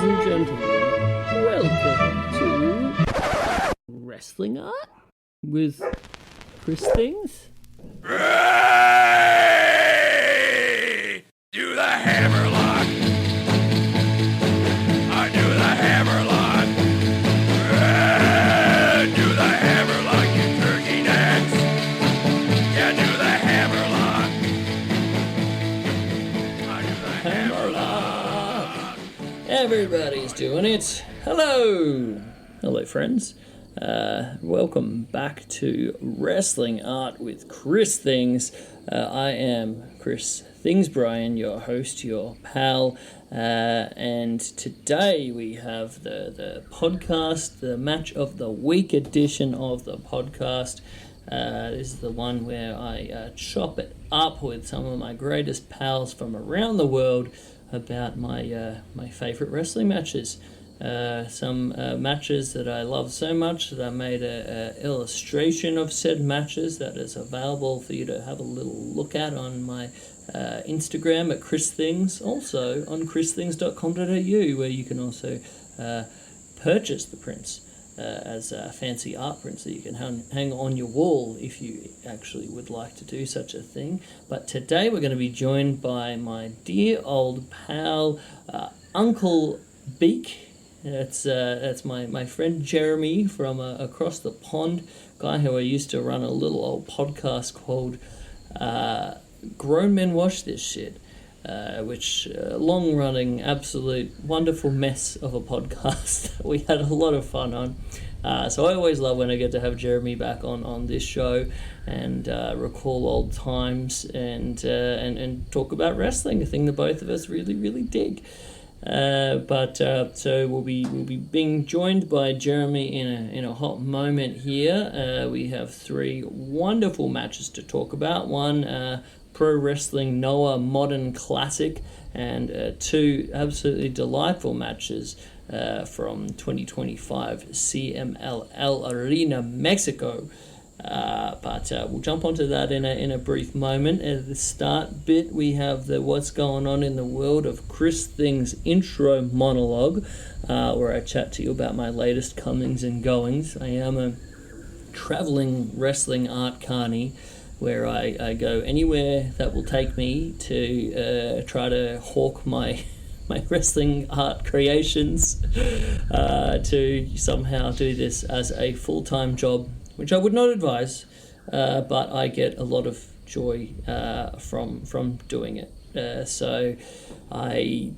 and gentlemen, welcome to Wrestling Art with Chris Things. Ray! Do the hammerlock! I do the hammerlock! Ray! Do the hammerlock, you turkey necks! Yeah, do the hammerlock! I do the hammerlock! Everybody's doing it. Hello! Hello, friends. Welcome back to Wrestling Art with Chris Things. I am Chris Things Brian, your host, your pal, and today we have the podcast, the Match of the Week edition of the podcast. This is the one where I chop it up with some of my greatest pals from around the world about my favorite wrestling matches. Some matches that I love so much that I made a illustration of said matches that is available for you to have a little look at on my Instagram at Chris Things, also on christhings.com.au, where you can also purchase the prints as fancy art prints that you can hang on your wall if you actually would like to do such a thing. But today we're going to be joined by my dear old pal Unkle Beek. That's my friend Jeremey from across the pond, guy who I used to run a little old podcast called Grown Men Watch This Shit, which long-running, absolute wonderful mess of a podcast that we had a lot of fun on. So I always love when I get to have Jeremey back on this show and recall old times and talk about wrestling, a thing that both of us really, really dig. So we'll be being joined by Jeremey in a hot moment here. We have three wonderful matches to talk about. One Pro Wrestling Noah Modern Classic, and two absolutely delightful matches from 2025 CMLL Arena Mexico. But we'll jump onto that in a brief moment. At the start bit, we have the what's going on in the world of Chris Things intro monologue, where I chat to you about my latest comings and goings. I am a traveling wrestling art carny, where I go anywhere that will take me to try to hawk my wrestling art creations, to somehow do this as a full-time job, which I would not advise, but I get a lot of joy from doing it. So I,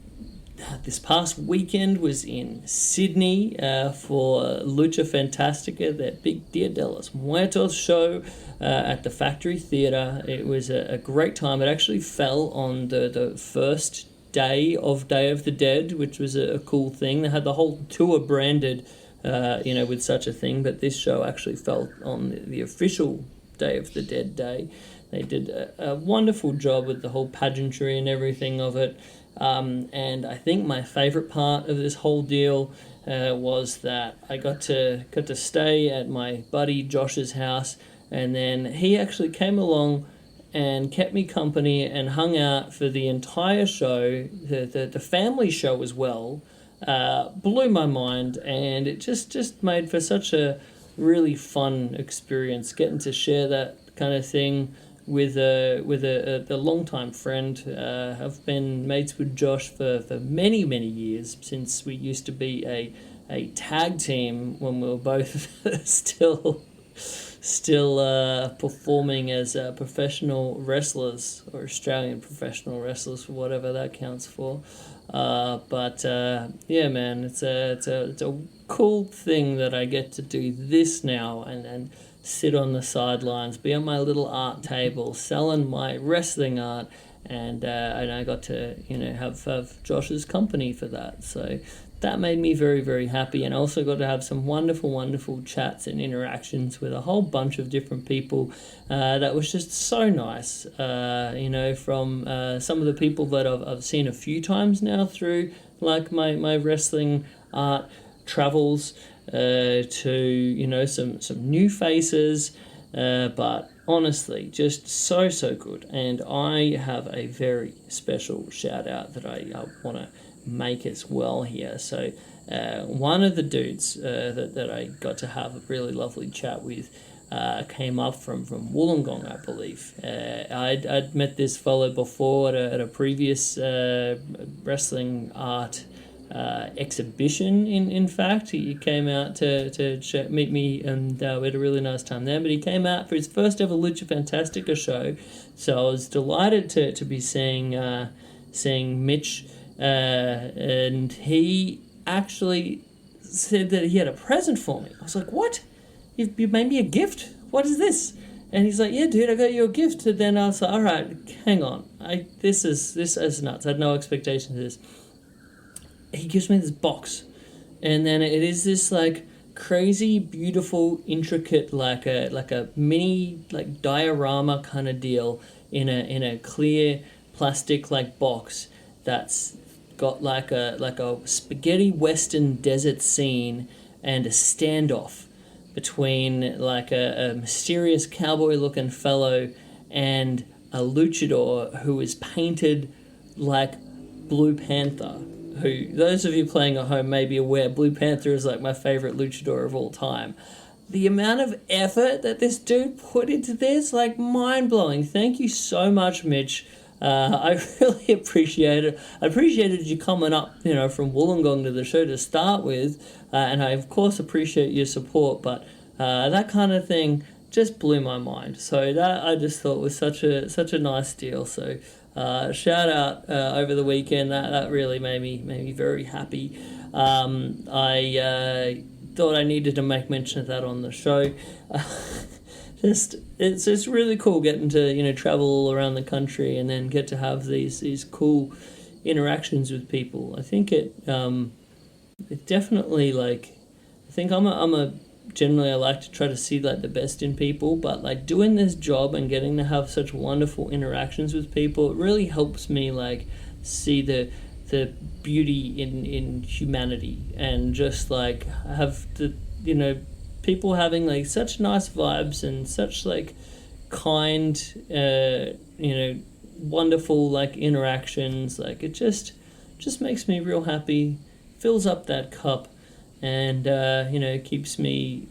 this past weekend, was in Sydney for Lucha Fantastica, their big Dia de los Muertos show at the Factory Theatre. It was a great time. It actually fell on the first day of the Dead, which was a cool thing. They had the whole tour branded with such a thing, but this show actually fell on the official Day of the Dead day. They did a wonderful job with the whole pageantry and everything of it, and I think my favourite part of this whole deal was that I got to stay at my buddy Josh's house, and then he actually came along and kept me company and hung out for the entire show, the family show as well. Blew my mind, and it just made for such a really fun experience getting to share that kind of thing with a long-time friend. I've been mates with Josh for many years, since we used to be a tag team when we were both still performing as professional wrestlers, or Australian professional wrestlers, for whatever that counts for. Yeah, man, it's a cool thing that I get to do this now and sit on the sidelines, be on my little art table, selling my wrestling art, and I got to have Josh's company for that. So that made me very, very happy, and I also got to have some wonderful chats and interactions with a whole bunch of different people. That was just so nice, from some of the people that I've seen a few times now through like my wrestling art travels, to some new faces, but honestly, just so good. And I have a very special shout out that I want to make as well here. So one of the dudes that I got to have a really lovely chat with came up from Wollongong, I believe. I'd met this fellow before at a previous wrestling art exhibition. In fact, he came out to meet me, and we had a really nice time there. But he came out for his first ever Lucha Fantastica show, so I was delighted to be seeing Mitch, and he actually said that he had a present for me. I was like, "What? You made me a gift? What is this?" And he's like, "Yeah, dude, I got you a gift." And then I was like, "All right, hang on. This is nuts. I had no expectation of this." He gives me this box, and then it is this like crazy, beautiful, intricate, like a mini like diorama kind of deal in a clear plastic like box that's got like a spaghetti western desert scene and a standoff between like a mysterious cowboy looking fellow and a luchador who is painted like Blue Panther, who, those of you playing at home may be aware, Blue Panther is like my favorite luchador of all time. The amount of effort that this dude put into this, like, mind-blowing. Thank you so much, Mitch. I really appreciate it. I appreciated you coming up, from Wollongong to the show to start with, and I, of course, appreciate your support, but that kind of thing just blew my mind. So that I just thought was such a nice deal. So shout out over the weekend. That really made me very happy. I thought I needed to make mention of that on the show. It's just really cool getting to travel all around the country and then get to have these cool interactions with people. I think it definitely, like, I think I'm a generally I like to try to see like the best in people, but like doing this job and getting to have such wonderful interactions with people, it really helps me like see the beauty in humanity, and just like have the people having like such nice vibes and such like kind wonderful like interactions. Like it just makes me real happy, fills up that cup, and keeps me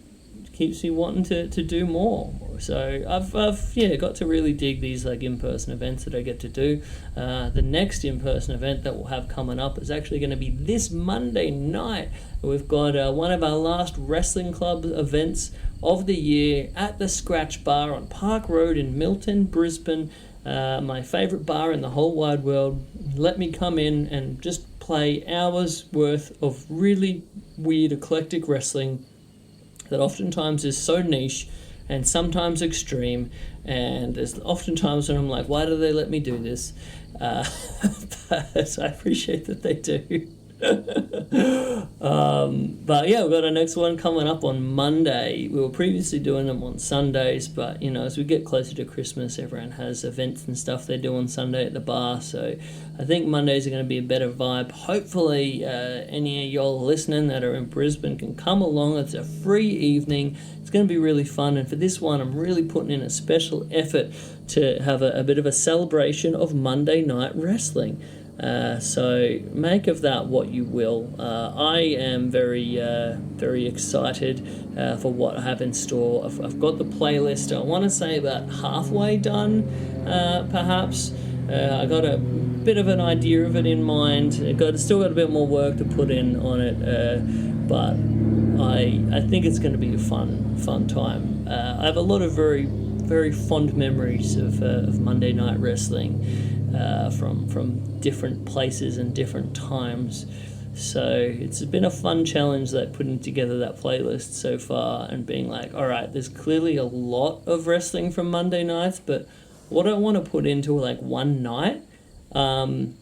wanting to do more. So I've got to really dig these like in-person events that I get to do. The next in-person event that we'll have coming up is actually going to be this Monday night. We've got one of our last wrestling club events of the year at the Scratch Bar on Park Road in Milton, Brisbane. My favourite bar in the whole wide world. Let me come in and just play hours worth of really weird eclectic wrestling that oftentimes is so niche and sometimes extreme, and there's oftentimes when I'm like, why do they let me do this? But I appreciate that they do. But yeah, we've got our next one coming up on Monday. We were previously doing them on Sundays, but as we get closer to Christmas, everyone has events and stuff they do on Sunday at the bar, so I think Mondays are going to be a better vibe. Hopefully any of y'all listening that are in Brisbane can come along. It's a free evening. It's going to be really fun, and for this one I'm really putting in a special effort to have a bit of a celebration of Monday Night Wrestling. So make of that what you will. I am very excited for what I have in store. I've got the playlist, I want to say about halfway done, perhaps. I got a bit of an idea of it in mind. Still got a bit more work to put in on it, but I think it's going to be a fun time. I have a lot of very, very fond memories of Monday Night Wrestling from different places and different times. So it's been a fun challenge, like putting together that playlist so far and being like, all right, there's clearly a lot of wrestling from Monday nights, but what I want to put into like one night, and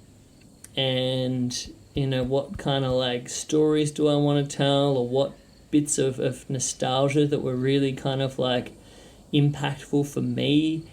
what kind of like stories do I want to tell, or what bits of nostalgia that were really kind of like impactful for me.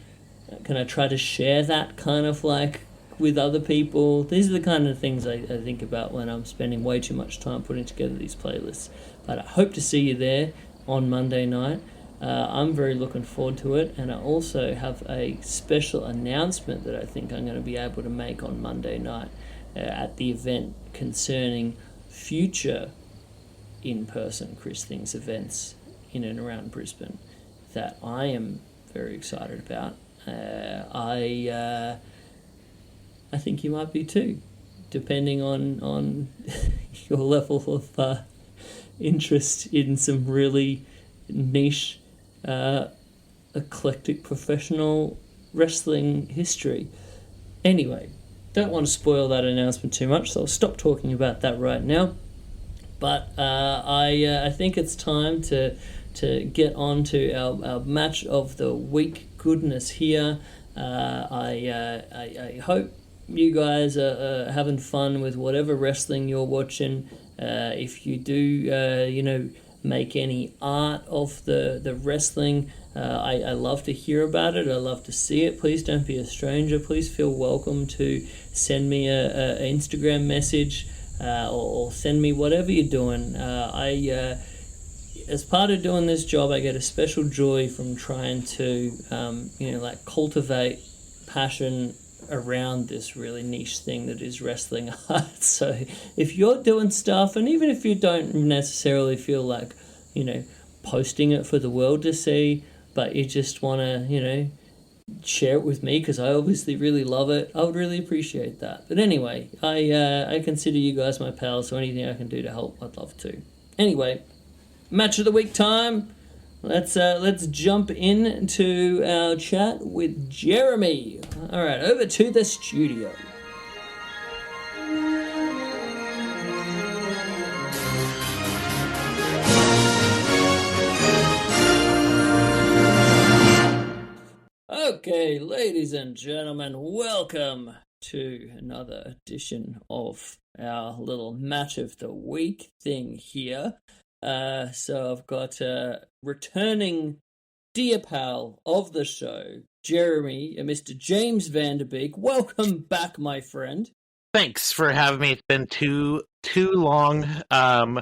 Can I try to share that kind of like with other people? These are the kind of things I think about when I'm spending way too much time putting together these playlists. But I hope to see you there on Monday night. I'm very looking forward to it, and I also have a special announcement that I think I'm going to be able to make on Monday night at the event concerning future in-person Chris Things events in and around Brisbane that I am very excited about. I think you might be too, depending on your level of interest in some really niche, eclectic professional wrestling history. Anyway, don't want to spoil that announcement too much, so I'll stop talking about that right now. But I think it's time to get on to our match of the week goodness here. I hope you guys are having fun with whatever wrestling you're watching. If you do, make any art of the wrestling, I love to hear about it. I love to see it. Please don't be a stranger. Please feel welcome to send me a Instagram message or send me whatever you're doing. As part of doing this job, I get a special joy from trying to, cultivate passion around this really niche thing that is wrestling art. So if you're doing stuff, and even if you don't necessarily feel like, posting it for the world to see, but you just want to, share it with me because I obviously really love it, I would really appreciate that. But anyway, I consider you guys my pals, so anything I can do to help, I'd love to. Anyway, match of the week time. Let's jump into our chat with Jeremey. All right, over to the studio. Okay, ladies and gentlemen, welcome to another edition of our little match of the week thing here. So I've got returning dear pal of the show, Jeremey, Mr. Jaims Vanderbeek. Welcome back, my friend. Thanks for having me. It's been too long, and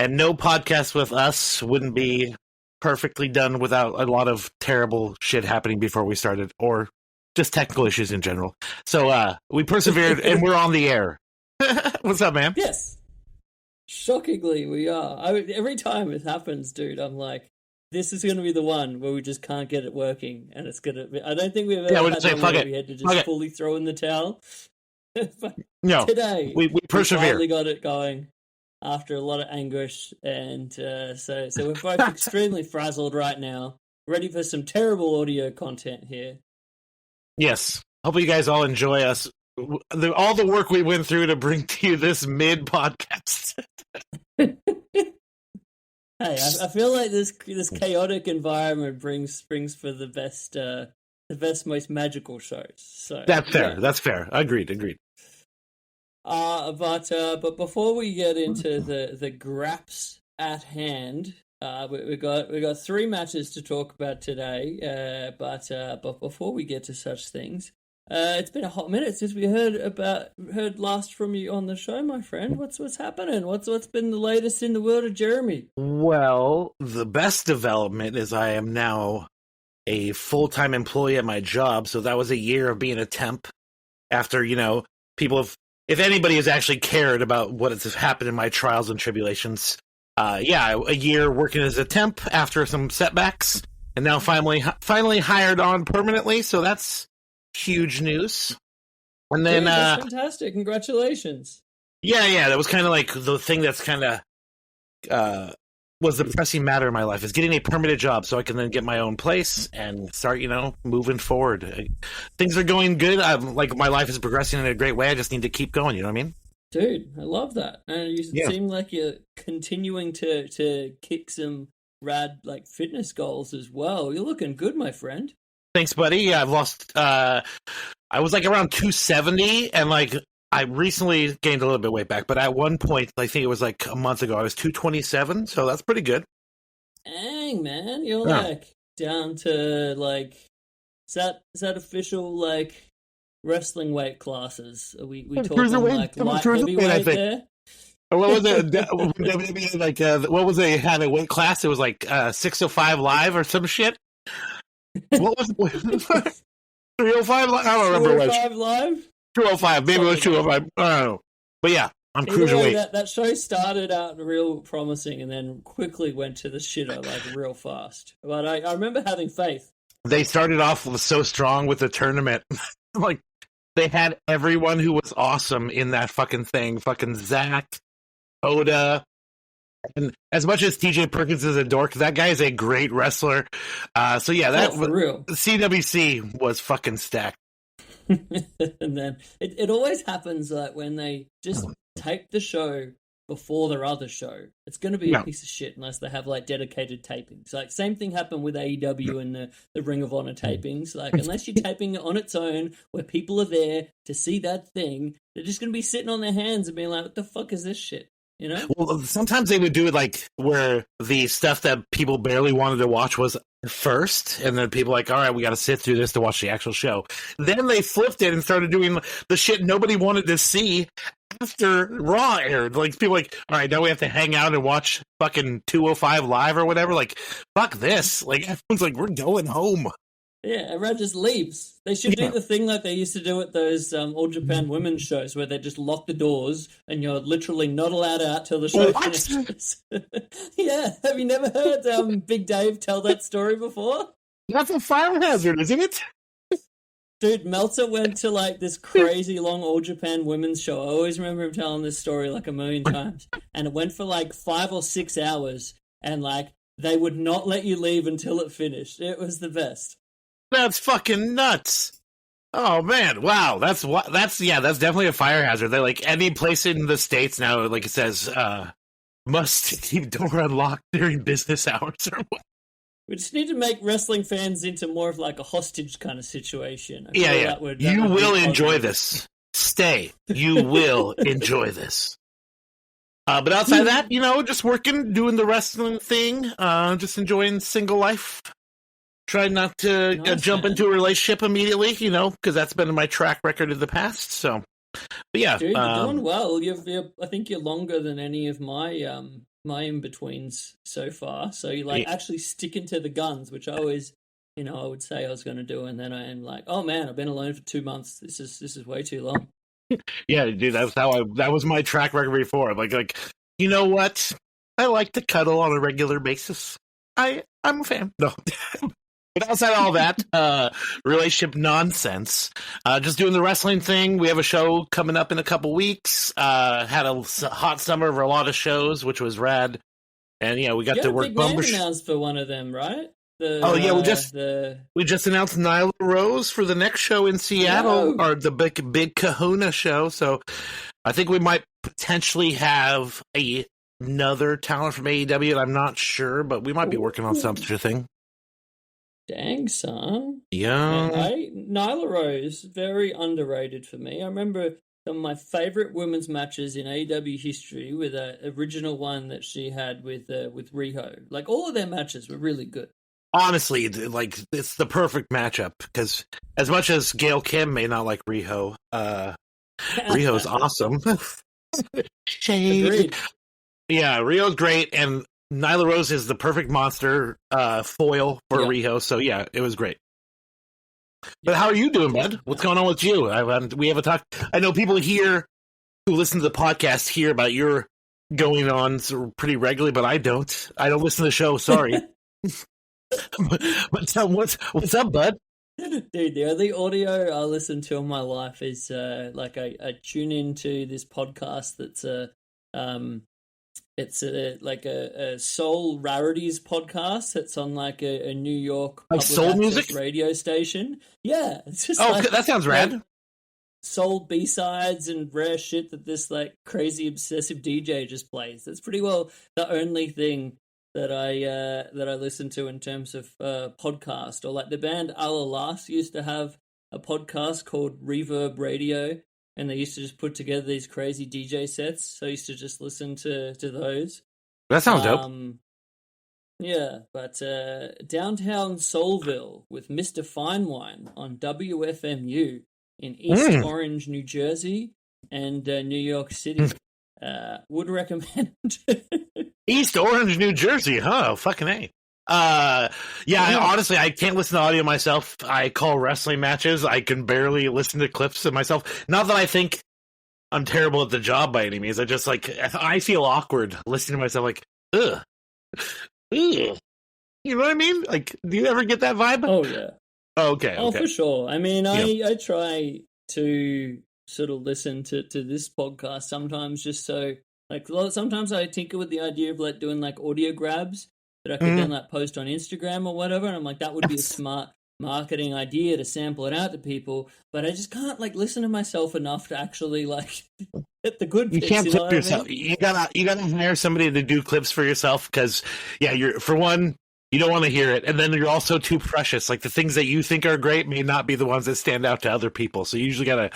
no podcast with us wouldn't be perfectly done without a lot of terrible shit happening before we started, or just technical issues in general. So we persevered, and we're on the air. What's up, man? Yes. Shockingly, we are. Every time it happens, dude, I'm like, this is going to be the one where we just can't get it working, and it's going to be... I don't think we've ever had one where we had to just fully throw in the towel. No, today, we persevere. We finally got it going after a lot of anguish, and so we're both extremely frazzled right now, ready for some terrible audio content here. Yes. Hope you guys all enjoy us. All the work we went through to bring to you this mid-podcast. Hey, I feel like this chaotic environment brings for the best, most magical shows. So that's fair. Yeah. That's fair. Agreed. But before we get into the graps at hand, we got three matches to talk about today. But before we get to such things, it's been a hot minute since we heard last from you on the show, my friend. What's happening? What's been the latest in the world of Jeremey? Well, the best development is I am now a full-time employee at my job. So that was a year of being a temp. After people have, if anybody has actually cared about what has happened in my trials and tribulations, a year working as a temp after some setbacks, and now finally hired on permanently. So that's huge news. And then that's fantastic. Congratulations. Yeah, that was kind of like the thing that's kind of was the pressing matter in my life, is getting a permanent job so I can then get my own place and start, moving forward. Things are going good. My life is progressing in a great way. I just need to keep going. You know what I mean? Dude, I love that. And you seem like you're continuing to kick some rad fitness goals as well. You're looking good, my friend. Thanks, buddy. Yeah, I've lost. I was around 270, and I recently gained a little bit of weight back. But at one point, I think it was a month ago, I was 227. So that's pretty good. Dang, man, you're down to is that official wrestling weight classes? Are we talking light heavyweight there? What was it? WWE, like, what was it? Had a weight class? It was like 605 live or some shit. What was it? 305 live? I don't remember what. 205 Live? 205. Maybe it was 205. I don't know. But yeah, I'm cruiserweight. That show started out real promising and then quickly went to the shitter like real fast. But I remember having faith. They started off so strong with the tournament. Like, they had everyone who was awesome in that fucking thing. Fucking Zach, Oda. And as much as TJ Perkins is a dork, that guy is a great wrestler. So yeah, that for real. CWC was fucking stacked. And then it always happens like when they just tape the show before their other show. It's going to be a piece of shit unless they have like dedicated tapings. Like same thing happened with AEW and the Ring of Honor tapings. Like unless you're taping it on its own where people are there to see that thing, they're just going to be sitting on their hands and being like, what the fuck is this shit? You know? Well, sometimes they would do it like where the stuff that people barely wanted to watch was first, and then people like, all right, we got to sit through this to watch the actual show. Then they flipped it and started doing the shit nobody wanted to see after Raw aired. Like, people like, all right, now we have to hang out and watch fucking 205 live or whatever. Like, fuck this. Like, everyone's like, we're going home. Yeah, everyone just leaves. They should do the thing like they used to do at those All Japan women's shows where they just lock the doors and you're literally not allowed out till the show finishes. Yeah, have you never heard Big Dave tell that story before? That's a fire hazard, isn't it? Dude, Meltzer went to like this crazy long All Japan women's show. I always remember him telling this story like a million times. And it went for like 5 or 6 hours and like they would not let you leave until it finished. It was the best. That's fucking nuts. Oh man, wow. That's definitely a fire hazard. They're like any place in the States now, like it says, must keep door unlocked during business hours or what. We just need to make wrestling fans into more of like a hostage kind of situation. Yeah. You will enjoy this. Stay. You will enjoy this. But outside of that, just working, doing the wrestling thing, just enjoying single life. Try not to jump into a relationship immediately, because that's been my track record in the past. So, but yeah, dude, you're doing well. I think you're longer than any of my my in betweens so far. So you actually sticking to the guns, which I always, I would say I was going to do, and then I am like, oh man, I've been alone for 2 months. This is way too long. Yeah, dude, that was my track record before. Like, you know what? I like to cuddle on a regular basis. I'm a fan. No. But outside of all that, relationship nonsense, just doing the wrestling thing. We have a show coming up in a couple weeks. Had a hot summer of a lot of shows, which was rad. And we got to work. Big name announced for one of them, right? We just announced Nyla Rose for the next show in Seattle, or the big Kahuna show. So I think we might potentially have another talent from AEW. I'm not sure, but we might be working on some such a thing. Dang, son. Yeah. Nyla Rose, very underrated for me. I remember some of my favorite women's matches in AEW history with an original one that she had with Riho. Like, all of their matches were really good. Honestly, like, it's the perfect matchup, because as much as Gail Kim may not like Riho, Riho's awesome. Shade. Agreed. Yeah, Riho's great, and Nyla Rose is the perfect monster foil for Riho, so yeah, it was great. But how are you doing, bud? What's going on with you? We haven't talked. I know people here who listen to the podcast hear about your going on pretty regularly, but I don't. I don't listen to the show. Sorry. What's up, bud? Dude, the only audio I listen to in my life is I tune into this podcast that's it's a soul rarities podcast. It's on like a New York like soul music radio station. Yeah, it's just that sounds rad. Soul B-sides and rare shit that this like crazy obsessive DJ just plays. That's pretty well the only thing that I listen to in terms of podcast. Or like the band Alalas used to have a podcast called Reverb Radio. And they used to just put together these crazy DJ sets. So I used to just listen to those. That sounds dope. Yeah, but Downtown Soulville with Mr. Fine Wine on WFMU in East Orange, New Jersey and New York City. would recommend. East Orange, New Jersey, huh? Fucking A. Honestly, I can't listen to audio myself. I call wrestling matches. I can barely listen to clips of myself. Not that I think I'm terrible at the job by any means. I feel awkward listening to myself like, ugh. You know what I mean? Like, do you ever get that vibe? Oh, yeah. Oh, okay. Oh, for sure. I mean, I try to sort of listen to this podcast sometimes just so, like, sometimes I tinker with the idea of, like, doing, like, audio grabs that I could then, like, post on Instagram or whatever, and I'm like, that would be a smart marketing idea to sample it out to people, but I just can't, like, listen to myself enough to actually, like, get the good bits. You can't clip yourself. I mean? You gotta hire somebody to do clips for yourself because, you're, for one, you don't want to hear it, and then you're also too precious. Like, the things that you think are great may not be the ones that stand out to other people, so you usually gotta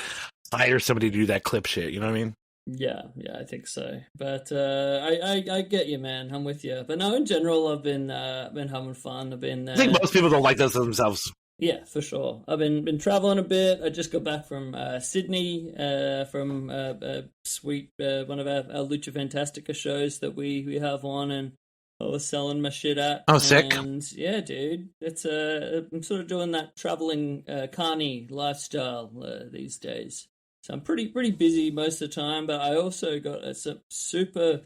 hire somebody to do that clip shit, you know what I mean? Yeah, I think so. But I get you, man. I'm with you. But no, in general, I've been having fun. I think most people don't like those themselves. Yeah, for sure. I've been traveling a bit. I just got back from Sydney, from sweet one of our Lucha Fantastica shows that we have on, and I was selling my shit at. Oh, sick. And yeah, dude, it's I'm sort of doing that traveling carny lifestyle these days. So I'm pretty busy most of the time, but I also got a super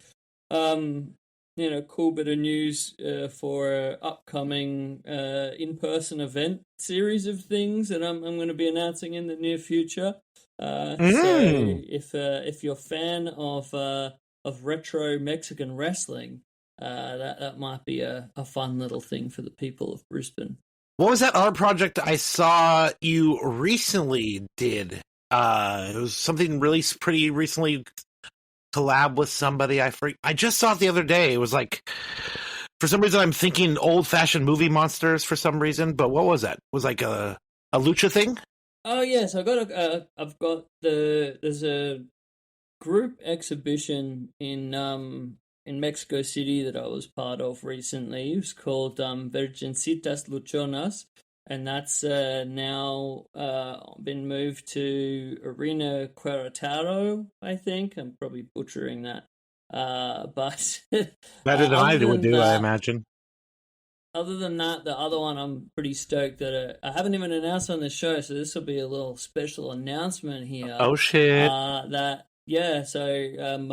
cool bit of news for an upcoming in-person event series of things that I'm going to be announcing in the near future. So if you're a fan of retro Mexican wrestling, that might be a fun little thing for the people of Brisbane. What was that art project I saw you recently did? It was something really pretty recently. Collab with somebody. I just saw it the other day. It was like, for some reason, I'm thinking old-fashioned movie monsters for some reason. But what was that? It was like a lucha thing? Oh yes, there's a group exhibition in Mexico City that I was part of recently. It was called Virgencitas Luchonas. And that's now been moved to Arena Querétaro, I think. I'm probably butchering that. But better than I would do, I imagine. Other than that, the other one I'm pretty stoked that I haven't even announced on the show, so this will be a little special announcement here. Oh, shit. So I'm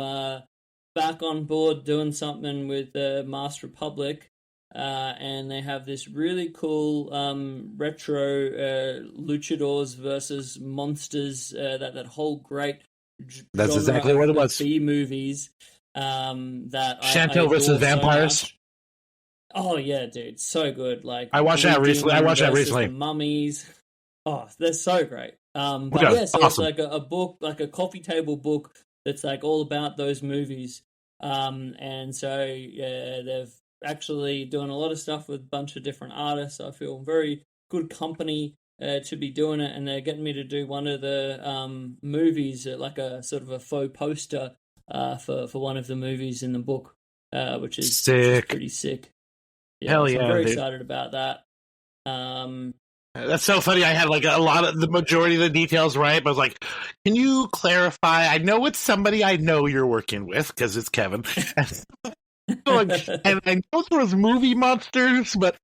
back on board doing something with Masked Republic. And they have this really cool retro luchadors versus monsters, that whole great that's exactly what it was. B movies that Shanto versus vampires. So oh yeah, dude, so good. Like I watched that recently. The Mummies. Oh, they're so great. So awesome. It's like a book, like a coffee table book that's like all about those movies. And so they've actually doing a lot of stuff with a bunch of different artists. I feel very good company to be doing it, and they're getting me to do one of the movies, like a sort of a faux poster for one of the movies in the book, which is pretty sick. Yeah, Hell so yeah! I'm very dude. excited about that. That's so funny. I had like a lot of the majority of the details right, but I was like, "Can you clarify? I know it's somebody I know you're working with because it's Kevin." And I know there was movie monsters, but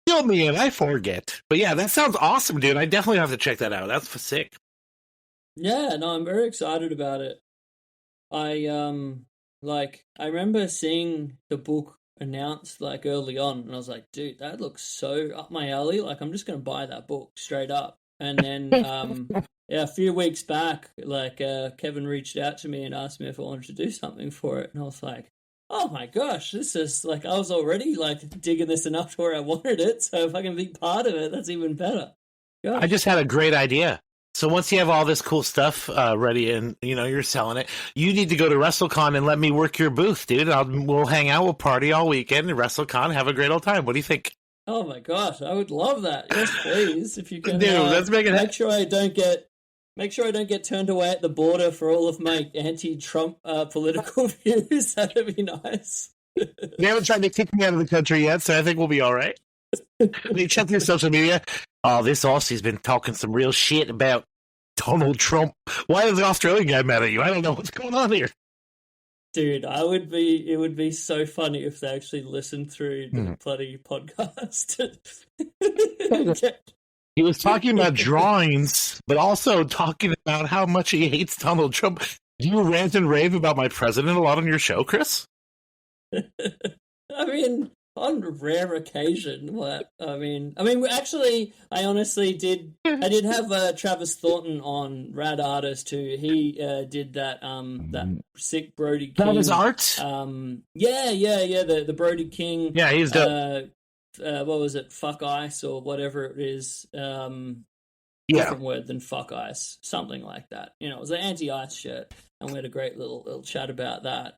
fill me in, I forget. But yeah, that sounds awesome, dude. I definitely have to check that out. That's sick. Yeah, no, I'm very excited about it. I remember seeing the book announced like early on, and I was like, dude, that looks so up my alley. Like, I'm just gonna buy that book straight up. And then a few weeks back, like Kevin reached out to me and asked me if I wanted to do something for it, and I was like, oh my gosh, this is like, I was already like digging this enough to where I wanted it, so if I can be part of it, that's even better. Gosh. I just had a great idea. So once you have all this cool stuff ready and you're selling it, you need to go to WrestleCon and let me work your booth, dude. We'll hang out, we'll party all weekend at WrestleCon, have a great old time. What do you think? Oh my gosh, I would love that. Yes, please, if you can. Dude, let's make it. Make sure I don't get turned away at the border for all of my anti-Trump political views. That'd be nice. They haven't tried to kick me out of the country yet, so I think we'll be all right. You check your social media. Oh, this Aussie's been talking some real shit about Donald Trump. Why is the Australian guy mad at you? I don't know what's going on here. Dude, it would be so funny if they actually listened through the bloody podcast. He was talking about drawings, but also talking about how much he hates Donald Trump. Do you rant and rave about my president a lot on your show, Chris? I mean, on rare occasion, actually, I honestly did. I did have Travis Thornton on Rad Artist who he did that that sick Brody King. That was art. The Brody King. Yeah, he's dope. What was it? Fuck Ice or whatever it is. Different word than fuck ice, something like that. You know, it was an anti-ice shirt, and we had a great little chat about that.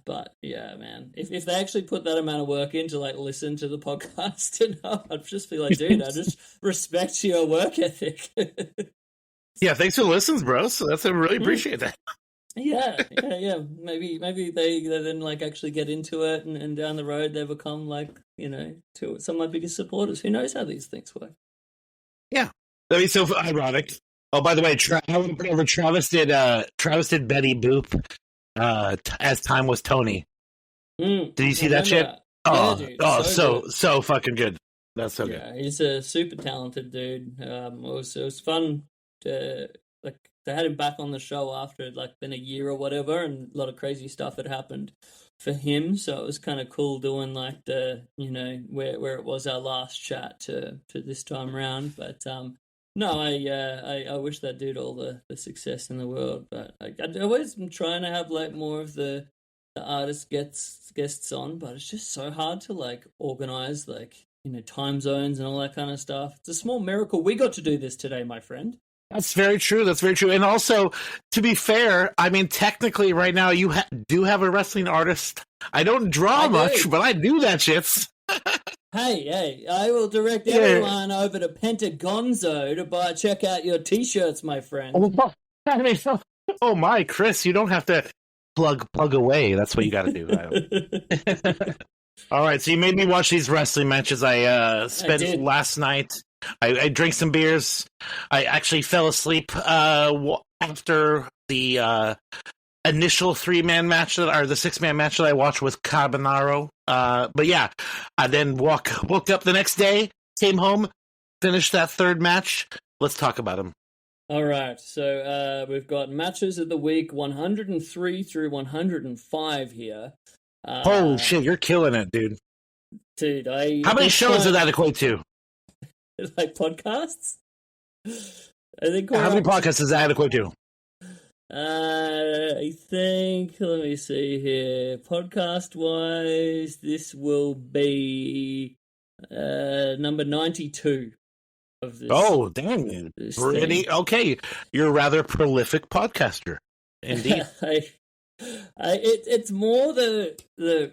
But yeah, man, if they actually put that amount of work in to like listen to the podcast, I'd just be like, dude, I just respect your work ethic. Yeah, thanks for listening, bro. So I really appreciate that. Yeah. Maybe they then like actually get into it, and down the road they become like, you know, some of my biggest supporters. Who knows how these things work? Yeah, that'd be so ironic. Oh, by the way, I want to put over Travis did Betty Boop. As Time Was Tony. Did you see that shit? Yeah, dude, so fucking good. That's so good. Yeah, he's a super talented dude. It was fun to like they had him back on the show after it like been a year or whatever, and a lot of crazy stuff had happened for him. So it was kind of cool doing like the, you know, where it was our last chat to this time around. But no, I wish that dude all the success in the world, but I always am trying to have like more of the artist guests on, but it's just so hard to like organize like, you know, time zones and all that kind of stuff. It's a small miracle we got to do this today, my friend. That's very true. And also, to be fair, I mean, technically right now you do have a wrestling artist. I don't draw much, but I do that shit. Hey, I will direct everyone over to Pentagonzo to check out your t-shirts, my friend. Oh my, Chris, you don't have to plug away. That's what you got to do. All right, so you made me watch these wrestling matches. I spent last night. I drank some beers. I actually fell asleep after the initial 3-man match or the 6-man match that I watched with Carbonaro. But yeah, I then woke up the next day, came home, finished that 3rd match. Let's talk about them. All right, so we've got matches of the week 103 through 105 here. Holy shit, you're killing it, dude. Dude, how many shows does that equate to? Like podcasts? I think. How many podcasts does that equate to? I think, let me see here. Podcast wise, this will be number 92 of this. Oh, dang it. Pretty okay. You're a rather prolific podcaster. Indeed. It's more the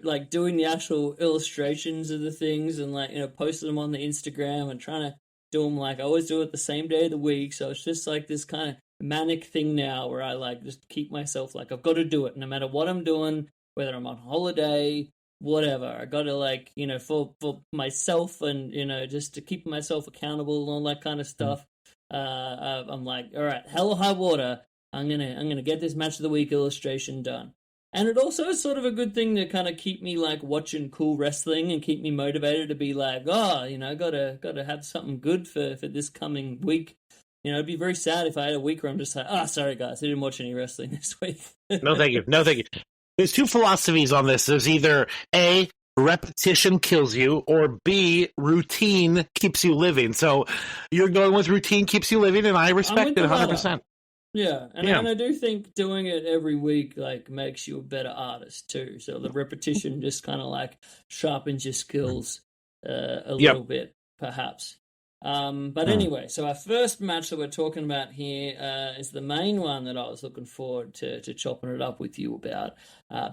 like doing the actual illustrations of the things and like, you know, posting them on the Instagram and trying to do them like I always do it the same day of the week. So it's just like this kind of manic thing now where I like just keep myself like I've got to do it no matter what I'm doing, whether I'm on holiday, whatever. I got to like, you know, for myself and, you know, just to keep myself accountable and all that kind of stuff. I'm like, all right, hell or high water. I'm gonna get this match of the week illustration done. And it also is sort of a good thing to kind of keep me like watching cool wrestling and keep me motivated to be like, oh, you know, gotta have something good for this coming week. You know, it'd be very sad if I had a week where I'm just like, oh, sorry guys, I didn't watch any wrestling this week. No, thank you. There's 2 philosophies on this. There's either A, repetition kills you, or B, routine keeps you living. So you're going with routine keeps you living, and I respect it 100%. Yeah, and I do think doing it every week like makes you a better artist too. So the repetition just kind of like sharpens your skills a little bit, perhaps. But anyway, so our first match that we're talking about here is the main one that I was looking forward to chopping it up with you about,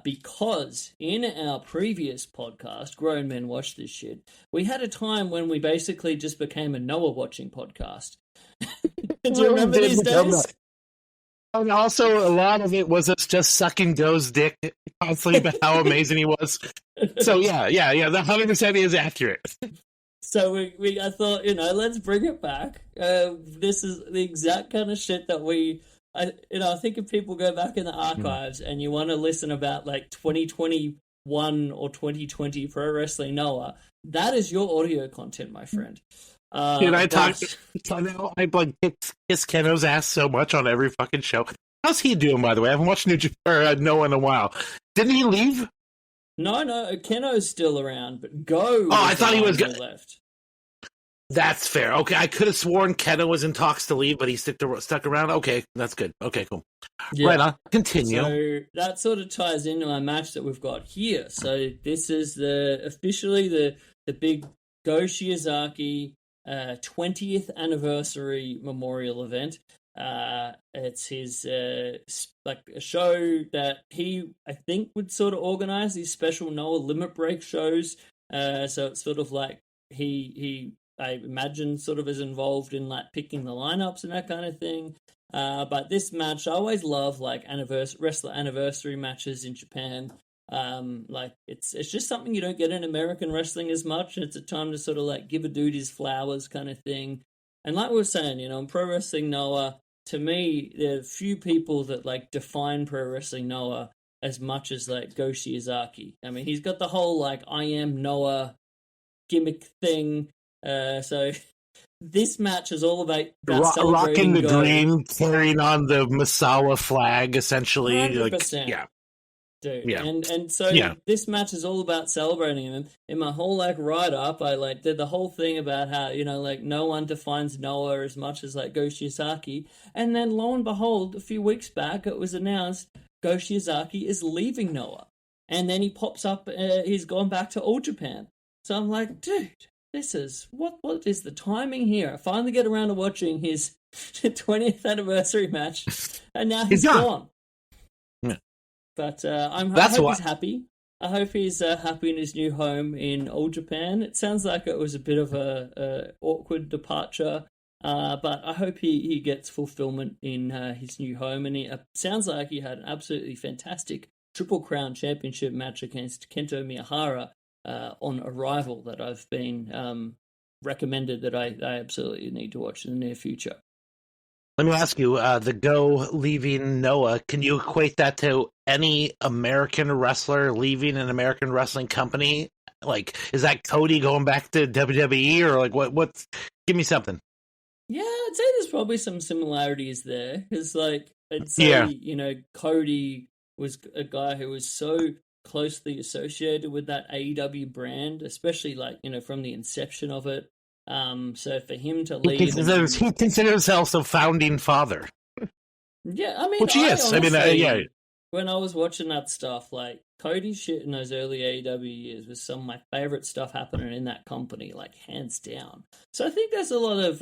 because in our previous podcast, Grown Men Watch This Shit, we had a time when we basically just became a Noah watching podcast. Do you remember these days? And also, a lot of it was us just sucking Joe's dick constantly about how amazing he was. So yeah, the 100% is accurate. So I thought, you know, let's bring it back. This is the exact kind of shit that we I think if people go back in the archives and you want to listen about like 2021 or 2020 Pro Wrestling Noah, that is your audio content, my friend. Dude, I like kiss Keno's ass so much on every fucking show. How's he doing, by the way? I haven't watched New Japan or Noah in a while. Didn't he leave? No, Keno's still around, but Go. I thought he was left. That's fair. Okay, I could have sworn Keno was in talks to leave, but he stuck around. Okay, that's good. Okay, cool. Yeah. Right on. Continue. So that sort of ties into our match that we've got here. So this is officially the big Go Shiozaki 20th anniversary memorial event. It's his like a show that he, I think, would sort of organize these special Noah limit break shows. So it's sort of like he I imagine sort of is involved in like picking the lineups and that kind of thing. But this match, I always love like wrestler anniversary matches in Japan. Like it's just something you don't get in American wrestling as much. It's a time to sort of like give a dude his flowers kind of thing. And like we were saying, in Pro Wrestling Noah, to me, there are few people that like define Pro Wrestling Noah as much as like Go Shiozaki. I mean, he's got the whole like I am Noah gimmick thing. So this match is all about rocking the Go. green, carrying on the Misawa flag, essentially. 100%. Like, yeah. Dude. Yeah. And so this match is all about celebrating him. In my whole like write up, I like did the whole thing about how, like no one defines Noah as much as like Go Shiozaki. And then lo and behold, a few weeks back it was announced Go Shiozaki is leaving Noah. And then he pops up, he's gone back to All Japan. So I'm like, dude, this is what is the timing here? I finally get around to watching his 20th anniversary match, and now he's gone. Yeah. But I hope he's happy. I hope he's happy in his new home in All Japan. It sounds like it was a bit of a awkward departure, but I hope he gets fulfillment in his new home. And it sounds like he had an absolutely fantastic Triple Crown Championship match against Kento Miyahara on arrival that I've been recommended that I absolutely need to watch in the near future. Let me ask you, the Go leaving Noah, can you equate that to any American wrestler leaving an American wrestling company? Like, is that Cody going back to WWE, or like what's give me something? Yeah, I'd say there's probably some similarities there, because like I'd say, Cody was a guy who was so closely associated with that AEW brand, especially like, from the inception of it. So for him to leave, he considers himself a founding father. Yeah, I mean, which he is. Honestly, I mean, when I was watching that stuff, like Cody's shit in those early AEW years was some of my favorite stuff happening in that company, like hands down. So I think there's a lot of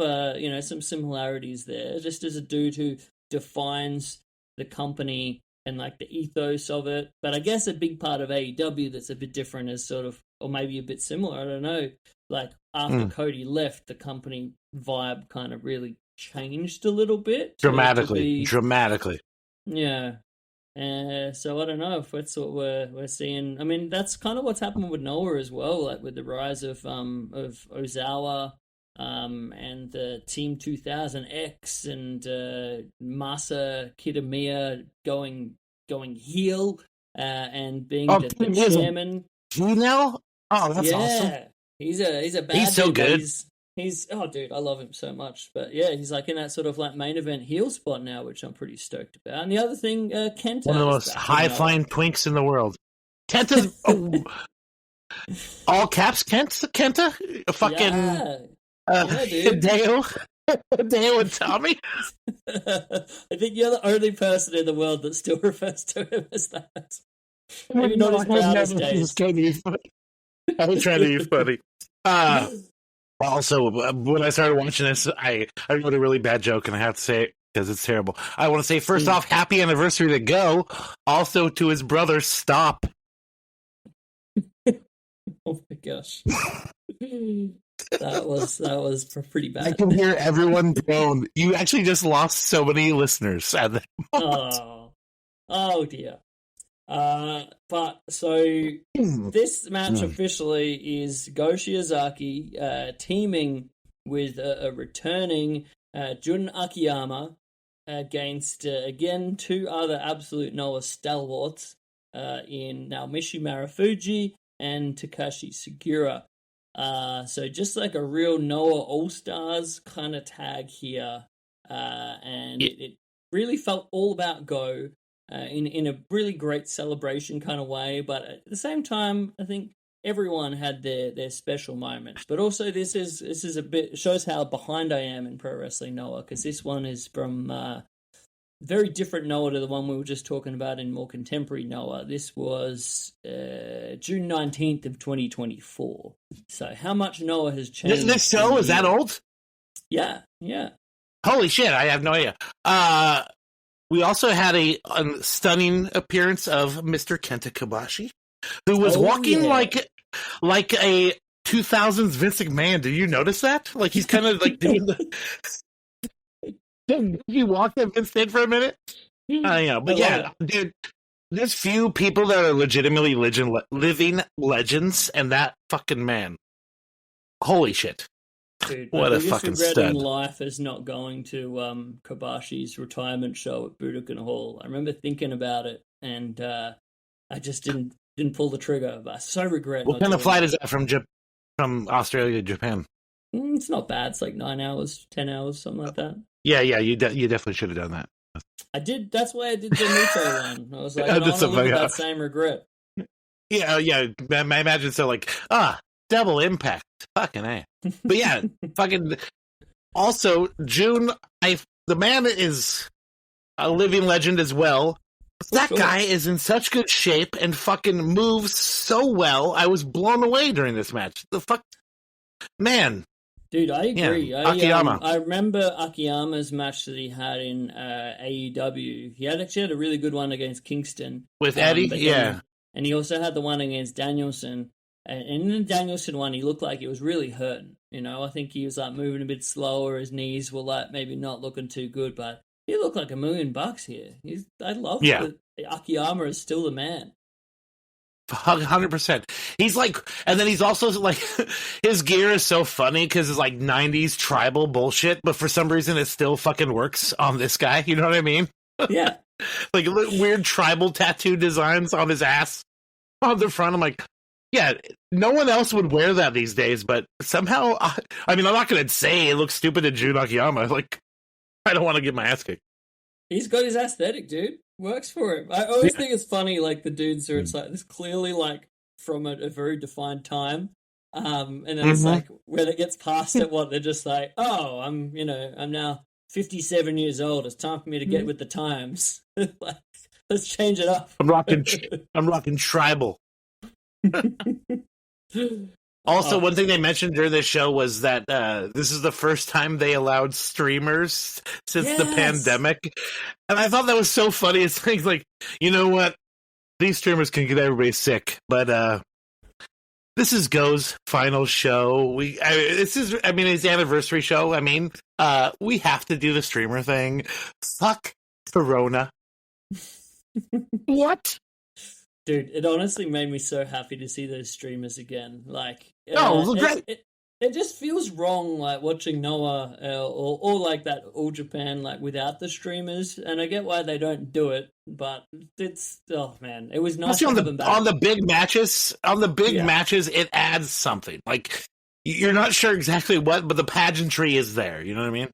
some similarities there, just as a dude who defines the company and like the ethos of it. But I guess a big part of AEW that's a bit different is sort of, or maybe a bit similar, I don't know, like after Cody left, the company vibe kind of really changed a little bit. Dramatically. Yeah. So I don't know if that's what we're seeing. I mean, that's kind of what's happened with Noah as well, like with the rise of Ozawa, and the Team 2000X and Masa Kitamiya going heel, and being the chairman. He now? Oh, that's awesome. He's a bad He's so dude, good. He's dude, I love him so much. But yeah, he's like in that sort of like main event heel spot now, which I'm pretty stoked about. And the other thing, Kenta, one of the most high-flying twinks in the world. Kenta's all caps. Kenta, a fucking Hideo and Tommy. I think you're the only person in the world that still refers to him as that. Maybe not his proudest days. I was trying to be funny. Also, when I started watching this, I wrote a really bad joke, and I have to say it because it's terrible. I want to say, first off, happy anniversary to Go. Also, to his brother, stop. Oh my gosh. That was pretty bad. I can hear everyone groan. You actually just lost so many listeners at that moment. Oh dear. But so this match officially is Go Shiozaki teaming with a returning Jun Akiyama against, again, two other absolute Noah stalwarts in Naomichi Marufuji and Takashi Sugiura. So just like a real Noah All-Stars kind of tag here. And it really felt all about Go in a really great celebration kind of way. But at the same time, I think everyone had their special moments. But also this is a bit, shows how behind I am in pro wrestling Noah, because this one is from very different Noah to the one we were just talking about in more contemporary Noah. This was June 19th of 2024. So how much Noah has changed? This show is that old? Yeah. Holy shit, I have no idea. We also had a stunning appearance of Mr. Kenta Kobashi, who was walking like a 2000s Vince McMahon. Did you notice that? Like he's kind of like doing the... Did you walk that Vince did for a minute? Yeah, but yeah, dude, there's few people that are legitimately living legends, and that fucking man. Holy shit. Dude, what a fucking regret stud. in life is not going to Kobashi's retirement show at Budokan Hall. I remember thinking about it, and I just didn't pull the trigger. But I so regret. What kind of flight is that from Australia to Japan? It's not bad. It's like 9 hours, 10 hours, something like that. Yeah, you definitely should have done that. I did. That's why I did the Muto one. I was like, I don't want to live with that same regret. Yeah. I imagine so. Like, double impact. Fucking A. But yeah, fucking. Also, June. The man is a living legend as well. That guy is in such good shape and fucking moves so well. I was blown away during this match. The fuck, man. Dude, I agree. Yeah. Akiyama. I remember Akiyama's match that he had in AEW. He actually had a really good one against Kingston. With Eddie? Yeah. And he also had the one against Danielson. And in the Danielson one, he looked like he was really hurting. You know, I think he was like moving a bit slower. His knees were like maybe not looking too good, but he looked like $1 million here. I love that Akiyama is still the man. 100%. He's like, and then he's also like, his gear is so funny because it's like 90s tribal bullshit, but for some reason it still fucking works on this guy. You know what I mean? Yeah. Like weird tribal tattoo designs on his ass on the front. I'm like, yeah, no one else would wear that these days, but somehow, I mean, I'm not going to say it looks stupid to Jun Akiyama. Like, I don't want to get my ass kicked. He's got his aesthetic, dude. Works for him. I always think it's funny, like the dudes are. It's like this clearly like from a very defined time, and then it's like when it gets past it, they're just like, oh, I'm now 57 years old. It's time for me to get with the times. Like, let's change it up. I'm rocking tribal. Also, one thing they mentioned during this show was that this is the first time they allowed streamers since the pandemic. And I thought that was so funny. It's like, you know what? These streamers can get everybody sick. But this is Go's final show. His anniversary show. I mean, we have to do the streamer thing. Fuck Corona. What? Dude, it honestly made me so happy to see those streamers again. Like, it just feels wrong, like watching Noah or like that All Japan, like without the streamers. And I get why they don't do it, but it's man, it was nice to have them back. On the big matches. On the big matches, it adds something. Like you're not sure exactly what, but the pageantry is there. You know what I mean?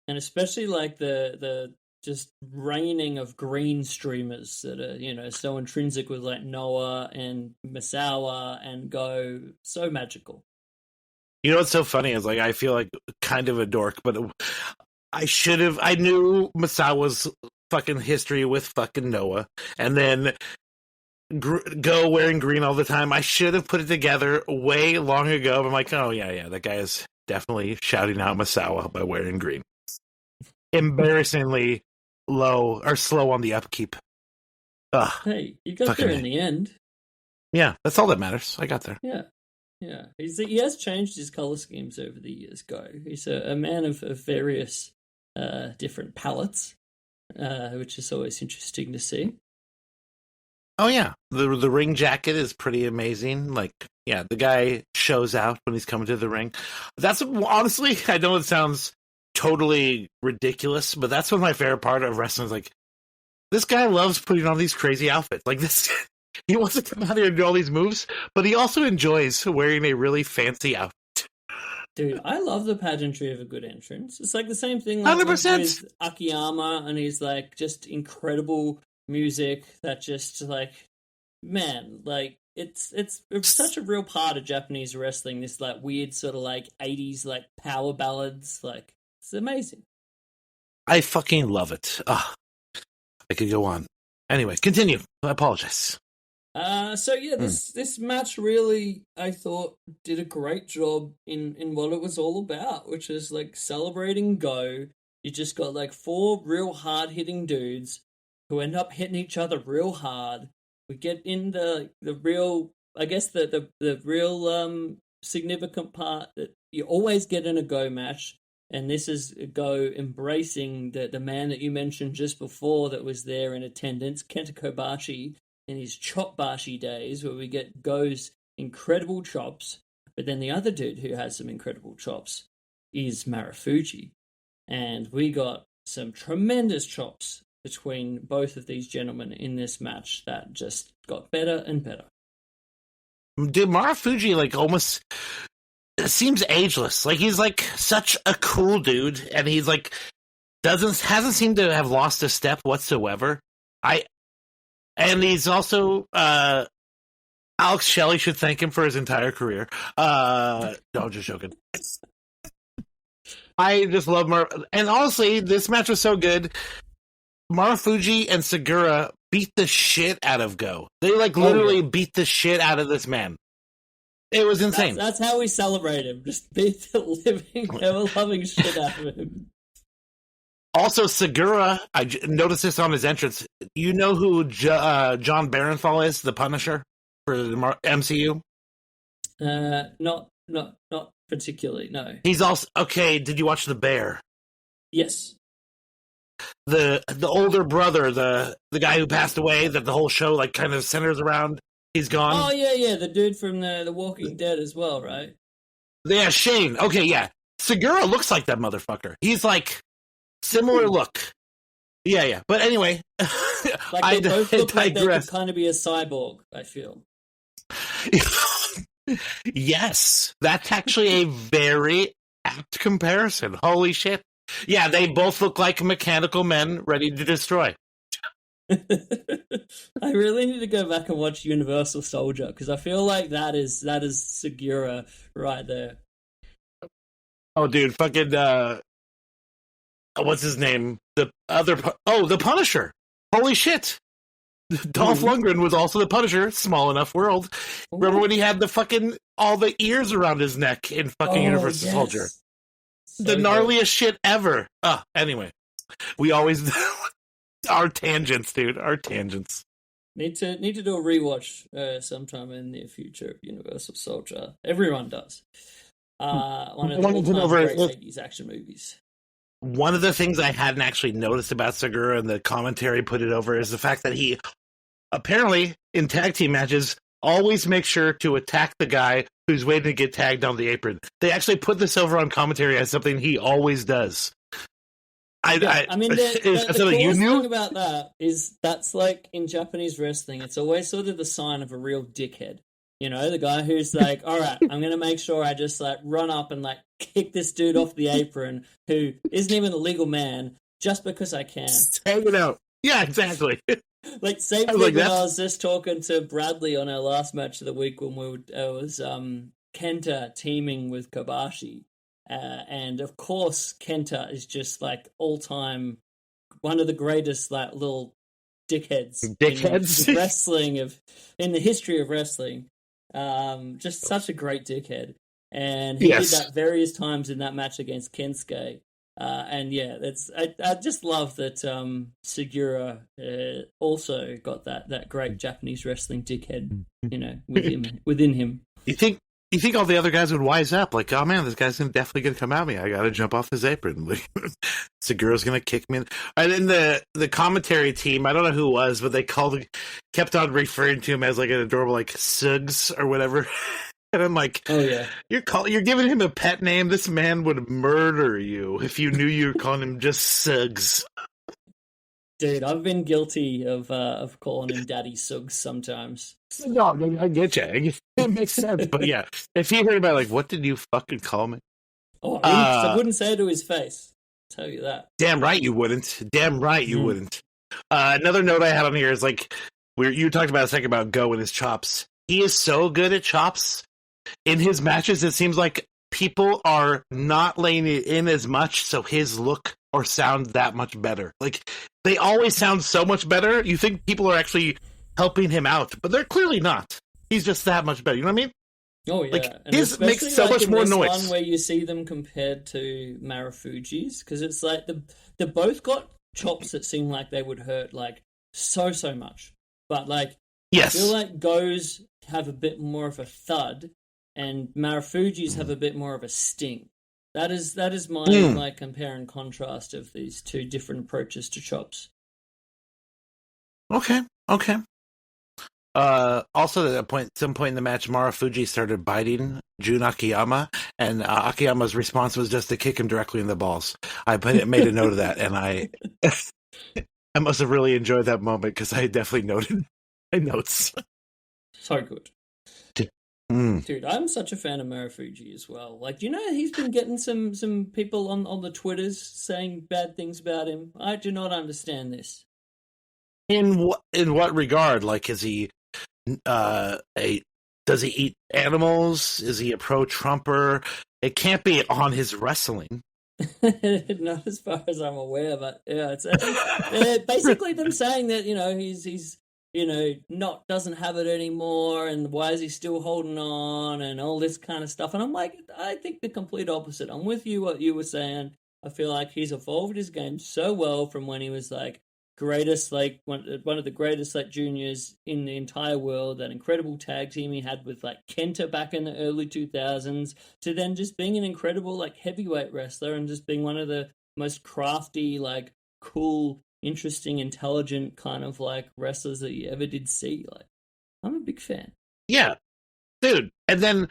And especially like the just raining of green streamers that are, so intrinsic with like Noah and Misawa and Go. So magical. You know what's so funny is like I feel like kind of a dork, but I knew Misawa's fucking history with fucking Noah, and then Go wearing green all the time. I should have put it together way long ago. But I'm like, oh yeah, that guy is definitely shouting out Misawa by wearing green. Embarrassingly low or slow on the upkeep. Ugh, hey, you got there in the end. Yeah, that's all that matters. I got there. Yeah. He has changed his color schemes over the years. Go. He's a man of various different palettes, which is always interesting to see. Oh yeah, the ring jacket is pretty amazing. Like, yeah, the guy shows out when he's coming to the ring. That's honestly, I know it sounds totally ridiculous, but that's what my favorite part of wrestling is. Like, this guy loves putting on these crazy outfits. Like, this, he wants to come out here and do all these moves, but he also enjoys wearing a really fancy outfit. Dude, I love the pageantry of a good entrance. It's like the same thing like 100%. with Akiyama and his like just incredible music that just like, man, like it's such a real part of Japanese wrestling, this like weird sort of like 80s like power ballads. Like, it's amazing. I fucking love it. I could go on. Anyway, continue. I apologize. So yeah, this match really, I thought, did a great job in what it was all about, which is like celebrating Go. You just got like 4 real hard hitting dudes who end up hitting each other real hard. We get in the real, I guess the real significant part that you always get in a Go match, and this is Go embracing the man that you mentioned just before that was there in attendance, Kenta Kobashi, in his chop bashi days, where we get Go's incredible chops, but then the other dude who has some incredible chops is Marufuji. And we got some tremendous chops between both of these gentlemen in this match that just got better and better. Dude, Marufuji, like, almost seems ageless. Like, he's like such a cool dude, and he's like hasn't seemed to have lost a step whatsoever. And he's also Alex Shelley should thank him for his entire career. No, I'm just joking. I just love and honestly, this match was so good. Marufuji and Sugiura beat the shit out of Go. They like literally beat the shit out of this man. It was insane. That's how we celebrate him. Just beat the living, ever-loving shit out of him. Also, Sugiura, I noticed this on his entrance. You know who John Barenthal is, the Punisher for the MCU? Not particularly. No. He's also okay. Did you watch The Bear? Yes. The older brother, the guy who passed away, that the whole show like kind of centers around. He's gone. Oh yeah, the dude from the Walking Dead as well, right? Yeah, Shane. Okay, yeah. Sugiura looks like that motherfucker. He's like. Similar look. Yeah. But anyway, like they both look like they could kind of be a cyborg, I feel. Yes. That's actually a very apt comparison. Holy shit. Yeah, they both look like mechanical men ready to destroy. I really need to go back and watch Universal Soldier, because I feel like that is Sugiura right there. Oh, dude, fucking... what's his name? The Punisher. Holy shit. Dolph Lundgren was also the Punisher. Small enough world. Ooh. Remember when he had the fucking all the ears around his neck in fucking Universal Soldier? So the gnarliest shit ever. Anyway. We always our tangents, dude. Our tangents. Need to do a rewatch sometime in the near future of Universal Soldier. Everyone does. One of the all-time great 80s action movies. One of the things I hadn't actually noticed about Sugiura, and the commentary put it over, is the fact that he apparently in tag team matches always makes sure to attack the guy who's waiting to get tagged on the apron. They actually put this over on commentary as something he always does. I mean, the cool thing about that is that's like in Japanese wrestling, it's always sort of the sign of a real dickhead. You know, the guy who's like, all right, I'm going to make sure I just like run up and like kick this dude off the apron who isn't even a legal man just because I can. Hang it out. Yeah, exactly. Like, same thing when I was just talking to Bradley on our last match of the week when it was Kenta teaming with Kobashi. And of course, Kenta is just like all-time one of the greatest like little dickheads. In wrestling in the history of wrestling. Just such a great dickhead, and he did that various times in that match against Kensuke. And yeah, I just love that Sugiura also got that great Japanese wrestling dickhead, you know, within him. You think all the other guys would wise up, like, oh man, this guy's definitely gonna come at me. I gotta jump off his apron. Sugiura's gonna kick me. And then the commentary team, I don't know who it was, but they kept on referring to him as like an adorable like Suggs or whatever. And I'm like, Oh yeah, you're giving him a pet name. This man would murder you if you knew you were calling him just Suggs. dude, I've been guilty of calling him Daddy Suggs sometimes. No, I get you. It makes sense. But yeah, if he heard about, like, what did you fucking call me? Oh, I wouldn't say it to his face. I'll tell you that. Damn right you wouldn't. Damn right you wouldn't. Another note I had on here is, like, you talked about a second about Go and his chops. He is so good at chops. In his matches, it seems like people are not laying it in as much, so his look or sound that much better. Like, they always sound so much better. You think people are actually helping him out, but they're clearly not. He's just that much better. You know what I mean? Oh yeah, like, and his makes so much in more this noise. one where you see them compared to Marufuji's, because it's like they both got chops that seem like they would hurt like so much, but like Yes. I feel like Go's have a bit more of a thud, and Marufuji's have a bit more of a sting. That is my like compare and contrast of these two different approaches to chops. Okay. Also, at some point in the match, Marufuji started biting Jun Akiyama, and Akiyama's response was just to kick him directly in the balls. I made a note of that, and I must have really enjoyed that moment because I definitely noted my notes. So good. Dude, I'm such a fan of Marufuji as well. Like, you know, he's been getting some people on the Twitters saying bad things about him. I do not understand this. In what regard? Like, is he does he eat animals? Is he a pro-Trumper? It can't be on his wrestling. Not as far as I'm aware, but yeah, it's basically them saying that, you know, he's you know, doesn't have it anymore, and why is he still holding on, and all this kind of stuff. And I'm like, I think the complete opposite. I'm with you, what you were saying. I feel like he's evolved his game so well from when he was like greatest, like one of the greatest like juniors in the entire world, that incredible tag team he had with like Kenta back in the early 2000s, to then just being an incredible like heavyweight wrestler and just being one of the most crafty, like cool, interesting, intelligent kind of like wrestlers that you ever did see. Like, I'm a big fan. Yeah, dude. And then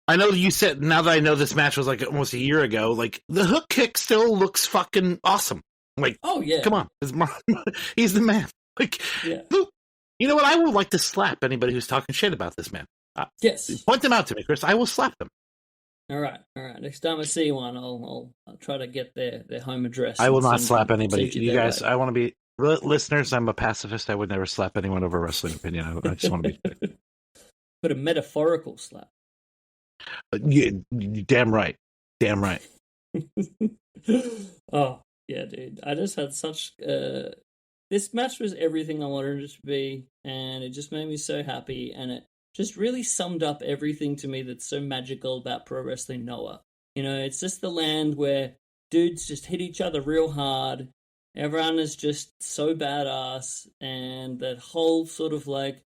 I know you said, now that I know this match was like almost a year ago, like the hook kick still looks fucking awesome. Like, oh yeah, come on, he's the man. Like, yeah. You know what? I would like to slap anybody who's talking shit about this man. Yes, point them out to me, Chris. I will slap them. All right. Next time I see one, I'll try to get their home address. I will not slap anybody. You guys, way. I want to be listeners. I'm a pacifist. I would never slap anyone over a wrestling opinion. I just want to be. But a metaphorical slap. You damn right. Damn right. Oh yeah, dude. I just had such. This match was everything I wanted it to be, and it just made me so happy, and it just really summed up everything to me that's so magical about Pro Wrestling Noah. You know, it's just the land where dudes just hit each other real hard. Everyone is just so badass, and that whole sort of like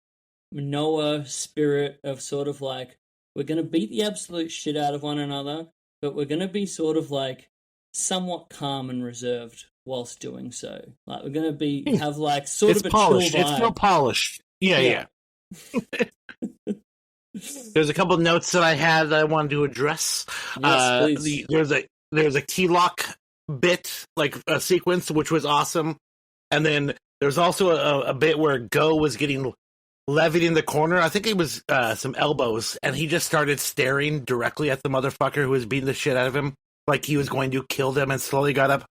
Noah spirit of sort of like, we're going to beat the absolute shit out of one another, but we're going to be sort of like somewhat calm and reserved whilst doing so. Like, we're going to have like sort of a polished. chill vibe. It's still polished. Yeah. There's a couple of notes that I had that I wanted to address. Yes, please. There's a key lock bit, like a sequence, which was awesome. And then there's also a bit where Go was getting levied in the corner. I think it was some elbows, and he just started staring directly at the motherfucker who was beating the shit out of him, like he was going to kill them, and slowly got up.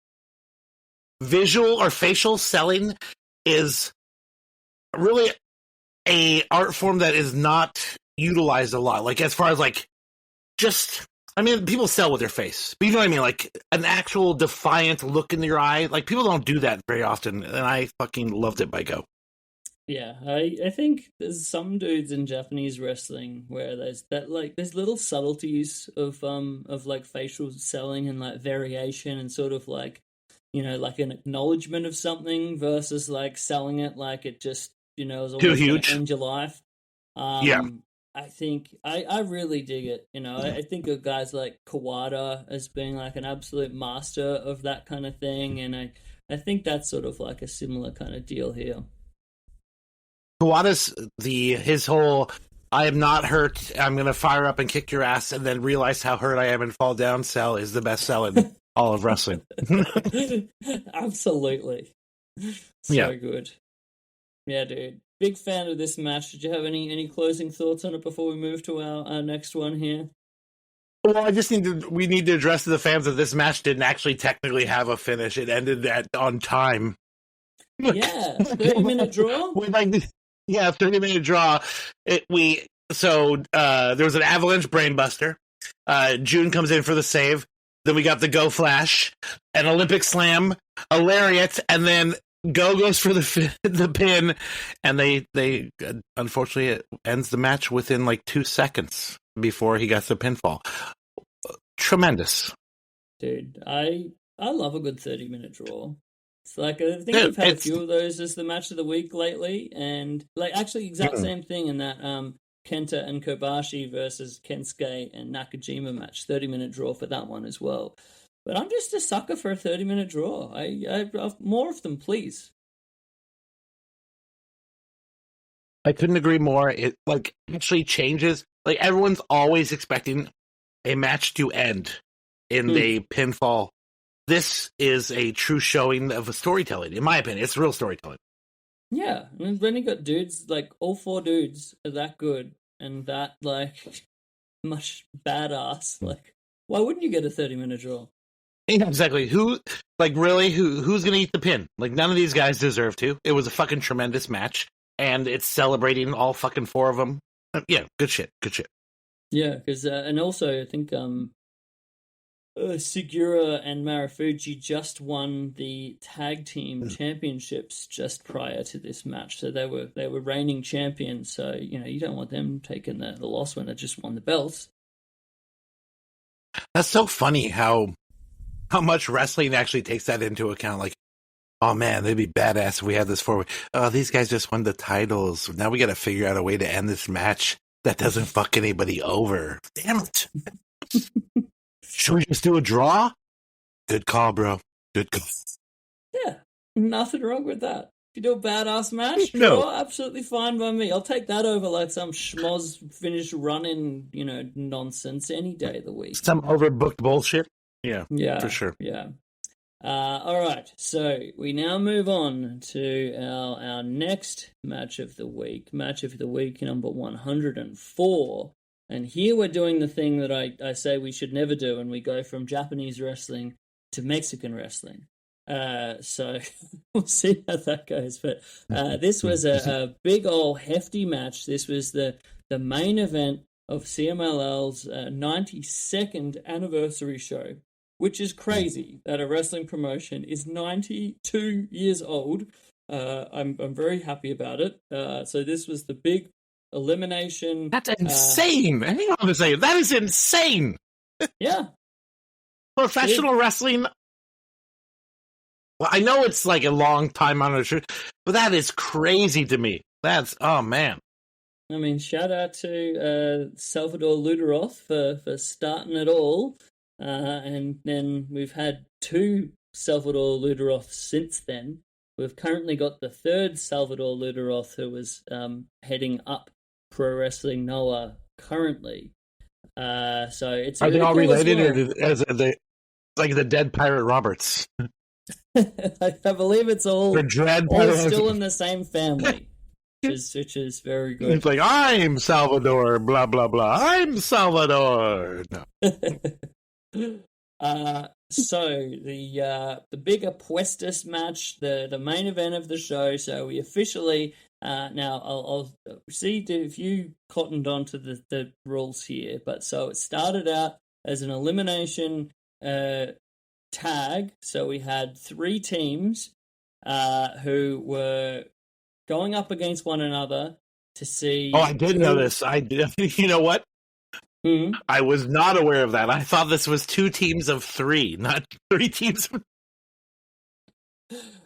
Visual or facial selling is really a art form that is not utilized a lot. Like, as far as like, just, I mean, people sell with their face, but you know what I mean? Like an actual defiant look in your eye. Like, people don't do that very often, and I fucking loved it by Go. Yeah, I think there's some dudes in Japanese wrestling where there's little subtleties of like facial selling and like variation and sort of like, you know, like an acknowledgement of something versus like selling it like it just, you know, is always going to end your life. Yeah. I think I really dig it. You know, I think of guys like Kawada as being like an absolute master of that kind of thing, and I think that's sort of like a similar kind of deal here. Kawada's his whole I am not hurt. I'm going to fire up and kick your ass and then realize how hurt I am and fall down sell is the best sell in all of wrestling. Absolutely. So good. Yeah, dude. Big fan of this match. Did you have any closing thoughts on it before we move to our next one here? Well, we need to address to the fans that this match didn't actually technically have a finish. It ended on time. Yeah, 30-minute draw? 30-minute draw. There was an avalanche brainbuster. June comes in for the save. Then we got the Go Flash, an Olympic Slam, a Lariat, and then Go goes for the pin, and they unfortunately it ends the match within like 2 seconds before he got the pinfall. Tremendous, dude. I love a good 30-minute draw. It's like I think we've had a few of those as the match of the week lately, and like actually exact same thing in that Kenta and Kobashi versus Kensuke and Nakajima match, 30-minute draw for that one as well. But I'm just a sucker for a 30-minute draw. I more of them, please. I couldn't agree more. It like actually changes. Like everyone's always expecting a match to end in a pinfall. This is a true showing of a storytelling, in my opinion. It's real storytelling. Yeah, and when you got dudes, like all 4 dudes are that good and that like much badass, like why wouldn't you get a 30-minute draw? Yeah, exactly. Who's gonna eat the pin? Like none of these guys deserve to. It was a fucking tremendous match, and it's celebrating all fucking 4 of them. Yeah, good shit. Yeah, because and also I think Sugiura and Marufuji just won the tag team championships just prior to this match, so they were reigning champions. So you don't want them taking the loss when they just won the belts. That's so funny how much wrestling actually takes that into account. Like, oh man, they'd be badass if we had this forward. Oh, these guys just won the titles. Now we got to figure out a way to end this match that doesn't fuck anybody over. Damn it. Should we just do a draw? Good call, bro. Good call. Yeah, nothing wrong with that. If you do a badass match, No. draw, absolutely fine by me. I'll take that over like some schmoz finish running, nonsense any day of the week. Some overbooked bullshit. Yeah, for sure. Yeah. All right, so we now move on to our next match of the week. Match of the week number 104. And here we're doing the thing that I say we should never do, and we go from Japanese wrestling to Mexican wrestling. So we'll see how that goes. But this was a big old hefty match. This was the main event of CMLL's 92nd anniversary show, which is crazy that a wrestling promotion is 92 years old. I'm very happy about it. So this was the big elimination. That's insane. Hang on a second. That is insane. Yeah. Professional wrestling. Well, I know it's like a long time on a show, but that is crazy to me. Oh man. I mean, shout out to Salvador Luderoth for starting it all. And then we've had 2 Salvador Luderoths since then. We've currently got the 3rd Salvador Luderoth, who was heading up Pro Wrestling Noah currently. So it's are really they all cool related, or as the like the dead Pirate Roberts? I believe it's all still in the same family, which is very good. It's like, I'm Salvador, blah blah blah. I'm Salvador. No. So the big Apuestas match, the main event of the show. So we officially now I'll see if you cottoned on to the rules here. But so it started out as an elimination tag. So we had 3 teams who were going up against one another to see. Oh, I did know this. I did. You know what? Mm-hmm. I was not aware of that. I thought this was 2 teams of 3, not 3 teams.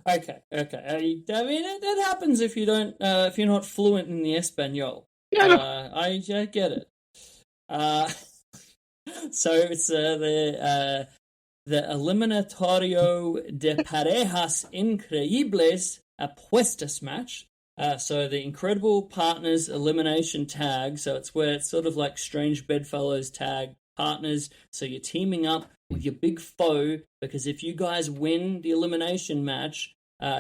Okay. I mean, it happens if you don't, if you're not fluent in the Espanol. Yeah, I get it. So it's the Eliminatorio de Parejas Increibles Apuestas match. So the Incredible Partners Elimination Tag. So it's where it's sort of like Strange Bedfellows Tag Partners. So you're teaming up with your big foe, because if you guys win the elimination match,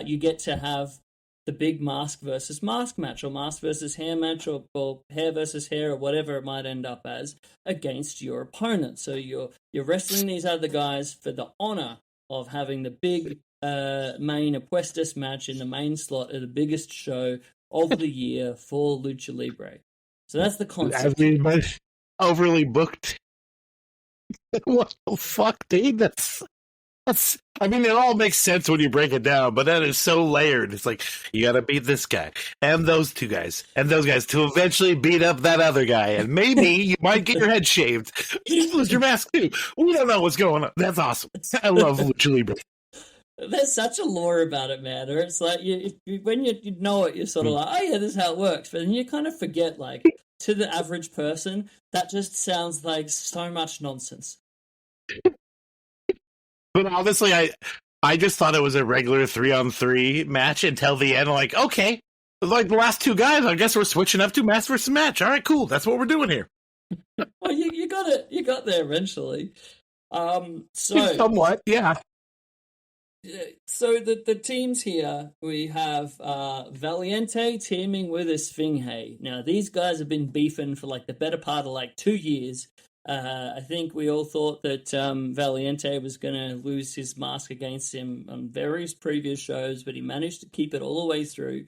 you get to have the big mask versus mask match, or mask versus hair match, or hair versus hair, or whatever it might end up as, against your opponent. So you're wrestling these other guys for the honor of having the big main Apuestas match in the main slot at the biggest show of the year for Lucha Libre. So that's the concept. Overly booked. What the fuck, dude? That's. I mean, it all makes sense when you break it down, but that is so layered. It's like, you gotta beat this guy, and those two guys, and those guys, to eventually beat up that other guy, and maybe you might get your head shaved. You lose your mask, too. We don't know what's going on. That's awesome. I love Lucha Libre. There's such a lore about it, man. Or it's like, when you know it, you're sort of like, oh yeah, this is how it works. But then you kind of forget, like, to the average person, that just sounds like so much nonsense. But honestly, I just thought it was a regular 3-on-3 match until the end. Like, okay, like the last two guys, I guess we're switching up to match versus match. All right, cool. That's what we're doing here. Well, you got it. You got there eventually. So somewhat, yeah. So the teams here, we have Valiente teaming with Esfinge. Now, these guys have been beefing for like the better part of like 2 years. I think we all thought that Valiente was going to lose his mask against him on various previous shows, but he managed to keep it all the way through.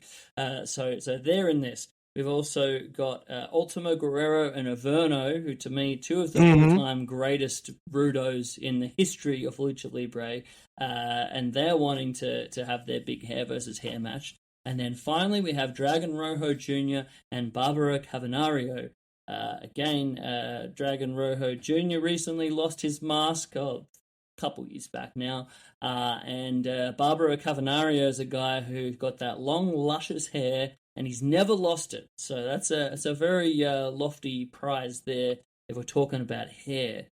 So they're in this. We've also got Ultimo Guerrero and Averno, who to me, two of the all-time greatest Rudos in the history of Lucha Libre, and they're wanting to have their big hair versus hair match. And then finally we have Dragon Rojo Jr. and Barbaro Cavernario. Again, Dragon Rojo Jr. recently lost his mask a couple years back now, and Barbaro Cavernario is a guy who got that long, luscious hair, and he's never lost it. So that's a very lofty prize there if we're talking about hair.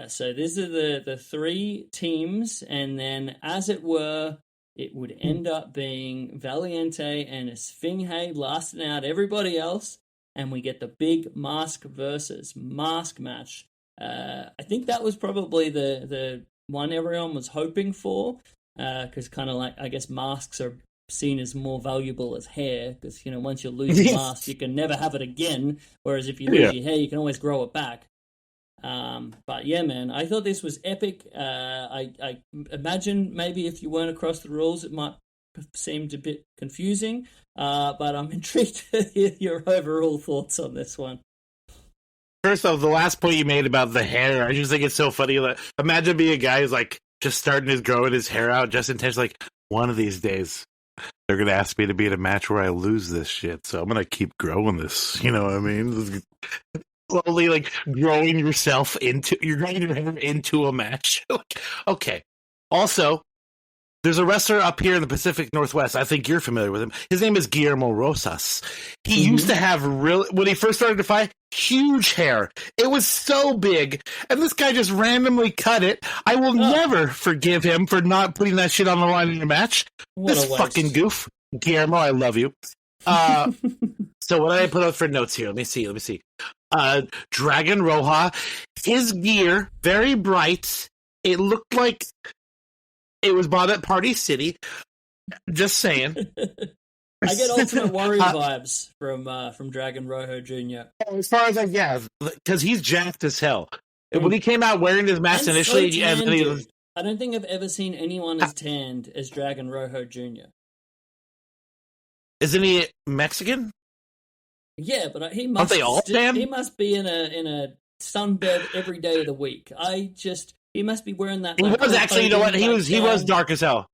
So these are the three teams, and then, as it were, it would end up being Valiente and Esfinge lasting out everybody else, and we get the big mask versus mask match. I think that was probably the one everyone was hoping for, because kind of like, I guess masks are seen as more valuable as hair, because, you know, once you lose your mask, you can never have it again, whereas if you lose your hair, you can always grow it back. But yeah, man, I thought this was epic. I imagine maybe if you weren't across the rules, it might seem a bit confusing, but I'm intrigued to hear your overall thoughts on this one. First off, the last point you made about the hair, I just think it's so funny. Like, imagine being a guy who's like just starting growing his hair out, just intentionally, like, one of these days they're gonna ask me to be in a match where I lose this shit, so I'm gonna keep growing this. You know what I mean? Slowly, like, growing your hair into a match. Like, okay. Also, there's a wrestler up here in the Pacific Northwest. I think you're familiar with him. His name is Guillermo Rosas. He used to have when he first started to fight, huge hair. It was so big, and this guy just randomly cut it. I will never forgive him for not putting that shit on the line in a match. This fucking goof. Guillermo, I love you. So what did I put up for notes here? Let me see. Dragon Roja, his gear, very bright. It looked like it was bought at Party City. Just saying. I get Ultimate Warrior vibes from Dragon Rojo Jr. As far as because he's jacked as hell. When he came out wearing his mask initially, so I don't think I've ever seen anyone as tanned as Dragon Rojo Jr. Isn't he Mexican? Yeah, but he must. Aren't they all tan? He must be in a sunbed every day of the week. He must be wearing that. He was actually, you know what? He was dark as hell.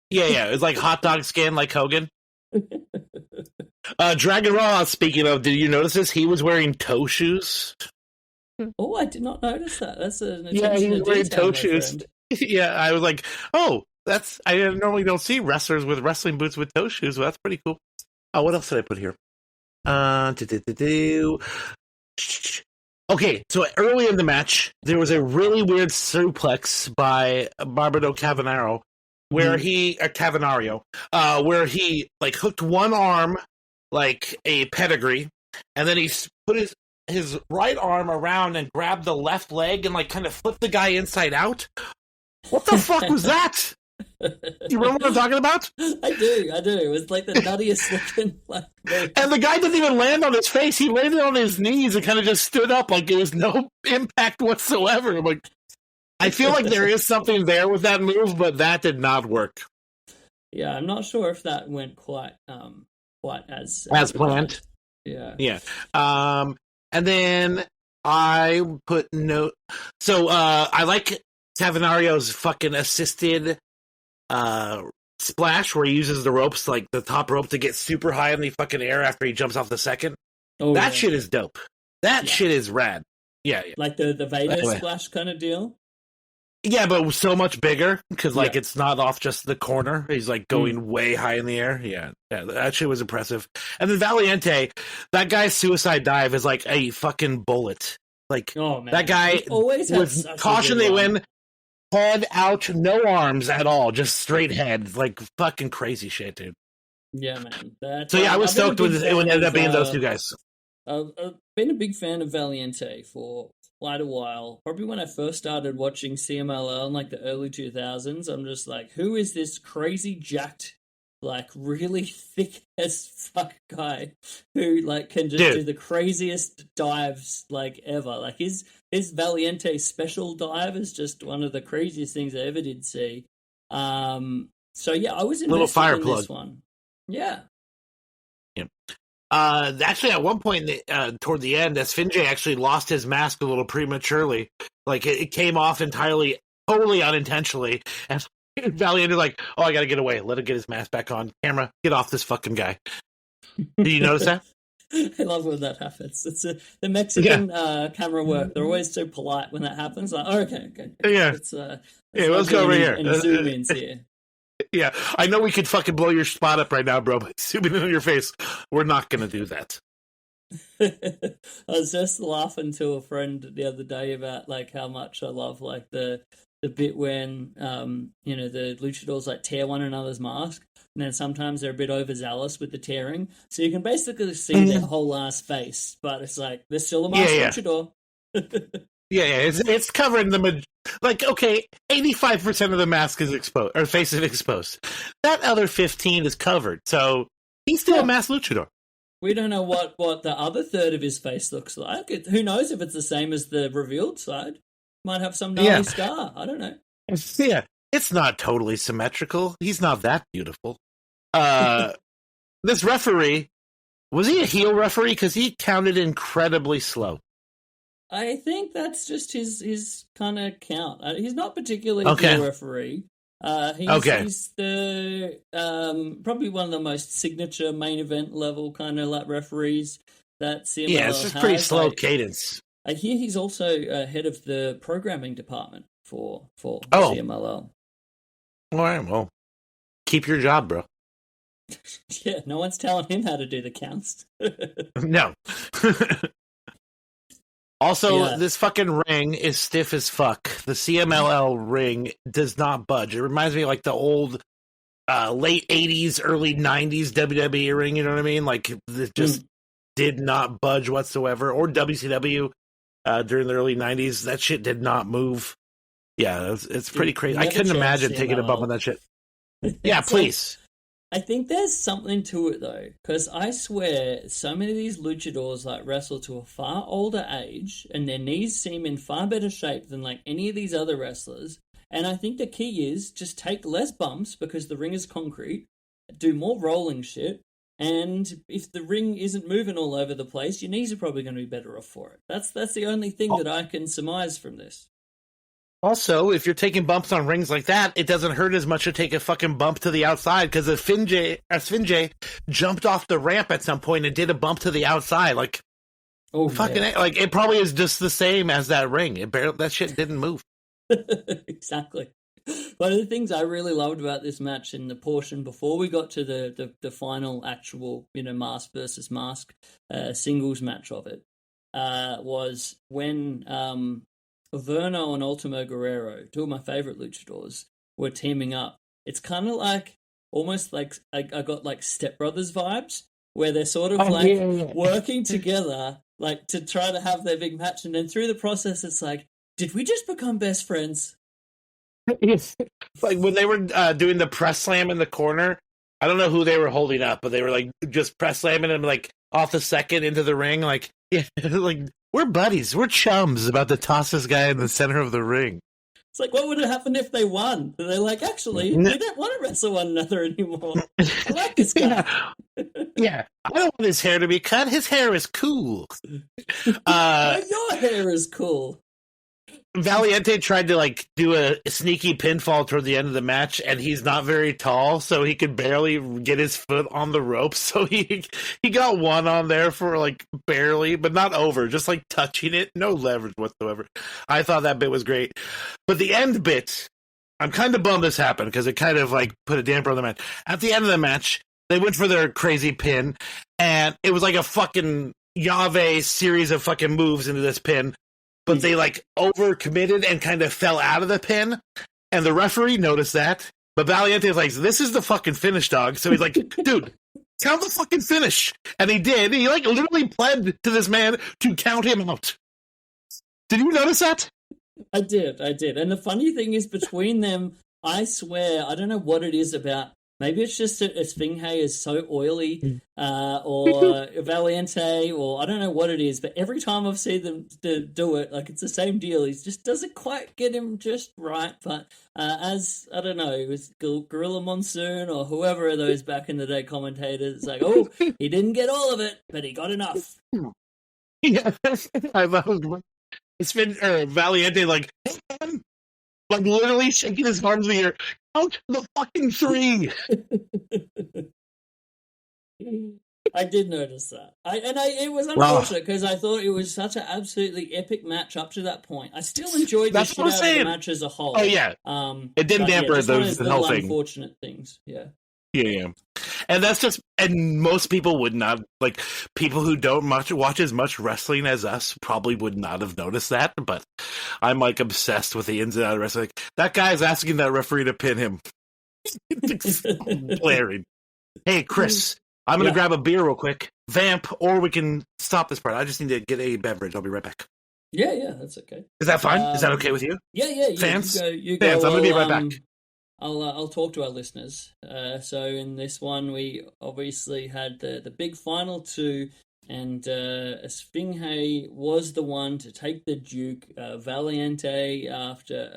Yeah. It was like hot dog skin, like Hogan. Dragon Raw, speaking of, did you notice this? He was wearing toe shoes. Oh, I did not notice that. That's an he was wearing toe shoes. Yeah, I was like, oh, I normally don't see wrestlers with wrestling boots with toe shoes, so that's pretty cool. Oh, what else did I put here? Okay, so early in the match, there was a really weird suplex by Barbaro Cavernario, where he Cavanario, where he like hooked one arm like a pedigree, and then he put his right arm around and grabbed the left leg and like kind of flipped the guy inside out. What the fuck was that? You remember what I'm talking about? I do. It was like the nuttiest looking. And the guy didn't even land on his face. He landed on his knees and kind of just stood up like it was no impact whatsoever. I'm like, I feel like there is something there with that move, but that did not work. Yeah, I'm not sure if that went quite as planned. Yeah. And then I put note. So I like Tavanario's fucking assisted splash where he uses the ropes, like the top rope, to get super high in the fucking air after he jumps off the second. Oh, that shit is dope. That shit is rad. Yeah. Like the Vader splash kind of deal? Yeah, but so much bigger because like it's not off just the corner. He's like going way high in the air. Yeah, that shit was impressive. And then Valiente, that guy's suicide dive is like a fucking bullet. Like that guy always with caution they win, head out, no arms at all, just straight head, like fucking crazy shit, dude. Yeah, man. So yeah, I was stoked when it ended up being those two guys. I've been a big fan of Valiente for quite a while. Probably when I first started watching CMLL in like the early 2000s, I'm just like, who is this crazy jacked, like really thick as fuck guy who like can just do the craziest dives like ever? Like his Valiente special dive is just one of the craziest things I ever did see. So yeah, I was invested in this one. Yeah. Actually, at one point toward the end, Esfinge actually lost his mask a little prematurely. Like it came off entirely, totally unintentionally, and Valiente like, "Oh, I gotta get away. Let him get his mask back on. Camera, get off this fucking guy." Did you notice that? I love when that happens. It's the Mexican camera work. They're always so polite when that happens. Like, okay. Yeah. Let's go over here. And zoom ins here. Yeah, I know we could fucking blow your spot up right now, bro, but zooming in on your face, we're not going to do that. I was just laughing to a friend the other day about like how much I love like the bit when the luchadors like tear one another's mask, and then sometimes they're a bit overzealous with the tearing, so you can basically see their whole ass face, but it's like they're still a masked luchador. It's covering the like, okay, 85% of the mask is exposed, or face is exposed. That other 15 is covered, so he's still a masked luchador. We don't know what the other third of his face looks like. Who knows if it's the same as the revealed side? Might have some gnarly scar. I don't know. Yeah, it's not totally symmetrical. He's not that beautiful. This referee, was he a heel referee? Because he counted incredibly slow. I think that's just his kind of count. He's not particularly a heel referee. He's the probably one of the most signature main event level kind of like referees that CMLL has. Yeah, it's just pretty slow cadence. I hear he's also head of the programming department for CMLL. All right, well, keep your job, bro. Yeah, no one's telling him how to do the counts. No. Also, this fucking ring is stiff as fuck. The CMLL ring does not budge. It reminds me of like the old late 80s, early 90s WWE ring, you know what I mean? Like, it just did not budge whatsoever. Or WCW during the early 90s. That shit did not move. Yeah, it's pretty crazy. I couldn't imagine taking a bump on that shit. Yeah, please. I think there's something to it though, because I swear so many of these luchadors like wrestle to a far older age, and their knees seem in far better shape than like any of these other wrestlers. And I think the key is just take less bumps because the ring is concrete, do more rolling shit, and if the ring isn't moving all over the place, your knees are probably going to be better off for it. That's the only thing that I can surmise from this. Also, if you're taking bumps on rings like that, it doesn't hurt as much to take a fucking bump to the outside, because Esfinge jumped off the ramp at some point and did a bump to the outside. Like, like it probably is just the same as that ring. That shit didn't move. Exactly. One of the things I really loved about this match in the portion before we got to the final actual, mask versus mask singles match of it, was when Verno and Ultimo Guerrero, two of my favorite luchadors, were teaming up It's kind of like almost like I got like Step Brothers vibes, where they're sort of working together, like to try to have their big match, and then through the process, it's like, did we just become best friends? Like when they were doing the press slam in the corner, I don't know who they were holding up, but they were like just press slamming him like off the second into the ring. Like, yeah, like we're buddies, we're chums about to toss this guy in the center of the ring. It's like, what would have happened if they won? And they're like, actually, we don't want to wrestle one another anymore. I like this guy. Yeah, I don't want his hair to be cut. His hair is cool. Your hair is cool. Valiente tried to like do a sneaky pinfall toward the end of the match, and he's not very tall, so he could barely get his foot on the rope. So he got one on there for like barely, but not over, just like touching it, no leverage whatsoever. I thought that bit was great, but the end bit, I'm kind of bummed this happened because it kind of like put a damper on the match. At the end of the match, they went for their crazy pin, and it was like a fucking Yahweh series of fucking moves into this pin. But they, like, overcommitted and kind of fell out of the pin. And the referee noticed that. But Valiente was like, this is the fucking finish, dog. So he's like, dude, count the fucking finish. And he did. He, like, literally pled to this man to count him out. Did you notice that? I did. And the funny thing is, between them, I swear, I don't know what it is about. Maybe it's just that Esfinge is so oily, or Valiente, or I don't know what it is, but every time I've seen them do it, like, it's the same deal. He just doesn't quite get him just right, but as, I don't know, it was Gorilla Monsoon or whoever of those back in the day commentators, it's like, oh, he didn't get all of it, but he got enough. Yeah, I love it's been Valiente, like, hey, man, like, literally shaking his arms in the air. Count the fucking 3. I did notice that. It was unfortunate because I thought it was such an absolutely epic match up to that point. I still enjoyed the shit out of the match as a whole. Oh yeah, it didn't damper the whole thing. Unfortunate things, yeah. Yeah, and that's just, and most people would not, like, people who don't watch as much wrestling as us probably would not have noticed that, but I'm, like, obsessed with the ins and outs of wrestling. Like, that guy's asking that referee to pin him. Blaring. Hey, Chris, I'm going to grab a beer real quick, vamp, or we can stop this part. I just need to get a beverage. I'll be right back. Yeah, that's okay. Is that fine? Is that okay with you? Yeah. Fans? You go. Fans, I'm going to be right back. I'll talk to our listeners. So in this one, we obviously had the big final 2, and Esfinge was the one to take the Duke. Valiente, after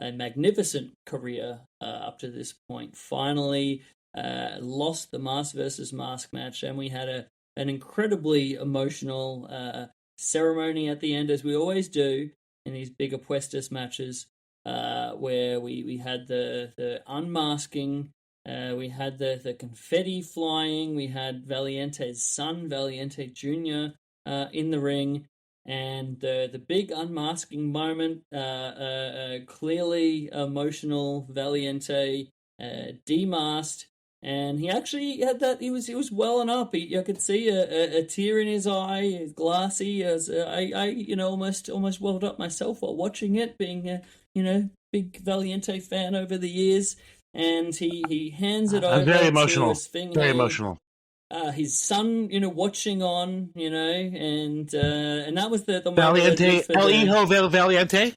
a magnificent career up to this point, finally lost the mask versus mask match, and we had an incredibly emotional ceremony at the end, as we always do in these big Apuestas matches. Where we had the unmasking, we had the confetti flying, we had Valiente's son, Valiente Jr., in the ring, and the big unmasking moment, clearly emotional Valiente demasked, and he actually had that, he was welling up. I could see a tear in his eye, glassy, as I almost welled up myself while watching it, being big Valiente fan over the years, and he hands it over. Very emotional. Esfinge. Very emotional. His son, watching on, and that was the Valiente, El Hijo del Valiente.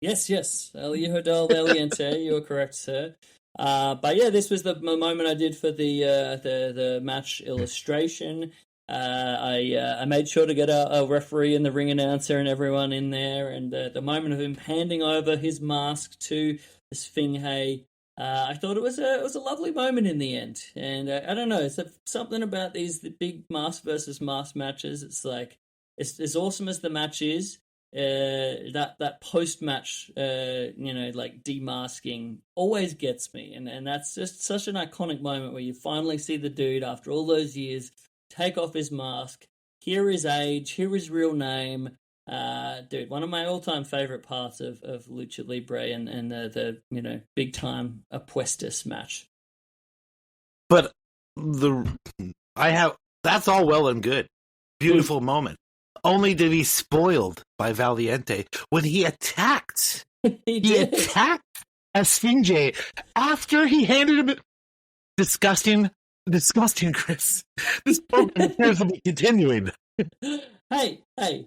Yes, El Hijo del Valiente. You are correct, sir. But yeah, this was the moment I did for the match illustration. I made sure to get a referee and the ring announcer and everyone in there, and the moment of him handing over his mask to Esfinge, I thought it was a lovely moment in the end. And I don't know, it's something about the big mask versus mask matches. It's like, it's as awesome as the match is. That post match, like demasking always gets me, and that's just such an iconic moment where you finally see the dude after all those years take off his mask, hear his age, hear his real name. Dude, one of my all-time favorite parts of Lucha Libre and the big time Apuestas match. But that's all well and good, beautiful moment. Only to be spoiled by Valiente when he attacked. He attacked Esfinge after he handed him disgusting, Chris. This program appears to be continuing. Hey,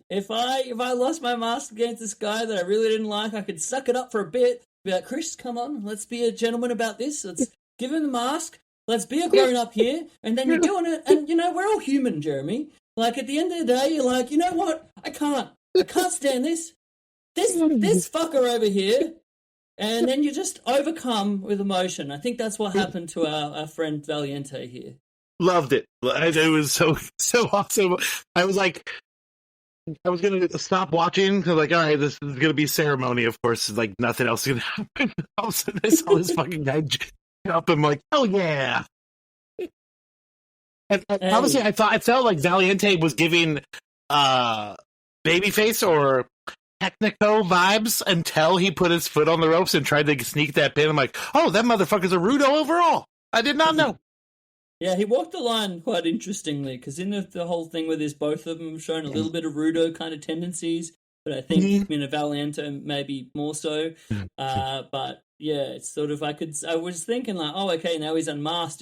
if I lost my mask against this guy that I really didn't like, I could suck it up for a bit. Be like, Chris, come on, let's be a gentleman about this. Let's give him the mask. Let's be a grown up here. And then you're doing it. And, we're all human, Jeremy. Like, at the end of the day, you're like, you know what? I can't stand this. This fucker over here. And then you just overcome with emotion. I think that's what happened to our friend Valiente here. Loved it. It was so awesome. I was like, I was going to stop watching. All right, this is going to be ceremony. Of course, like nothing else is going to happen. All of a sudden, I saw this fucking guy jump. I'm like, oh yeah. And honestly, I felt like Valiente was giving babyface or Technico vibes until he put his foot on the ropes and tried to sneak that pin. I'm like, oh, that motherfucker's a Rudo overall. I did not know. Yeah, he walked the line quite interestingly, because in the whole thing with this, both of them showing a little bit of Rudo kind of tendencies, but I think Valiente maybe more so. But yeah, it's sort of, I was thinking like, oh, okay, now he's unmasked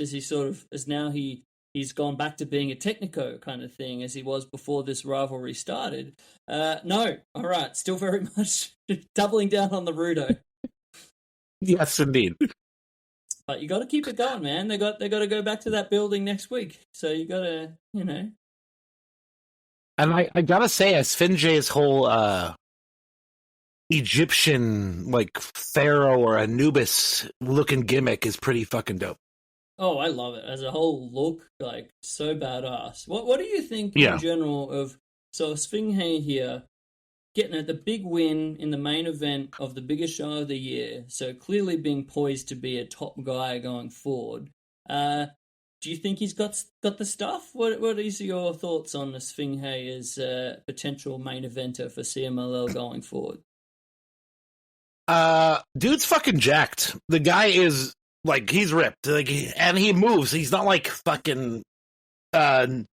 he's gone back to being a Technico kind of thing as he was before this rivalry started. No, all right, still very much doubling down on the Rudo. Yes, indeed. But you got to keep it going, man. They got to go back to that building next week, so you got to, And I gotta say, Esfinge's whole Egyptian like pharaoh or Anubis looking gimmick is pretty fucking dope. Oh, I love it as a whole look, like so badass. What do you think in general of Esfinge here getting the big win in the main event of the biggest show of the year, so clearly being poised to be a top guy going forward. Do you think he's got the stuff? What is your thoughts on Esfinge as a potential main eventer for CMLL going forward? Dude's fucking jacked. The guy is like, he's ripped, and he moves. He's not like fucking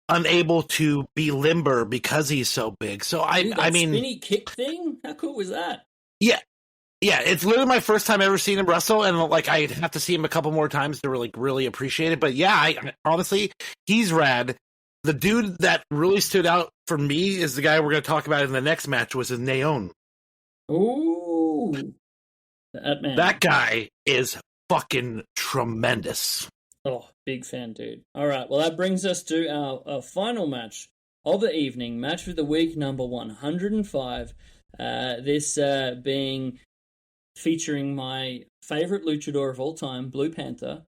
unable to be limber because he's so big. So I mean, spinny kick thing. How cool was that? Yeah. It's literally my first time ever seeing him wrestle, and like I have to see him a couple more times to really appreciate it. But yeah, I honestly, he's rad. The dude that really stood out for me is the guy we're going to talk about in the next match, was Neon. Ooh, that man. That guy is fucking tremendous. Oh, big fan, dude. All right, well, that brings us to our final match of the evening, match of the week number 105. This being featuring my favorite luchador of all time, Blue Panther,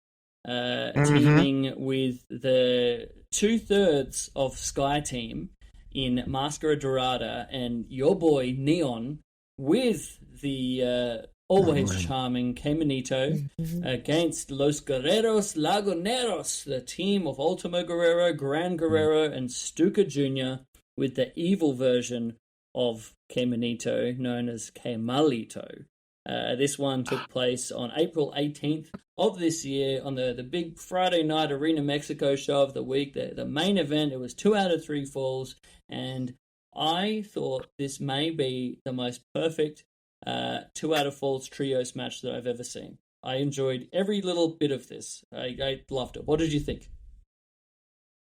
teaming with the 2/3 of Sky Team in Mascara Dorada and your boy Neon with the always charming Caminito against Los Guerreros Laguneros, the team of Ultimo Guerrero, Gran Guerrero, and Stuka Jr. with the evil version of Caminito known as Kemalito. This one took place on April 18th of this year on the big Friday night Arena Mexico show of the week. The main event, it was 2 out of 3 falls, and I thought this may be the most perfect 2 out of falls trios match that I've ever seen. I enjoyed every little bit of this. I loved it. What did you think?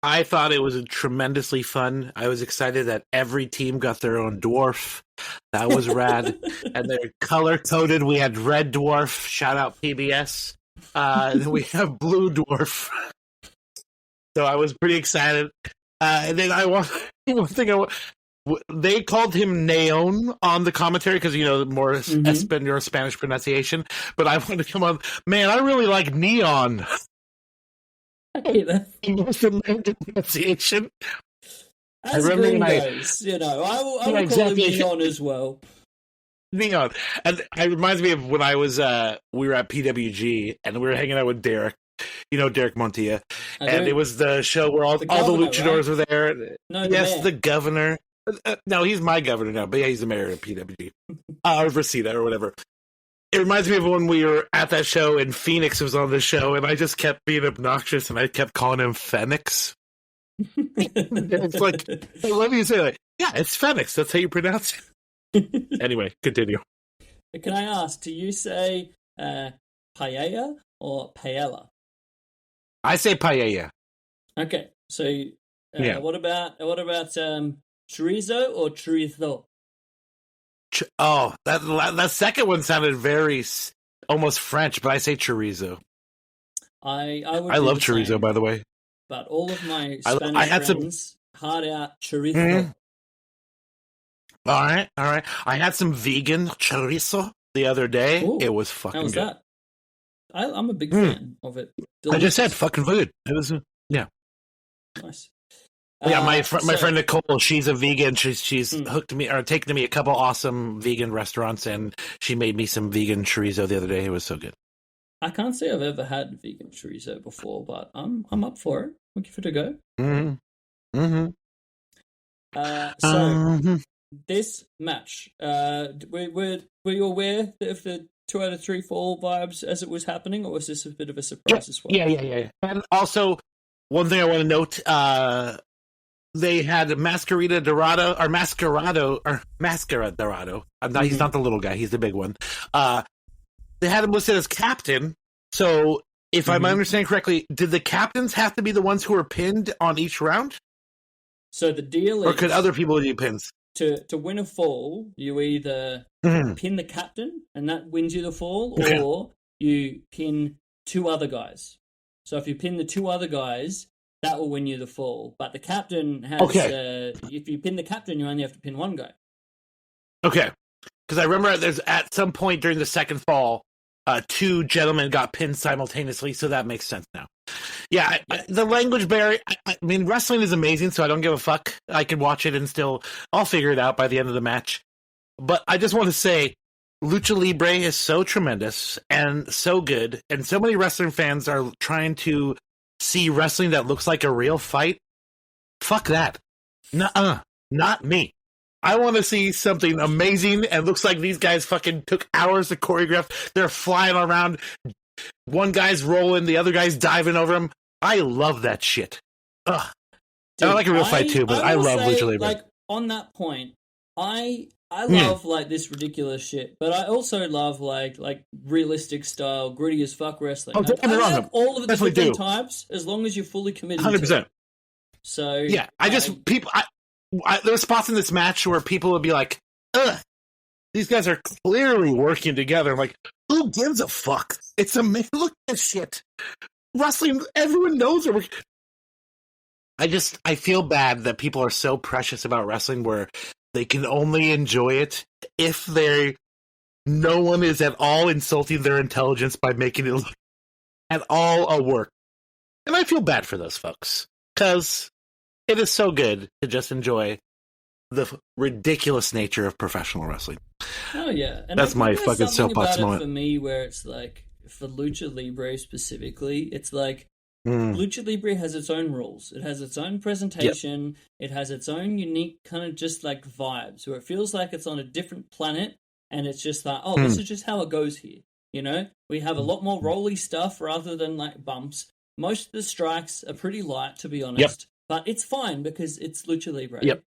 I thought it was tremendously fun. I was excited that every team got their own dwarf. That was rad. And they're color-coded. We had red dwarf. Shout out PBS. Then we have blue dwarf. So I was pretty excited. And then one thing they called him Neon on the commentary because, more Espanol Spanish pronunciation. But I wanted to come on, man, I really like Neon. Hey, that's most American pronunciation. As Green goes, I will call him Neon as well. Neon. And it reminds me of when I was, we were at PWG and we were hanging out with Derek. Derek Montilla. And it was the show where all the luchadors were there. No, yes, the governor. No, he's my governor now, but yeah, he's the mayor of PWG. Or Reseda or whatever. It reminds me of when we were at that show and Phoenix was on the show and I just kept being obnoxious and I kept calling him Phoenix. It's like, I love you say that. Yeah, it's Phoenix. That's how you pronounce it. Anyway, continue. Can I ask, do you say paella or paella? I say paella. Okay, so what about chorizo or chorizo? That second one sounded very almost French, but I say chorizo. I love chorizo, same, by the way. but all of my Spanish friends hard out chorizo. Mm-hmm. All right. I had some vegan chorizo the other day. Ooh, it was fucking how was good. that? I'm a big fan of it. Delicious. I just said fucking good. It was Nice. Yeah, my friend Nicole, she's a vegan. She's hooked me or taken me a couple awesome vegan restaurants, and she made me some vegan chorizo the other day. It was so good. I can't say I've ever had vegan chorizo before, but I'm up for it. We'll give it a go. This match, were you aware of the 2 out of 3 fall vibes as it was happening, or was this a bit of a surprise as well? Yeah. And also, one thing I want to note, they had Mascara Dorada. He's not the little guy; he's the big one. They had him listed as captain. So, if I'm understanding correctly, did the captains have to be the ones who were pinned on each round? So the deal is, or could other people do pins? To win a fall, you either pin the captain, and that wins you the fall, or you pin 2 other guys. So if you pin the 2 other guys, that will win you the fall. But the captain has... if you pin the captain, you only have to pin 1 guy. Okay. Because I remember there's at some point during the second fall, 2 gentlemen got pinned simultaneously, so that makes sense now. Yeah, the language barrier... I mean, wrestling is amazing, so I don't give a fuck. I can watch it and I'll figure it out by the end of the match. But I just want to say, Lucha Libre is so tremendous and so good, and so many wrestling fans are trying to see wrestling that looks like a real fight. Fuck that. Nuh-uh. Not me. I want to see something amazing, and looks like these guys fucking took hours to choreograph. They're flying around. One guy's rolling, the other guy's diving over him. I love that shit. Ugh. Dude, I like a real fight too, but I love Lucha Libre. Like, on that point, I love like this ridiculous shit, but I also love like realistic style, gritty as fuck wrestling. Don't get me wrong, like all of the different types, as long as you're fully committed 100%. To it. So yeah, there were spots in this match where people would be like, "Ugh, these guys are clearly working together." I'm like, who gives a fuck? It's amazing. Look at this shit. Wrestling, everyone knows it. I feel bad that people are so precious about wrestling where they can only enjoy it if no one is at all insulting their intelligence by making it look at all a work. And I feel bad for those folks, because it is so good to just enjoy the ridiculous nature of professional wrestling. Oh yeah, and that's my fucking soapbox moment for me. Where it's like, for Lucha Libre specifically, it's like Lucha Libre has its own rules. It has its own presentation. Yep. It has its own unique kind of just like vibes, where it feels like it's on a different planet, and it's just like, this is just how it goes here. You know, we have a lot more rolly stuff rather than like bumps. Most of the strikes are pretty light, to be honest, but it's fine because it's Lucha Libre. Yep.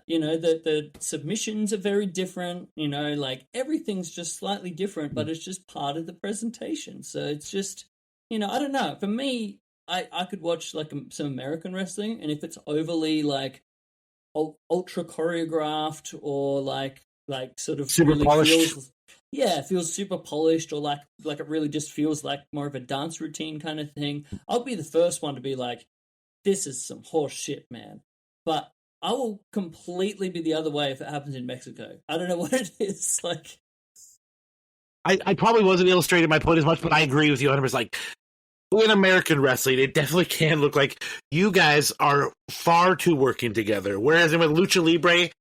You know, the submissions are very different, you know, like everything's just slightly different, but it's just part of the presentation. So it's just, you know, I don't know. For me, I could watch like some American wrestling, and if it's overly like ultra choreographed or like sort of super really polished. Feels super polished, or like it really just feels like more of a dance routine kind of thing, I'll be the first one to be like, this is some horse shit, man. But I will completely be the other way if it happens in Mexico. I don't know what it is. Like, I probably wasn't illustrating my point as much, but I agree with you 100%. Like, in American wrestling, it definitely can look like you guys are far too working together. Whereas with Lucha Libre,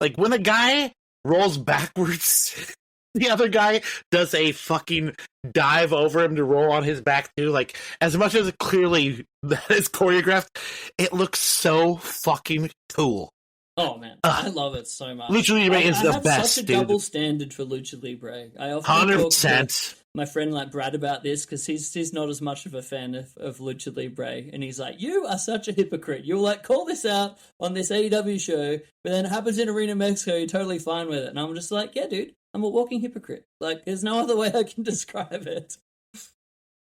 like when a guy rolls backwards, the other guy does a fucking dive over him to roll on his back too. Like, as much as clearly that is choreographed, it looks so fucking cool. Oh man, I love it so much. Lucha Libre is the best, I have such a double standard for Lucha Libre. I often 100%. Talk to my friend like Brad about this, because he's not as much of a fan of Lucha Libre, and he's like, you are such a hypocrite. You'll like call this out on this AEW show, but then it happens in Arena Mexico, you're totally fine with it. And I'm just like, yeah, dude, I'm a walking hypocrite. Like, there's no other way I can describe it.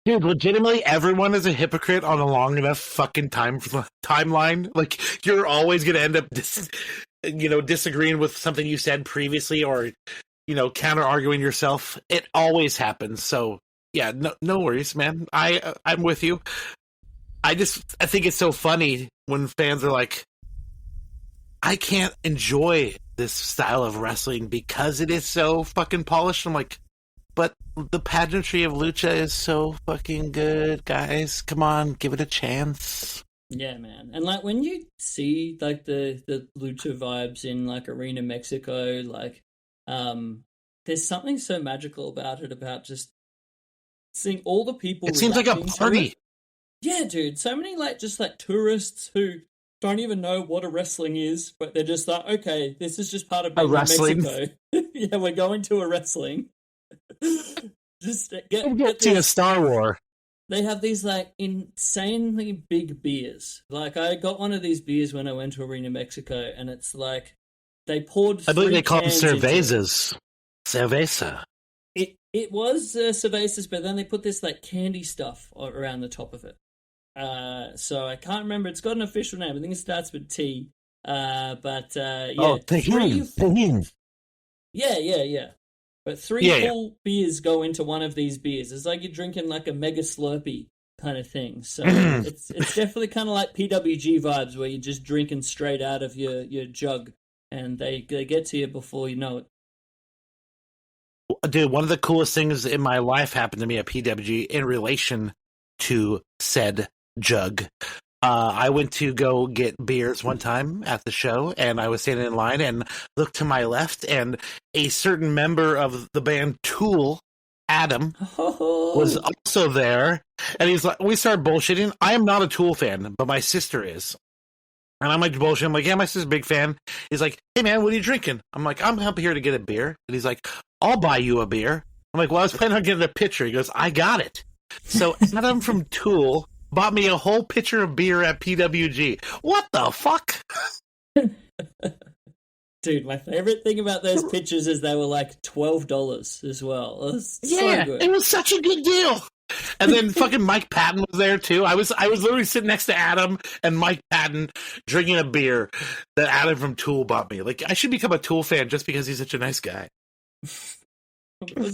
Dude, legitimately, everyone is a hypocrite on a long enough fucking timeline. Like, you're always going to end up, disagreeing with something you said previously, or, counter-arguing yourself. It always happens. So, yeah, no worries, man. I'm with you. I think it's so funny when fans are like, I can't enjoy this style of wrestling because it is so fucking polished. I'm like, but the pageantry of lucha is so fucking good, guys. Come on, give it a chance. Yeah, man. And like when you see like the lucha vibes in like Arena Mexico, like there's something so magical about it, about just seeing all the people. It seems like a party. Yeah, dude. So many like tourists who don't even know what a wrestling is, but they're just like, okay, this is just part of being in Mexico. Yeah, we're going to a wrestling. Just get to a Star War. They have these like insanely big beers. Like I got one of these beers when I went to Arena Mexico, and it's like they poured. I believe they call them cervezas. Cerveza. It was cervezas, but then they put this like candy stuff around the top of it. So I can't remember. It's got an official name. I think it starts with T. Yeah. Oh, Tajín. Yeah. But three full beers go into one of these beers. It's like you're drinking like a mega Slurpee kind of thing. So it's definitely kind of like PWG vibes, where you're just drinking straight out of your jug, and they get to you before you know it. Dude, one of the coolest things in my life happened to me at PWG in relation to said jug. I went to go get beers one time at the show, and I was standing in line and looked to my left, and a certain member of the band Tool, Adam, was also there. And he's like, we started bullshitting. I am not a Tool fan, but my sister is. And I'm like bullshitting. I'm like, yeah, my sister's a big fan. He's like, hey man, what are you drinking? I'm like, I'm up here to get a beer. And he's like, I'll buy you a beer. I'm like, well, I was planning on getting a pitcher. He goes, I got it. So Adam from Tool bought me a whole pitcher of beer at PWG. What the fuck? Dude, my favorite thing about those pitchers is they were like $12 as well. It was so good. It was such a good deal. And then fucking Mike Patton was there too. I was literally sitting next to Adam and Mike Patton drinking a beer that Adam from Tool bought me. Like, I should become a Tool fan just because he's such a nice guy.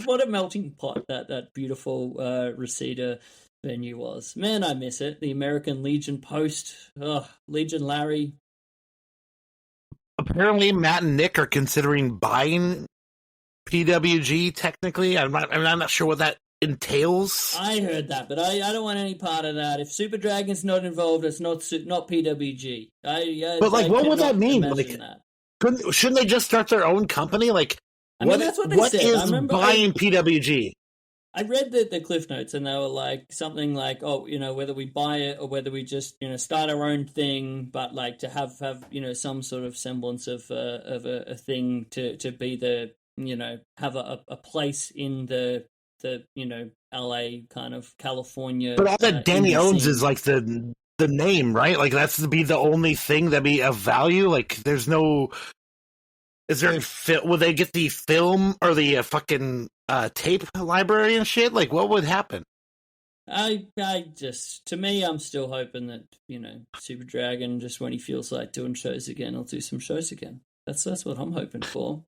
What a melting pot that beautiful Reseda venue was. Man, I miss it. The American Legion Post. Legion Larry. Apparently, Matt and Nick are considering buying PWG, technically. I'm not sure what that entails. I heard that, but I don't want any part of that. If Super Dragon's not involved, it's not PWG. But like, what would that mean? Like, shouldn't they just start their own company? Like, I mean, that's what they said. Is buying PWG? I read the Cliff Notes, and they were like something like, "Oh, whether we buy it or whether we just start our own thing, but like to have some sort of semblance of a thing to be the have a place in the LA kind of California." But all that Danny owns is like the name, right? Like that's to be the only thing that be of value. Like there's no. Is there will they get the film or the fucking tape library and shit? Like, what would happen? To me, I'm still hoping that Super Dragon, just when he feels like doing shows again, he'll do some shows again. That's what I'm hoping for.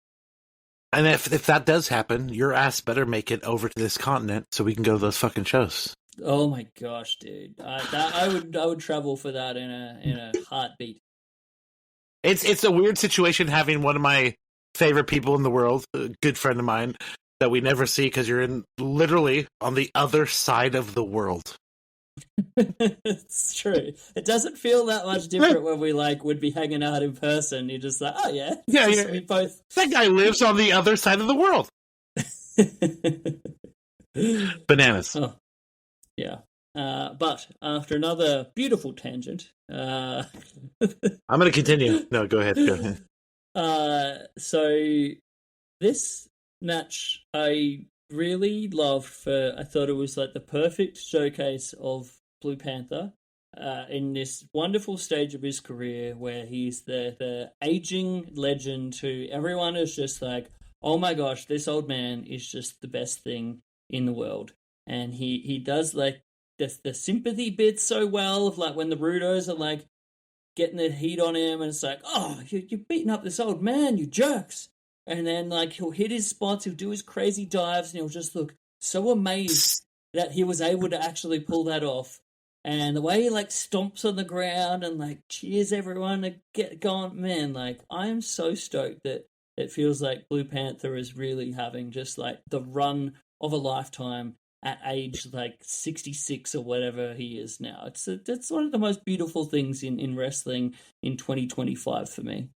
And if that does happen, your ass better make it over to this continent so we can go to those fucking shows. Oh my gosh, dude! I would travel for that in a heartbeat. It's a weird situation having one of my favorite people in the world, a good friend of mine, that we never see because you're literally on the other side of the world. It's true. It doesn't feel that much different when we would be hanging out in person. You're just like, oh yeah, we both. That guy lives on the other side of the world. Bananas. Oh, yeah. But after another beautiful tangent, I'm going to continue. No, go ahead. So this match I really loved. I thought it was like the perfect showcase of Blue Panther in this wonderful stage of his career where he's the aging legend who everyone is just like, oh my gosh, this old man is just the best thing in the world. And he does like the sympathy bits so well of like when the Rudos are like getting the heat on him, and it's like, oh, you're beating up this old man, you jerks. And then like he'll hit his spots, he'll do his crazy dives, and he'll just look so amazed that he was able to actually pull that off. And the way he like stomps on the ground and like cheers everyone to get going, man, like I am so stoked that it feels like Blue Panther is really having just like the run of a lifetime at age like 66 or whatever he is now. It's one of the most beautiful things in wrestling in 2025 for me.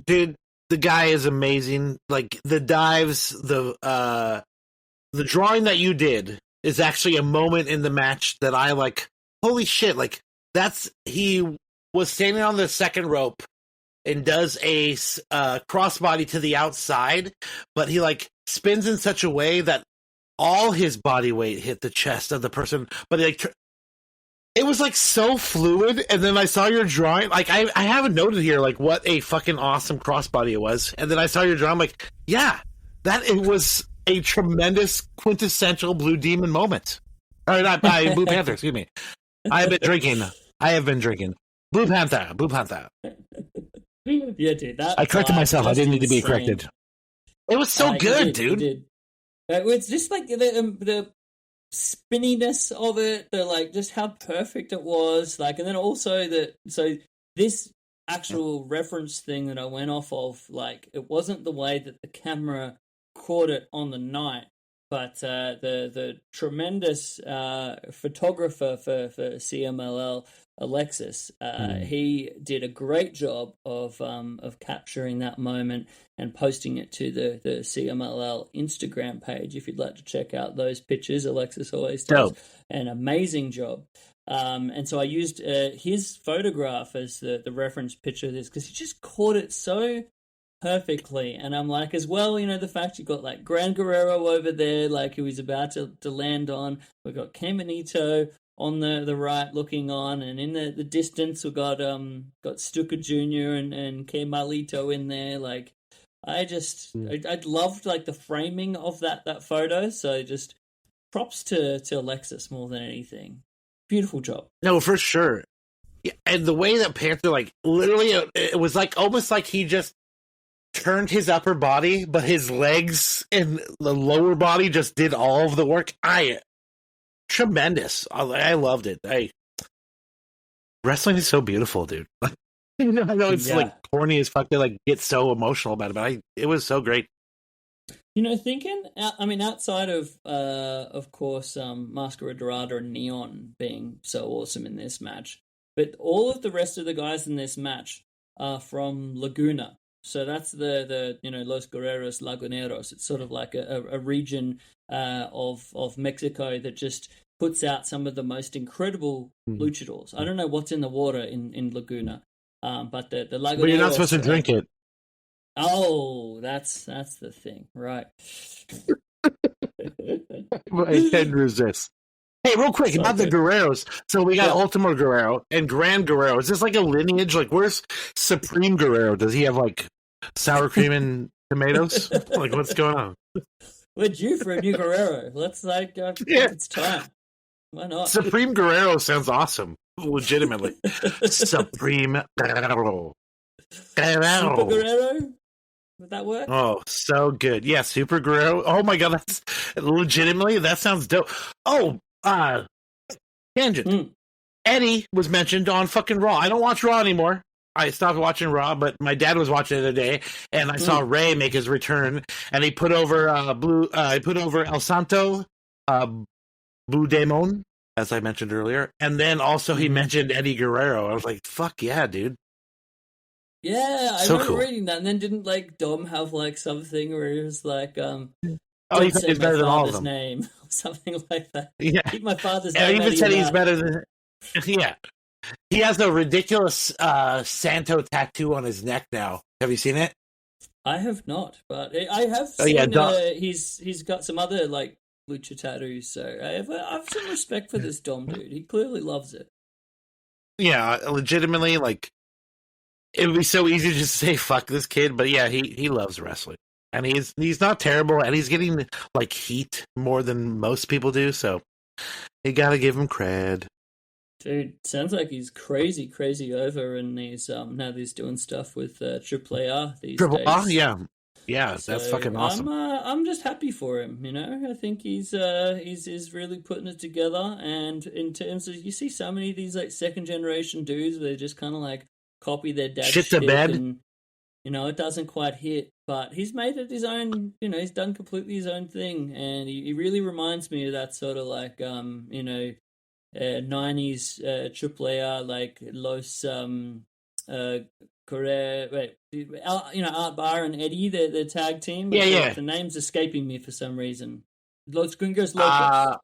Dude, the guy is amazing. Like the dives, the drawing that you did is actually a moment in the match that I like. Holy shit! Like he was standing on the second rope and does a crossbody to the outside, but he like spins in such a way that all his body weight hit the chest of the person, but like it was like so fluid. And then I saw your drawing, like I haven't noted here like what a fucking awesome crossbody it was. And then I saw your drawing, I'm like, yeah, that it was a tremendous quintessential Blue Demon moment. Or not Blue Panther, excuse me. I have been drinking. Blue Panther. Yeah, dude. I corrected myself. I didn't need to be corrected. It was so good, dude. It's just like the spinniness of it, the like just how perfect it was, like, and then also this actual reference thing that I went off of, like, it wasn't the way that the camera caught it on the night, but the tremendous photographer for CMLL, Alexis, he did a great job of capturing that moment and posting it to the CMLL Instagram page. If you'd like to check out those pictures, Alexis always does an amazing job. And so I used his photograph as the reference picture of this because he just caught it so perfectly. And I'm like, as well, you know, the fact you got like Gran Guerrero over there, like who he's about to land on. We've got Caminito on the right looking on, and in the distance we've got Stuka Jr. and Kemalito in there. Like I loved like the framing of that photo. So just props to Alexis more than anything. Beautiful job. No, for sure. Yeah, and the way that Panther, like, literally, it was like almost like he just turned his upper body, but his legs and the lower body just did all of the work. Tremendous. I loved it. Wrestling is so beautiful, dude. I know it's like corny as fuck to like get so emotional about it, but it was so great. You know, outside of course, Mascara Dorada and Neon being so awesome in this match, but all of the rest of the guys in this match are from Laguna. So that's the Los Guerreros Laguneros. It's sort of like a region of Mexico that just puts out some of the most incredible luchadors. I don't know what's in the water in Laguna, but the Laguneros. But you're not supposed to drink it. Oh, that's the thing, right? I can't resist. Hey, real quick about the Guerreros. So we got Ultimo Guerrero and Gran Guerrero. Is this like a lineage? Like, where's Supreme Guerrero? Does he have like sour cream and tomatoes? Like, what's going on? We're due for a new Guerrero. Let's it's time. Why not? Supreme Guerrero sounds awesome. Legitimately, Supreme Guerrero. Super Guerrero. Would that work? Oh, so good. Yeah, Super Guerrero. Oh my god, that's legitimately, that sounds dope. Oh, tangent. Eddie was mentioned on fucking Raw. I don't watch Raw anymore. I stopped watching Raw, but my dad was watching it today, and I saw Ray make his return, and he put over El Santo, Blue Demon, as I mentioned earlier, and then also he mentioned Eddie Guerrero. I was like, fuck yeah, dude. Yeah, I remember reading that, and then didn't like Dom have like something where he was like, he's better than all of them. Name or something like that. Yeah, keep my father's name. He even said he's better than. Yeah, he has a ridiculous Santo tattoo on his neck now. Have you seen it? I have not, but I have seen. He's got some other like lucha tattoos, so I have some respect for this Dom dude. He clearly loves it. Yeah, legitimately, like. It would be so easy to just say "fuck this kid," but yeah, he loves wrestling. and he's not terrible, and he's getting like heat more than most people do. So you gotta give him cred. Dude, sounds like he's crazy over, and he's now he's doing stuff with Tripleheader these days. Yeah, So that's fucking awesome. I'm just happy for him. I think he's really putting it together. And in terms of, you see so many of these like second generation dudes where they just kind of like copy their dad's shit to bed, and it doesn't quite hit. But he's made it his own. He's done completely his own thing, and he really reminds me of that sort of like 90s Tripleheader, like Los Art Bar and Eddie, the tag team. Yeah. The name's escaping me for some reason. Los Gringos Locos.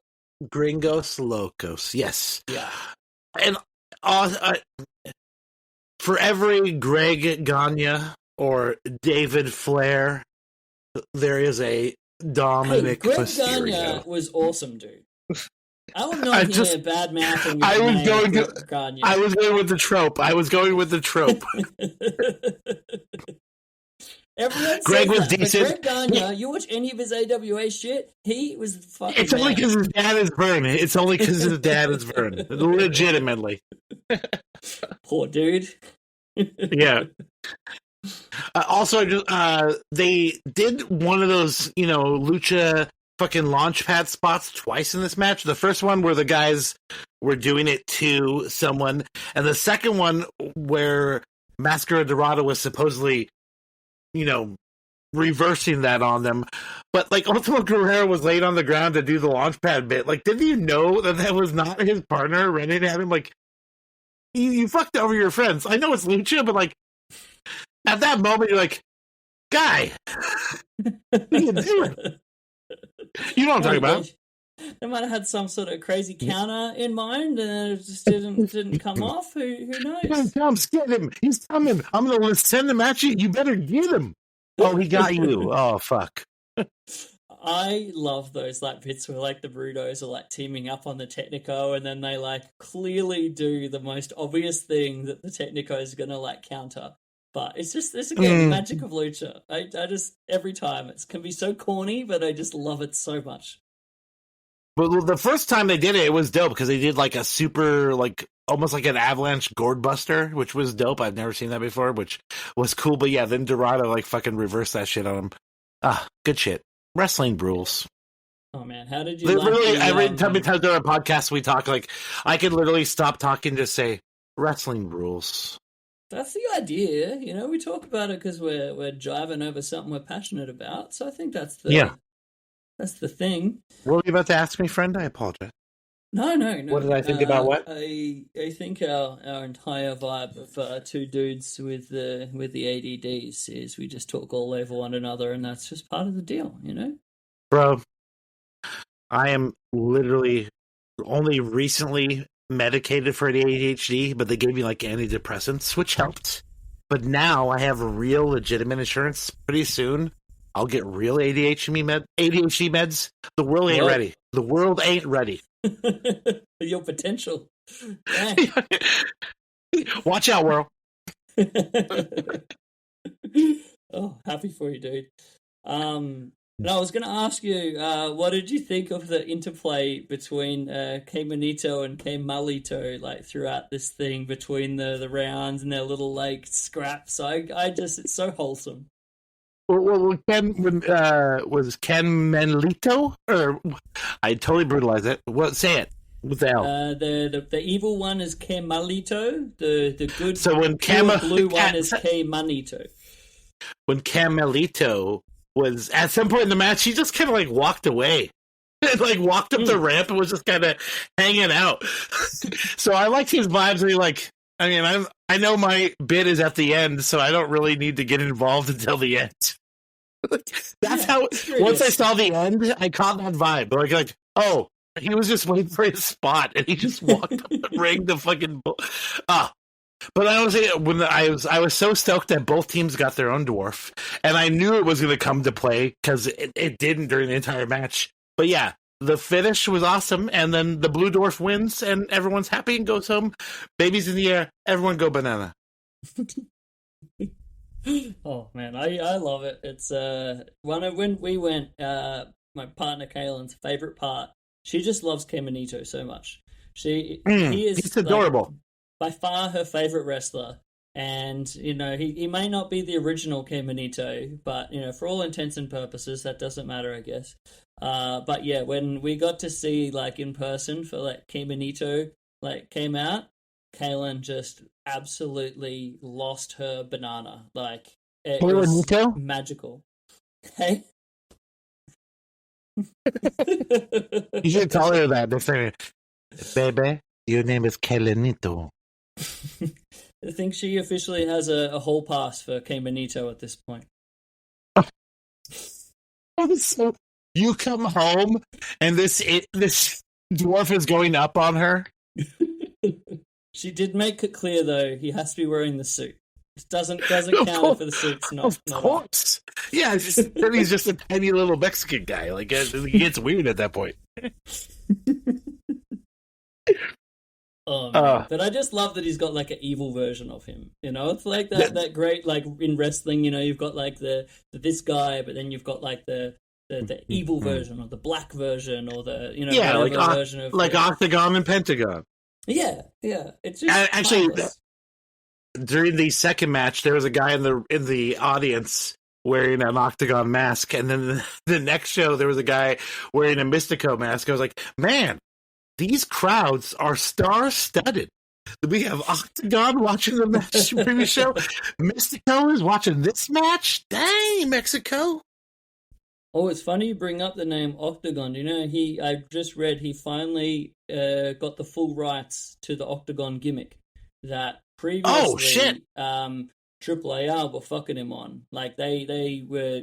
Gringos Locos, yes. Yeah. And for every Greg Gagne or David Flair, there is a Dominic Mysterio. Greg Gagne was awesome, dude. I will not hear bad mouthing. I was going with the trope. Everyone Greg was that, decent. Greg Gagne, you watch any of his AWA shit, he was fucking. It's only because his dad is Vern. Legitimately. Poor dude. Yeah. Also, they did one of those, lucha fucking launch pad spots twice in this match. The first one where the guys were doing it to someone, and the second one where Mascara Dorada was supposedly, reversing that on them. But like Ultimo Guerrero was laid on the ground to do the launch pad bit. Like, didn't you know that was not his partner running at him? Like, you fucked over your friends. I know it's lucha, but like at that moment you're like, guy, what are you doing? You know what I'm talking about. They might have had some sort of crazy counter in mind, and it just didn't come off. Who knows? Tom, get him. He's coming. I'm going to send him at you. You better get him. Oh, he got you. Oh, fuck. I love those like bits where like the Brutos are like teaming up on the Technico, and then they like clearly do the most obvious thing that the Technico is going to like counter. But it's again the magic of lucha. I just, every time it can be so corny, but I just love it so much. But the first time they did it, it was dope because they did like a super, like almost like an avalanche gourd buster, which was dope. I've never seen that before, which was cool. But yeah, then Dorada like fucking reversed that shit on him. Good shit. Wrestling rules. Oh man, how did you? Literally every time during a podcast we talk, like I could literally stop talking and just say wrestling rules. That's the idea, we talk about it because we're jiving over something we're passionate about. So I think that's the thing. What were you about to ask me, friend? I apologize. No. What did I think about what? I think our entire vibe of two dudes with the ADDs is we just talk all over one another, and that's just part of the deal, Bro, I am literally only recently medicated for ADHD, but they gave me like antidepressants, which helped. But now I have real legitimate insurance. Pretty soon I'll get real ADHD meds. The world ain't ready. The world ain't ready. Your potential. Watch out, world. Oh, happy for you, dude. No, I was going to ask you, what did you think of the interplay between K Manito and K Malito, like throughout this thing between the rounds and their little like scraps? It's so wholesome. Well, was Ken Manlito? Or I totally brutalized it. What? Say it. What the hell? The evil one is K Malito. The good, so when blue one is K Manito. When Camelito was at some point in the match, he just kind of like walked away, like walked up the ramp and was just kind of hanging out. So I liked his vibes. Where he like, I mean, I know my bit is at the end, so I don't really need to get involved until the end. That's how. Once I saw the end, I caught that vibe. Like, oh, he was just waiting for his spot, and he just walked up the ring to fucking. But honestly, when I was so stoked that both teams got their own dwarf, and I knew it was going to come to play because it didn't during the entire match. But yeah, the finish was awesome, and then the blue dwarf wins, and everyone's happy and goes home. Babies in the air, everyone go banana. Oh man, I love it. It's when we went, my partner Kaylin's favorite part. She just loves Kemonito so much. He is He's adorable. By far her favorite wrestler. And, he may not be the original Kemonito, but, for all intents and purposes, that doesn't matter, I guess. But yeah, when we got to see, like, in person for, like, Kemonito, like, came out, Kaylin just absolutely lost her banana. Like, it was magical. Okay? You should tell her that. They're saying, baby, your name is Kaylinito. I think she officially has a whole pass for Kemonito at this point. So you come home and this dwarf is going up on her. She did make it clear though he has to be wearing the suit. It doesn't count if the suit's not. Of course, yeah. Then he's just a tiny little Mexican guy. Like he gets weird at that point. Oh, but I just love that he's got like an evil version of him. It's like that great, like in wrestling. You've got like this guy, but then you've got like the evil version or the black version or the version of like Octagon and Pentagon. Yeah. It's just actually during the second match, there was a guy in the audience wearing an Octagon mask, and then the next show there was a guy wearing a Mystico mask. I was like, man. These crowds are star-studded. We have Octagon watching the match previous show. Mystico is watching this match. Dang, Mexico. Oh, it's funny you bring up the name Octagon. I just read he finally got the full rights to the Octagon gimmick that previously AAAR were fucking him on. Like they were,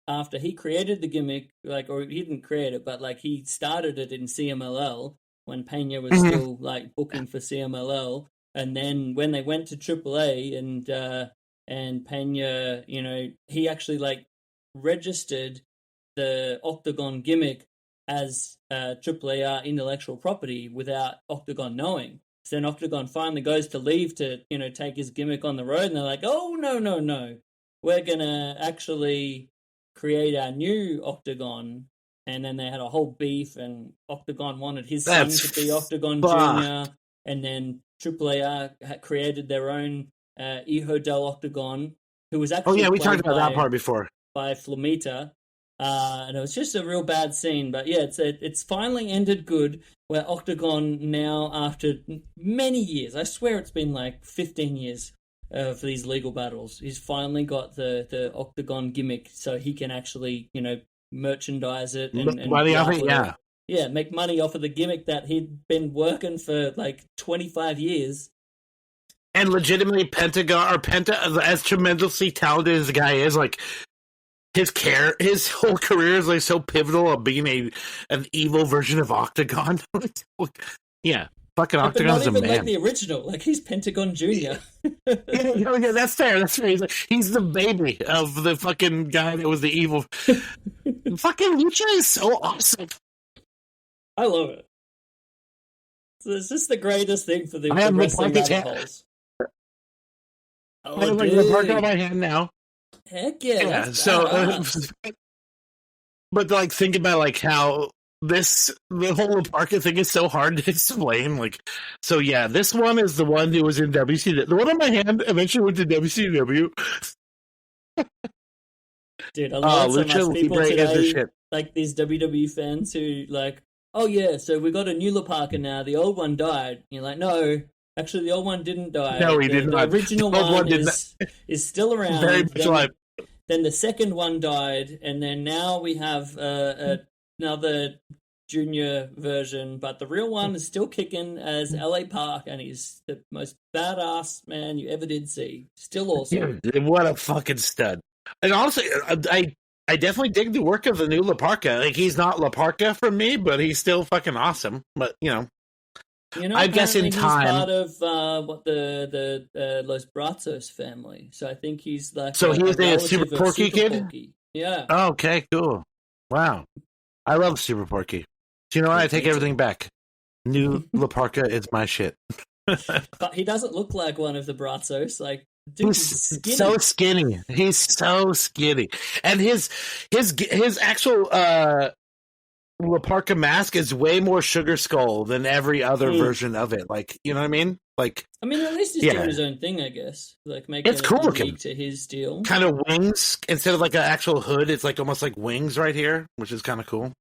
after he created the gimmick, or he didn't create it, but like he started it in CMLL. When Pena was still like booking for CMLL, and then when they went to AAA and Pena, he actually like registered the Octagon gimmick as AAAR intellectual property without Octagon knowing. So then Octagon finally goes to leave to take his gimmick on the road, and they're like, "Oh no, we're gonna actually create our new Octagon." And then they had a whole beef, and Octagon wanted his son to be Octagon Jr., and then AAAR had created their own Hijo del Octagon, who was actually we talked about that part before. By Flamita, and it was just a real bad scene. But yeah, it's finally ended good, where Octagon now, after many years, I swear it's been like 15 years for these legal battles, he's finally got the Octagon gimmick, so he can actually, merchandise it and money off it, make money off of the gimmick that he'd been working for like 25 years. And legitimately, Penta, as tremendously talented as the guy is, like his whole career is like so pivotal of being an evil version of Octagon. Yeah. Fucking Octagon's a man. Like the original, like he's Pentagon Jr. yeah, that's fair. He's the baby of the fucking guy that was the evil. Fucking Lucha is so awesome. I love it. So it's just the greatest thing for the wrestling rabbit holes. I have like the parka on my hand now. Heck yeah. So, but like think about like how. The whole Parka thing is so hard to explain. Like, so yeah, this one is the one who was in WCW. The one on my hand eventually went to WCW. Dude, I love so much people today, shit. like these WWE fans who like, oh yeah, so we got a new La Parka now. The old one died. And you're like, no, actually, the old one didn't die. No, he didn't. The original one is still around. Very much alive. Then the second one died, and then now we have another junior version, but the real one is still kicking as LA Park, and he's the most badass man you ever did see. Still awesome. Yeah, what a fucking stud. And honestly, I definitely dig the work of the new La Parka. Like, he's not La Parka for me, but he's still fucking awesome. But, I guess in time, he's part of the Los Brazos family. So I think he's like he's a Super Porky kid. Porky. Yeah. Oh, okay, cool. Wow, I love Super Porky. Do you know what? I take everything back. New La Parka is my shit. But he doesn't look like one of the Brazos. Like Dude, He's skinny. so skinny. He's so skinny, and his actual La Parka mask is way more Sugar Skull than every other version of it. Like, you know what I mean? Like, I mean, at least he's doing his own thing, I guess. Like making it's it cool unique looking. to his style. Kind of wings instead of like an actual hood. It's like almost like wings right here, which is kind of cool.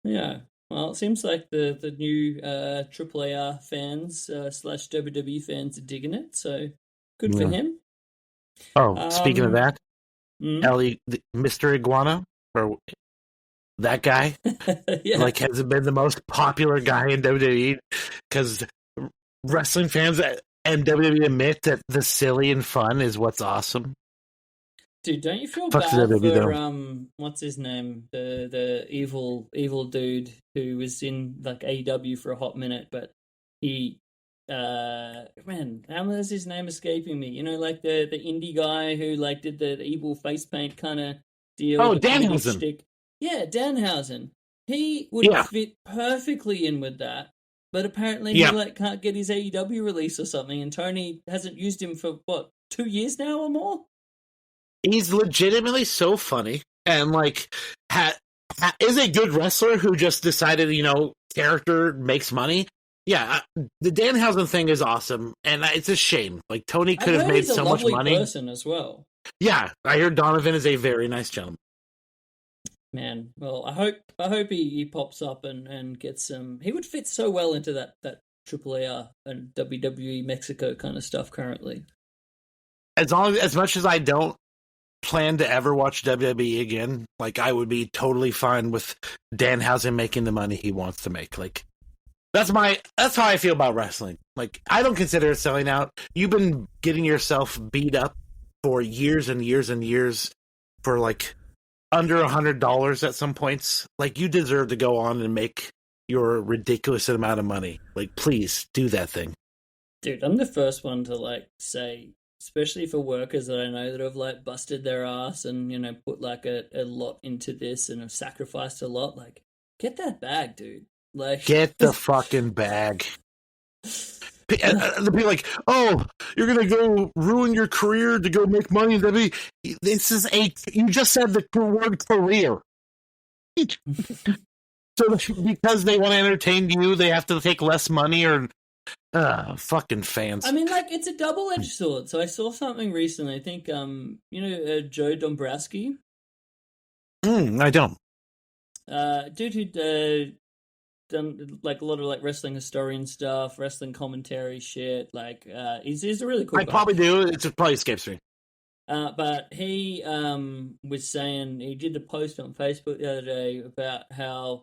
Yeah. Well, it seems like the new AAA fans / WWE fans are digging it. So good for him. Oh, speaking of that, mm. Mr. Iguana, or that guy, like has been the most popular guy in WWE because wrestling fans and WWE admit that the silly and fun is what's awesome. Dude, don't you feel bad for what's his name, the evil dude who was in like AEW for a hot minute, but he man, how is his name escaping me? You know, like the indie guy who like did the evil face paint kind of deal. Oh, Danhausen. Yeah, Danhausen. He would fit perfectly in with that, but apparently he like can't get his AEW release or something, and Tony hasn't used him for what, 2 years now or more. He's legitimately so funny, and like is a good wrestler who just decided, you know, character makes money. Yeah, the Danhausen thing is awesome, and it's a shame. Like Tony could have made so much money. Person as well. Yeah, I hear Donovan is a very nice gentleman. Man, well, I hope he pops up and gets some. He would fit so well into that AAA and WWE Mexico kind of stuff currently. As much as I don't plan to ever watch WWE again, like I would be totally fine with Danhausen making the money he wants to make. Like that's how I feel about wrestling. Like I don't consider it selling out. You've been getting yourself beat up for years and years and years for like under $100 at some points. Like you deserve to go on and make your ridiculous amount of money. Like please do that thing. Dude, I'm the first one to like say, especially for workers that I know that have like busted their ass and, you know, put like a lot into this and have sacrificed a lot, like get that bag, dude. Like get the fucking bag. They'll be like, "Oh, you're gonna go ruin your career to go make money." This is you just said the word career. So because they want to entertain you, they have to take less money, or fucking fans. I mean, like it's a double-edged sword. So I saw something recently. I think you know Joe Dombrowski. I don't. Dude who done like a lot of like wrestling historian stuff, wrestling commentary shit. Like he's a really cool guy. Probably do. It probably escapes me. But he was saying, he did a post on Facebook the other day about how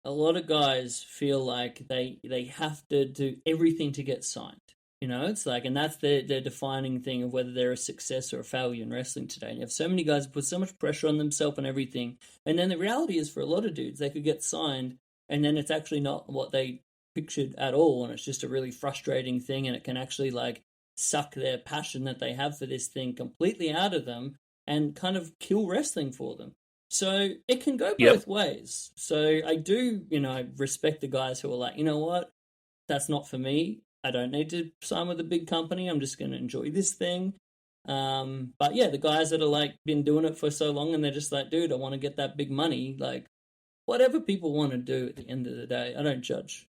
a lot of guys feel like they have to do everything to get signed. You know, it's like, and that's the defining thing of whether they're a success or a failure in wrestling today. And you have so many guys who put so much pressure on themselves and everything. And then the reality is for a lot of dudes, they could get signed and then it's actually not what they pictured at all. And it's just a really frustrating thing. And it can actually like suck their passion that they have for this thing completely out of them and kind of kill wrestling for them. So it can go both ways. So I do, you know, I respect the guys who are like, you know what, that's not for me. I don't need to sign with a big company. I'm just going to enjoy this thing. But yeah, the guys that are like been doing it for so long and they're just like, dude, I want to get that big money. Like whatever people want to do at the end of the day, I don't judge.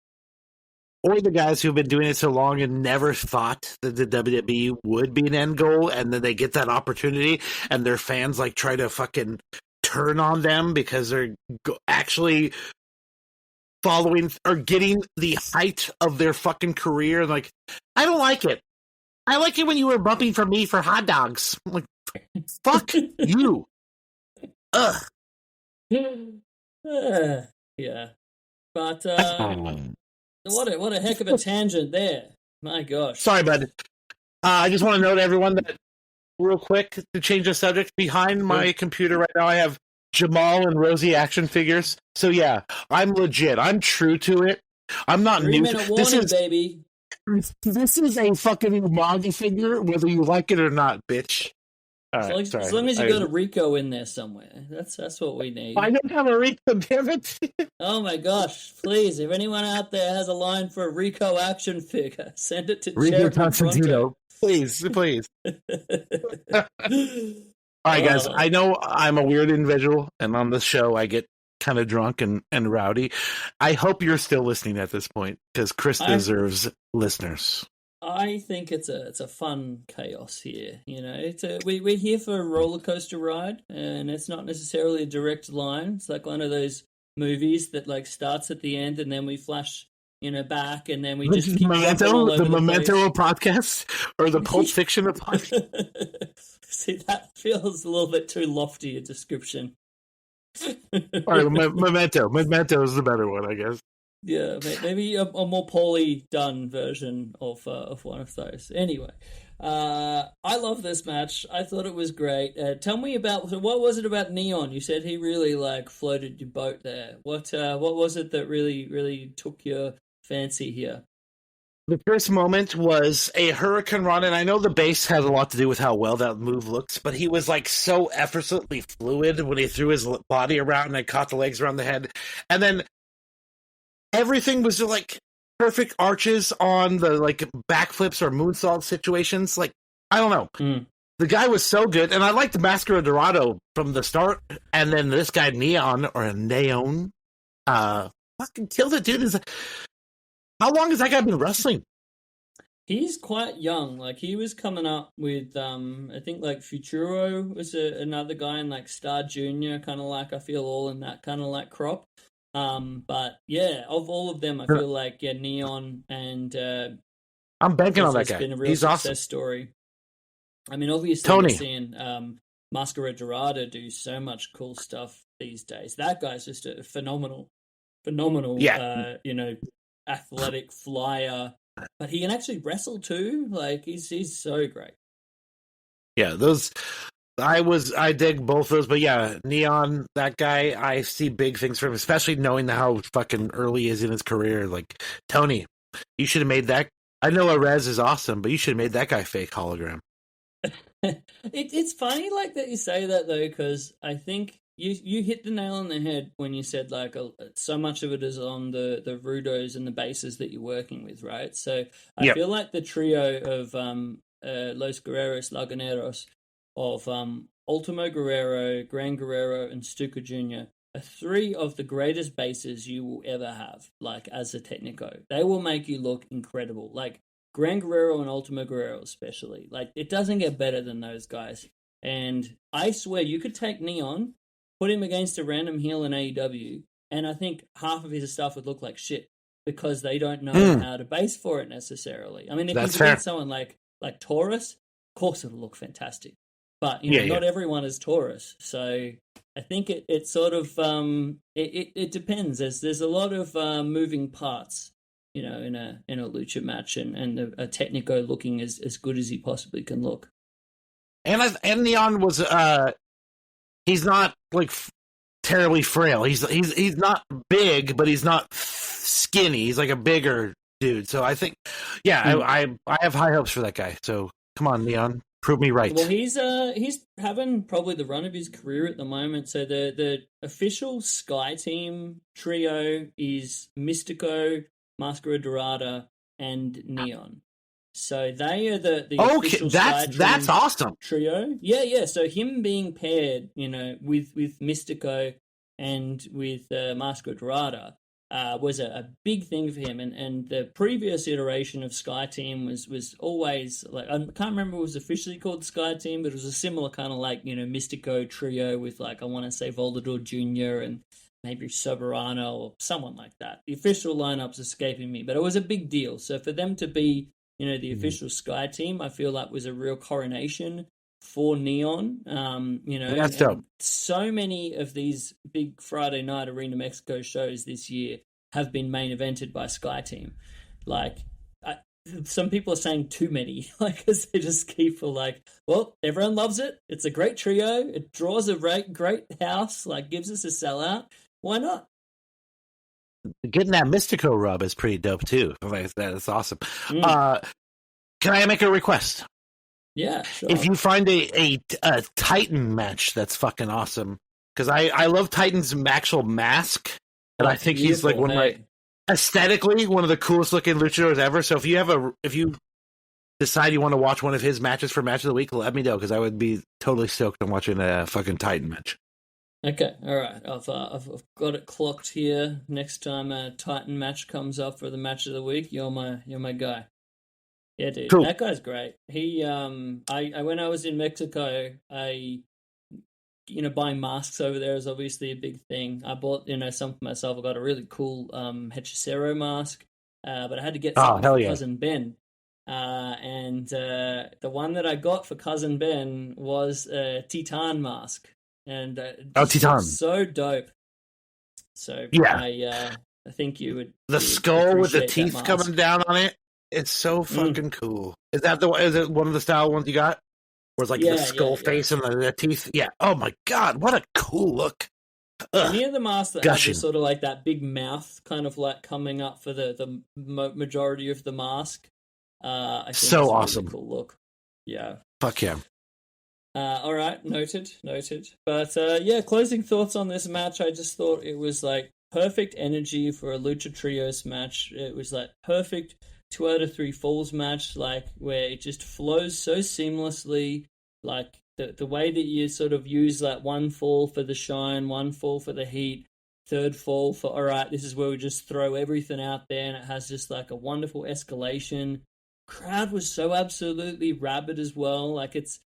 Or the guys who've been doing it so long and never thought that the WWE would be an end goal, and then they get that opportunity and their fans like try to fucking turn on them because they're actually following or getting the height of their fucking career. And like, I don't like it. I like it when you were bumping for me for hot dogs. I'm like, fuck you. Ugh. Yeah. But what a heck of a tangent there. My gosh. Sorry, bud. I just want to note to everyone that real quick to change the subject. Behind my computer right now, I have Jamal and Rosie action figures. So yeah, I'm legit. I'm true to it. I'm not new. This is baby. This is a fucking manga figure, whether you like it or not, bitch. As long as you got a Rico in there somewhere, that's what we need. I don't have a Rico, damn it. Oh my gosh! Please, if anyone out there has a line for a Rico action figure, send it to Rico Constantino. Please. All right, guys. I know I'm a weird individual, and on this show, I get kind of drunk and rowdy. I hope you're still listening at this point, because Chris deserves listeners. I think it's a fun chaos here. You know, we're here for a roller coaster ride, and it's not necessarily a direct line. It's like one of those movies that like starts at the end, and then we flash, back, and then we just keep the Memento podcast or the Pulp Fiction of podcast. See, that feels a little bit too lofty a description. All right, Memento is the better one, I guess. Yeah, maybe a more poorly done version of one of those. Anyway, I love this match. I thought it was great. Tell me what was it about Neon? You said he really like floated your boat there. What was it that really took your fancy here? The first moment was a Hurricane Run, and I know the bass has a lot to do with how well that move looks, but he was like so effortlessly fluid when he threw his body around and then caught the legs around the head. And then everything was like perfect arches on the like backflips or moonsault situations. Like, I don't know. The guy was so good, and I liked Mascara Dorada from the start, and then this guy Neon fucking killed it, dude. How long has that guy been wrestling? He's quite young. Like, he was coming up with, I think, like, Futuro was another guy, and, like, Star Jr., kind of like, I feel all in that kind of, like, crop. But, yeah, of all of them, I feel like, Neon and... I'm banking on that guy. It's been a real He's success awesome. Story. I mean, obviously, Tony. we're seeing Mascara Dorada do so much cool stuff these days. That guy's just a phenomenal, athletic flyer, but he can actually wrestle too. Like, he's so great. Yeah, I dig both those, but yeah, Neon, that guy, I see big things for him, especially knowing how fucking early he is in his career. Like, Tony, you should have made that. I know Arez is awesome, but you should have made that guy fake hologram. It's funny like that you say that though, because I think you hit the nail on the head when you said like so much of it is on the rudos and the bases that you're working with, right? So I feel like the trio of Los Guerreros Laguneros, of Ultimo Guerrero, Gran Guerrero, and Stuka Jr. are three of the greatest bases you will ever have, like, as a technico. They will make you look incredible. Like, Gran Guerrero and Ultimo Guerrero especially. Like, it doesn't get better than those guys. And I swear, you could take Neon, put him against a random heel in AEW, and I think half of his stuff would look like shit because they don't know how to base for it necessarily. I mean, if you get someone like Taurus, of course it'll look fantastic. But not everyone is Taurus, so I think it sort of it depends. There's a lot of moving parts, in a lucha match, and a technico looking as good as he possibly can look. And Neon was he's not like terribly frail. He's not big, but he's not skinny. He's like a bigger dude. So I think, I have high hopes for that guy. So come on, Neon, prove me right. Well, he's having probably the run of his career at the moment. So the official Sky Team trio is Mystico, Mascara Dorada, and Neon. So they are the official Sky Team that's awesome trio. Yeah. So him being paired, with Mystico and with Mascara Dorada was a big thing for him. And the previous iteration of Sky Team was always like, I can't remember if it was officially called Sky Team, but it was a similar kind of like Mystico trio with like, I want to say Volador Jr. and maybe Soberano or someone like that. The official lineup's escaping me, but it was a big deal. So for them to be, the official Sky Team, I feel like was a real coronation for Neon. That's dope. So many of these big Friday night Arena Mexico shows this year have been main evented by Sky Team. Like, some people are saying too many, like, because they just keep like, well, everyone loves it. It's a great trio. It draws a great house, like, gives us a sellout. Why not? Getting that Mystico rub is pretty dope too. Like, that's awesome. Can I make a request? Yeah, sure. If you find a Titan match that's fucking awesome, because I love Titan's actual mask, and I think he's like aesthetically one of the coolest looking luchadors ever. So if you decide you want to watch one of his matches for match of the week, let me know, because I would be totally stoked on watching a fucking Titan match. Okay, all right. I've got it clocked here. Next time a Titan match comes up for the match of the week, you're my guy. Yeah, dude, Cool. That guy's great. He I when I was in Mexico, buying masks over there is obviously a big thing. I bought some for myself. I got a really cool Hechicero mask, but I had to get something for Cousin Ben. And the one that I got for Cousin Ben was a Titan mask, and Titan, so dope. So yeah, I think you would the skull with the teeth coming down on it. It's so fucking cool. Is it one of the style ones you got? Where it's like the skull face and the teeth? Yeah. Oh my god, what a cool look. Any of the masks that have just sort of like that big mouth kind of like coming up for the majority of the mask. I think so awesome. Really cool look. Yeah. Fuck yeah. All right, noted. But closing thoughts on this match. I just thought it was like perfect energy for a Lucha Trios match. It was like perfect 2 out of 3 falls match, like where it just flows so seamlessly. Like the way that you sort of use like one fall for the shine, one fall for the heat, third fall for all right, this is where we just throw everything out there, and it has just like a wonderful escalation. Crowd was so absolutely rabid as well. Like it's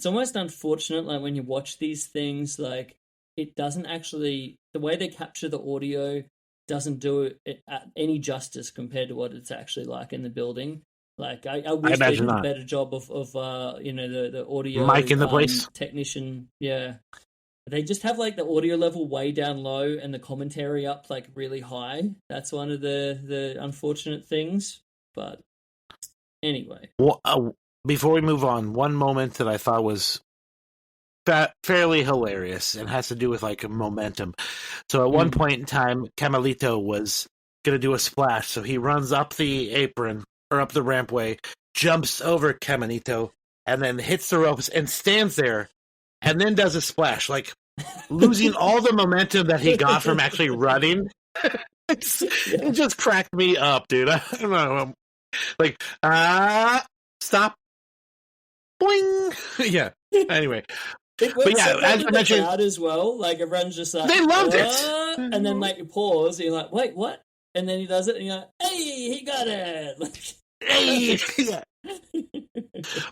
almost unfortunate, like when you watch these things, like it doesn't actually, the way they capture the audio doesn't do it any justice compared to what it's actually like in the building. Like I wish they did a better job of the audio mic in the place technician. Yeah, they just have like the audio level way down low and the commentary up like really high. That's one of the unfortunate things. But anyway, well, before we move on, one moment that I thought was fairly hilarious and has to do with like momentum. So at one point in time, Camelito was going to do a splash. So he runs up the apron or up the rampway, jumps over Camelito, and then hits the ropes and stands there and then does a splash, like losing all the momentum that he got from actually running. It just cracked me up, dude. I don't know. Like, stop. Boing. Yeah. Anyway. But yeah, as I mentioned, crowd as well. Like everyone's just like they loved it, and then like you pause, and you're like, wait, what? And then he does it, and you're like, hey, he got it. Hey, yeah.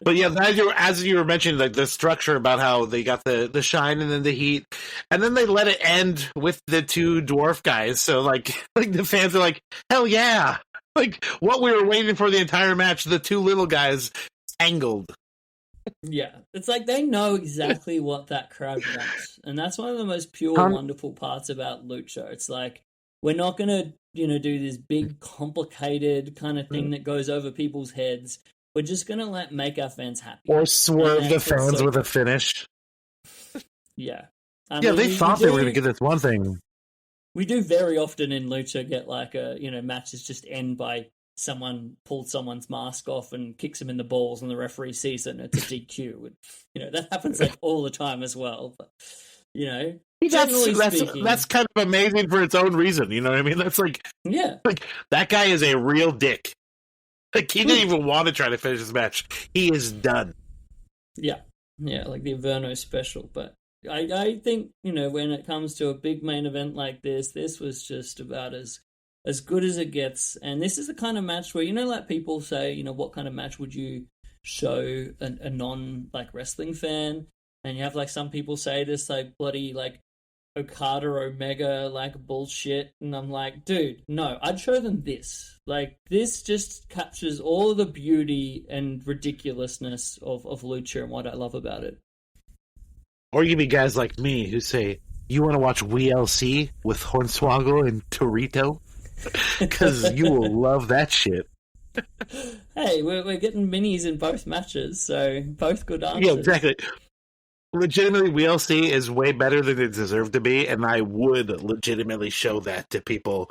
But yeah, as you were mentioning, like the structure about how they got the shine and then the heat, and then they let it end with the 2 dwarf guys. So like the fans are like, hell yeah! Like what we were waiting for the entire match, the 2 little guys angled. Yeah, it's like they know exactly what that crowd wants, and that's one of the most pure, wonderful parts about Lucha. It's like we're not gonna, do this big, complicated kind of thing that goes over people's heads. We're just gonna make our fans happy, or swerve the fans with a finish. Yeah, they thought they were gonna get this one thing. We do very often in Lucha get like matches just end by someone pulled someone's mask off and kicks him in the balls and the referee sees it and it's a DQ. That happens like all the time as well. But, that's kind of amazing for its own reason. You know what I mean? That's like, like that guy is a real dick. Like he didn't even want to try to finish his match. He is done. Yeah. Yeah. Like the Inverno special. But I think, when it comes to a big main event like this was just about as good as it gets. And this is the kind of match where, like people say, what kind of match would you show a non like wrestling fan? And you have like some people say this like bloody like Okada Omega like bullshit. And I'm like, dude, no, I'd show them this. Like this just captures all of the beauty and ridiculousness of Lucha and what I love about it. Or you be guys like me who say, you want to watch WLC with Hornswoggle and Torito? Because you will love that shit. Hey, we're getting minis in both matches, so both good answers. Yeah, exactly. Legitimately, WLC is way better than it deserved to be, and I would legitimately show that to people.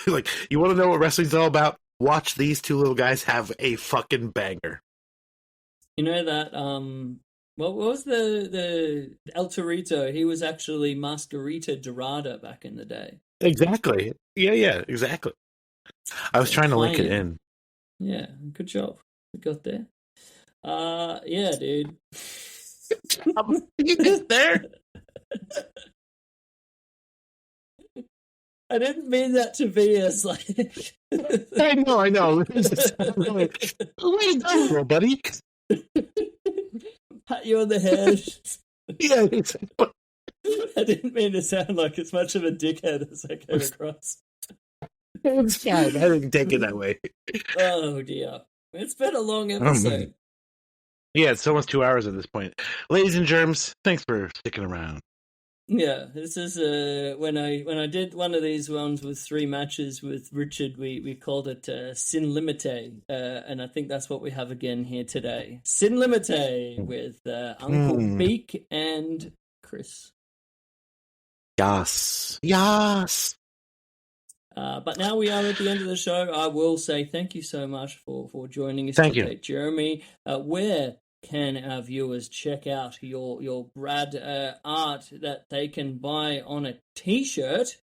Like, you want to know what wrestling's all about? Watch these 2 little guys have a fucking banger. You know that, what was the El Torito? He was actually Mascara Dorada back in the day. Exactly. Yeah, exactly. I was trying to link it in. Yeah, good job. We got there. Yeah, dude. You get there? I didn't mean that to be as like. I know. Way to go, little buddy. Pat you on the head. Yeah, I didn't mean to sound like as much of a dickhead as I came across. it's fine. I didn't take it that way. Oh dear. It's been a long episode. Yeah, it's almost 2 hours at this point. Ladies and germs, thanks for sticking around. Yeah, this is when I did one of these ones with 3 matches with Richard, we called it Sin Limite, and I think that's what we have again here today. Sin Limite with Unkle Beek and Chris. Yes. But now we are at the end of the show. I will say thank you so much for joining us Thank today, you. Jeremy. Where can our viewers check out your Brad art that they can buy on a T-shirt?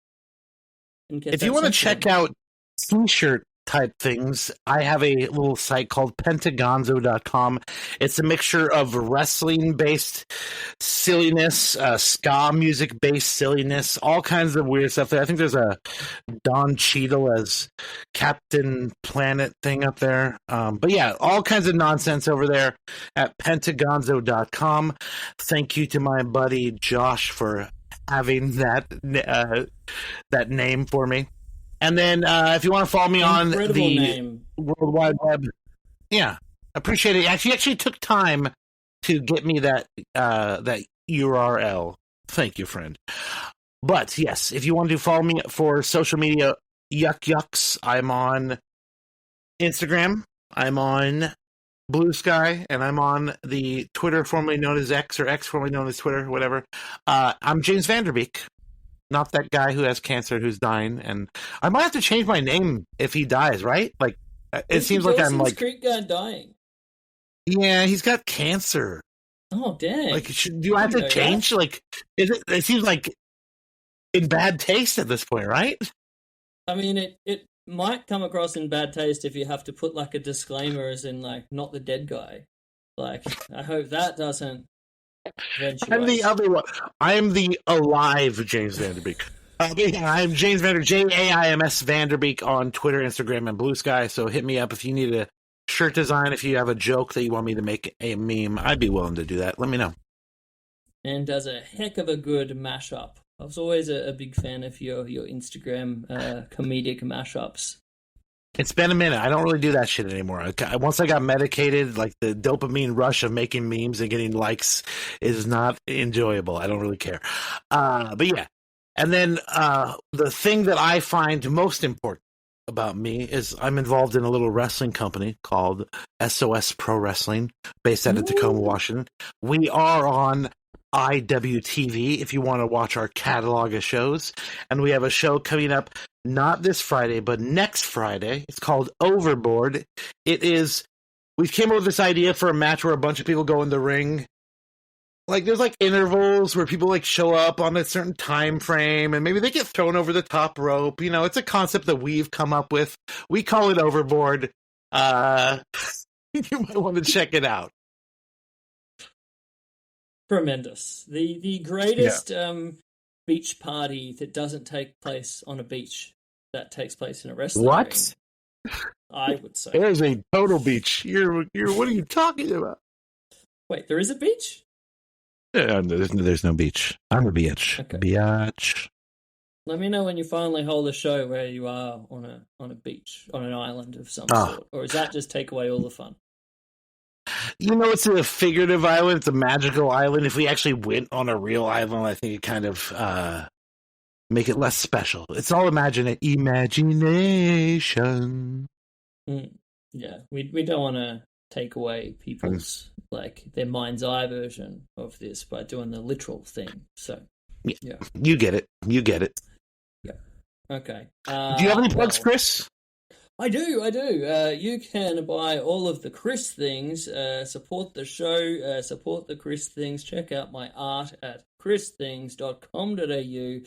If you want to check out T-shirt type things, I have a little site called pentagonzo.com. It's a mixture of wrestling-based silliness, ska music-based silliness, all kinds of weird stuff. I think there's a Don Cheadle as Captain Planet thing up there. But yeah, all kinds of nonsense over there at pentagonzo.com. Thank you to my buddy Josh for having that name for me. And then if you want to follow me on the World Wide Web, yeah, appreciate it. He actually took time to get me that URL. Thank you, friend. But yes, if you want to follow me for social media, yucks, I'm on Instagram, I'm on Blue Sky, and I'm on the Twitter formerly known as X, or X formerly known as Twitter, whatever. I'm James Vanderbeek. Not that guy who has cancer who's dying, and I might have to change my name if he dies, right? Like, it seems like I'm like Creek guy dying. Yeah, he's got cancer. Oh dang! Like, do I have to change? That? Like, it seems like in bad taste at this point, right? I mean, it might come across in bad taste if you have to put like a disclaimer, as in like not the dead guy. Like, I hope that doesn't. I'm the other one. I am the alive James Vanderbeek. I'm James Jaims Vanderbeek on Twitter, Instagram, and Blue Sky. So hit me up if you need a shirt design. If you have a joke that you want me to make a meme, I'd be willing to do that. Let me know. And does a heck of a good mashup. I was always a big fan of your Instagram comedic mashups. It's been a minute. I don't really do that shit anymore. Once I got medicated, like the dopamine rush of making memes and getting likes is not enjoyable. I don't really care. But yeah. And then the thing that I find most important about me is I'm involved in a little wrestling company called SOS Pro Wrestling, based out of Tacoma, Washington. We are on IWTV if you want to watch our catalog of shows. And we have a show coming up not this Friday, but next Friday. It's called Overboard. We came up with this idea for a match where a bunch of people go in the ring. Like, there's like intervals where people like show up on a certain time frame and maybe they get thrown over the top rope. You know, it's a concept that we've come up with. We call it Overboard. You might want to check it out. Tremendous. The greatest beach party that doesn't take place on a beach, that takes place in a wrestling ring, I would say. There's a total beach. You're what are you talking about? Wait, there is a beach? There's no beach. I'm a beach. Okay. Biatch. Let me know when you finally hold a show where you are on a beach, on an island of some sort. Or does that just take away all the fun? You know, it's a figurative island. It's a magical island. If we actually went on a real island, I think it kind of make it less special. It's all imagination. Yeah, we don't want to take away people's like their mind's eye version of this by doing the literal thing. So yeah. You get it. Yeah. Okay. Do you have any plugs, Chris? I do. You can buy all of the Chris things, support the show, support the Chris things. Check out my art at christhings.com.au,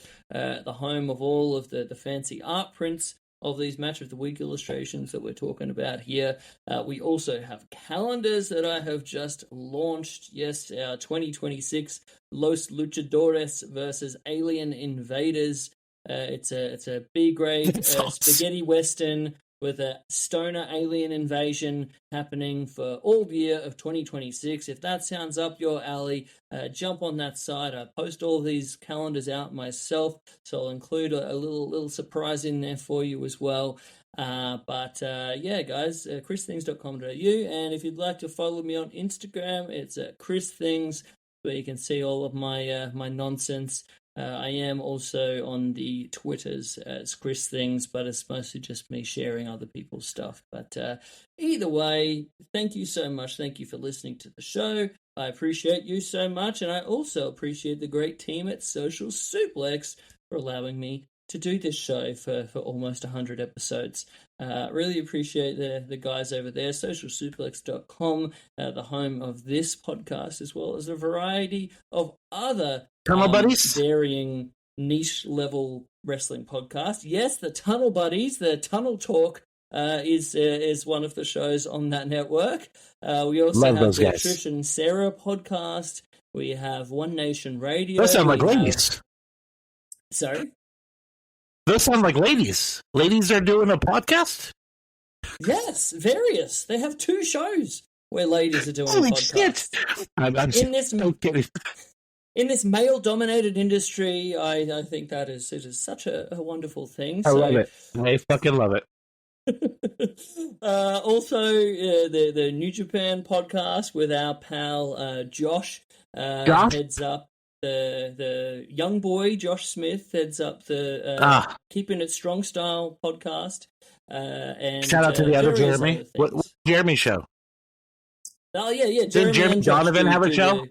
the home of all of the fancy art prints. of these Match of the Week illustrations that we're talking about here. We also have calendars that I have just launched. Yes, our 2026 Los Luchadores versus Alien Invaders. It's a B-grade spaghetti western with a stoner alien invasion happening for all year of 2026. If that sounds up your alley, jump on that site. I post all these calendars out myself, so I'll include a little surprise in there for you as well. But yeah, guys, christhings.com.au, and if you'd like to follow me on Instagram, it's christhings, where you can see all of my nonsense. I am also on the Twitters as Chris Things, but it's mostly just me sharing other people's stuff. But either way, thank you so much. Thank you for listening to the show. I appreciate you so much, and I also appreciate the great team at Social Suplex for allowing me to do this show for almost 100 episodes. Really appreciate the guys over there. Socialsuplex.com, the home of this podcast, as well as a variety of other varying niche level wrestling podcasts. Yes, the Tunnel Buddies, the Tunnel Talk is one of the shows on that network. We also have the Trish and Sarah podcast. We have One Nation Radio. Those sound like ladies. Sorry? Those sound like ladies. Ladies are doing a podcast? Yes, various. They have 2 shows where ladies are doing Holy podcasts. Shit! I'm so kidding. In this male-dominated industry, I think it is such a wonderful thing. I love it. I fucking love it. Also, the New Japan podcast with our pal Josh. Heads up the young boy Josh Smith heads up the Keeping It Strong Style podcast. And shout out to the other Jeremy. What Jeremy show? Oh yeah. Did Jeremy Donovan have a show?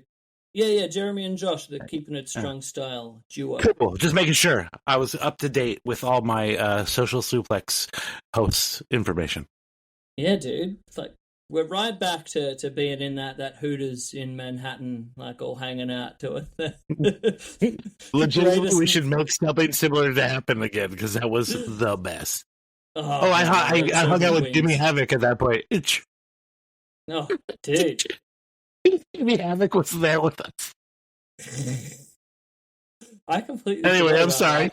Yeah, Jeremy and Josh, the Keeping It Strong Style duo. Cool. Just making sure I was up to date with all my Social Suplex hosts information. Yeah, dude. It's like we're right back to being in that Hooters in Manhattan, like all hanging out to it. Legitimately, we should make something similar to happen again, because that was the best. I hung out with Jimmy Havoc at that point. Oh, dude. Jimmy Havoc was there with us. I completely. Anyway, I'm sorry.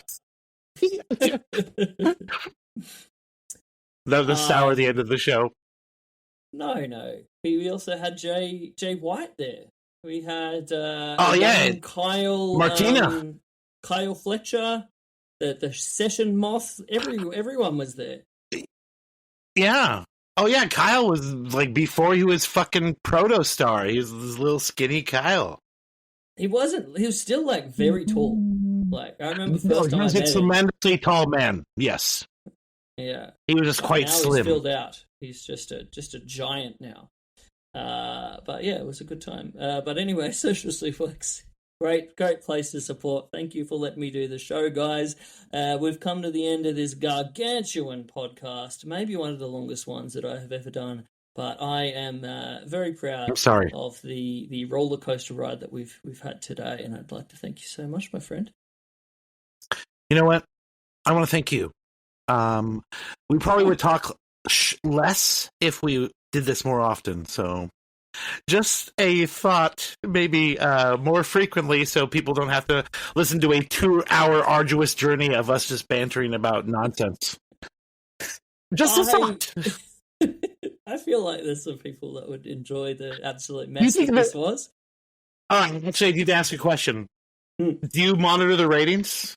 That was sour the end of the show. No. We also had Jay White there. We had Kyle Martina, Kyle Fletcher, the Session Moth. Everyone was there. Yeah. Oh yeah, Kyle was like before he was fucking proto star. He was this little skinny Kyle. He wasn't. He was still like very tall. Like I remember first time I met him. He's a tremendously tall man. Yes. Yeah. He was just quite slim. He's filled out. He's just a giant now. But yeah, it was a good time. But anyway, Social Suplex. Great place to support. Thank you for letting me do the show, guys. We've come to the end of this gargantuan podcast, maybe one of the longest ones that I have ever done. But I am very proud of the roller coaster ride that we've had today, and I'd like to thank you so much, my friend. You know what? I want to thank you. We probably would talk less if we did this more often, so just a thought, maybe more frequently, so people don't have to listen to a 2-hour arduous journey of us just bantering about nonsense. Just a thought. I feel like there's some people that would enjoy the absolute mess that this was. All right, actually, I need to ask a question. Do you monitor the ratings?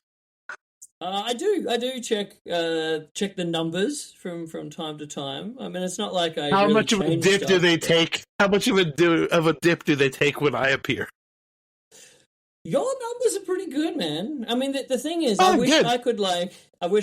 I do check the numbers from time to time. I mean, it's not like I. How really much of a dip do they take? How much of a dip do they take when I appear? Your numbers are pretty good, man. I mean, the thing is, I wish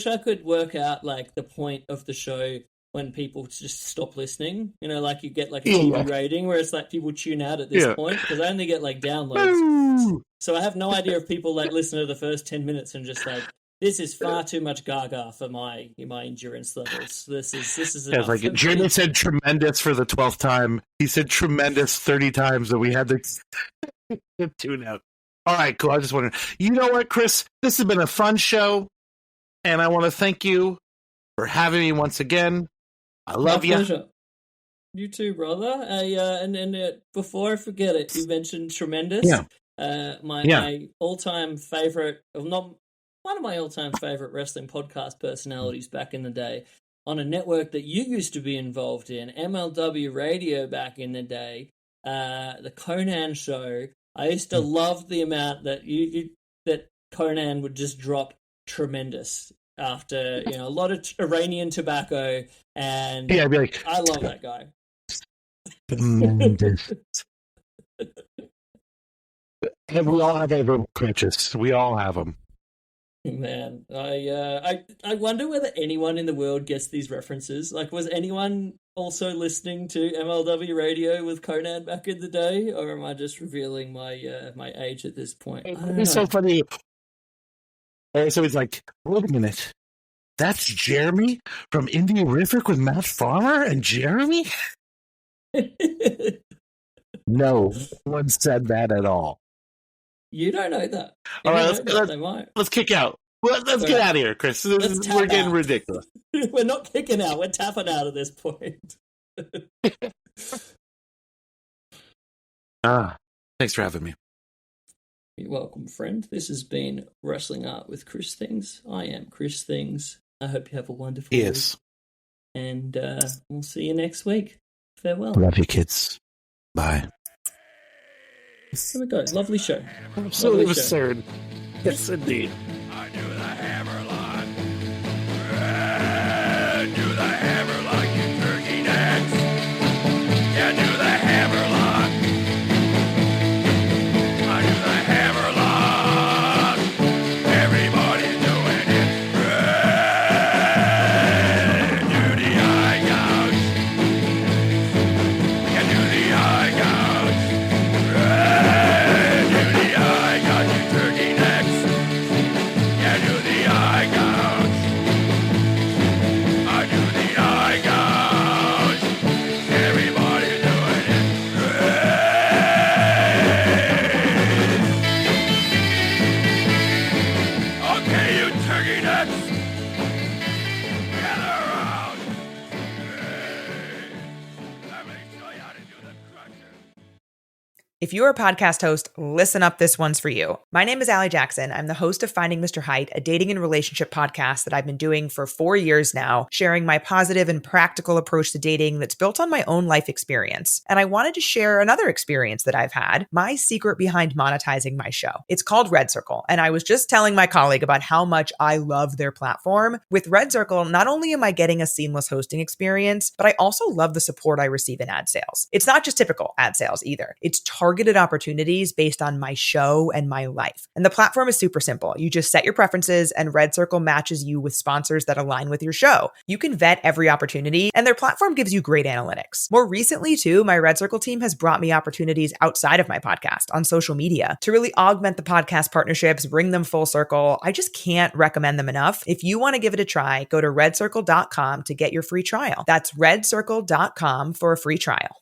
I could work out like the point of the show when people just stop listening. You know, like you get like a TV rating where it's like people tune out at this point, because I only get like downloads. So I have no idea if people like listen to the first 10 minutes and just like, this is far too much gaga for my endurance levels. This is enough. Like Jeremy said tremendous for the 12th time. He said tremendous 30 times that we had to tune out. All right, cool. I just wondered. You know what, Chris? This has been a fun show, and I want to thank you for having me once again. I My love you. pleasure. You too, brother. Before I forget it, you mentioned Tremendous. Yeah. My all-time favorite, not one of my all-time favorite wrestling podcast personalities back in the day, on a network that you used to be involved in, MLW Radio back in the day, the Conan show. I used to love the amount that that Conan would just drop Tremendous after a lot of Iranian tobacco, and I'd be like, I love that guy. Tremendous. And we all have favorite crutches. We all have them. Man, I wonder whether anyone in the world gets these references. Like, was anyone also listening to MLW Radio with Conan back in the day, or am I just revealing my my age at this point? It's so funny. And so it's like, wait a minute, that's Jeremey from Indian River with Matt Farmer and Jeremey? No one said that at all. You don't know that. All right, let's kick out. Let's get out of here, Chris. We're getting ridiculous. We're not kicking out. We're tapping out at this point. Thanks for having me. You're welcome, friend. This has been Wrestling Art with Chris Things. I am Chris Things. I hope you have a wonderful week. And we'll see you next week. Farewell. Love you, kids. Bye. Here we go. Lovely show. Absolutely absurd. Yes, indeed. I do the hammer lock. Do the hammer lock, you turkey necks. Yeah, do the hammer lock. I do the hammer lock. Everybody's doing it. Do the eye gouge. Yeah, do the eye gouge. Do the eye gouge, you turkey necks. Yeah, do the eye gouge. I do the eye gouge. Everybody's doing it. Okay, you turkey nuts. Gather around. Let me show you how to do the crusher. If you're a podcast host, listen up, this one's for you. My name is Allie Jackson. I'm the host of Finding Mr. Height, a dating and relationship podcast that I've been doing for 4 years now, sharing my positive and practical approach to dating that's built on my own life experience. And I wanted to share another experience that I've had, my secret behind monetizing my show. It's called Red Circle, and I was just telling my colleague about how much I love their platform. With Red Circle, not only am I getting a seamless hosting experience, but I also love the support I receive in ad sales. It's not just typical ad sales either. It's targeted opportunities based on my show and my life. And the platform is super simple. You just set your preferences and Red Circle matches you with sponsors that align with your show. You can vet every opportunity and their platform gives you great analytics. More recently too, my Red Circle team has brought me opportunities outside of my podcast on social media to really augment the podcast partnerships, bring them full circle. I just can't recommend them enough. If you want to give it a try, go to redcircle.com to get your free trial. That's redcircle.com for a free trial.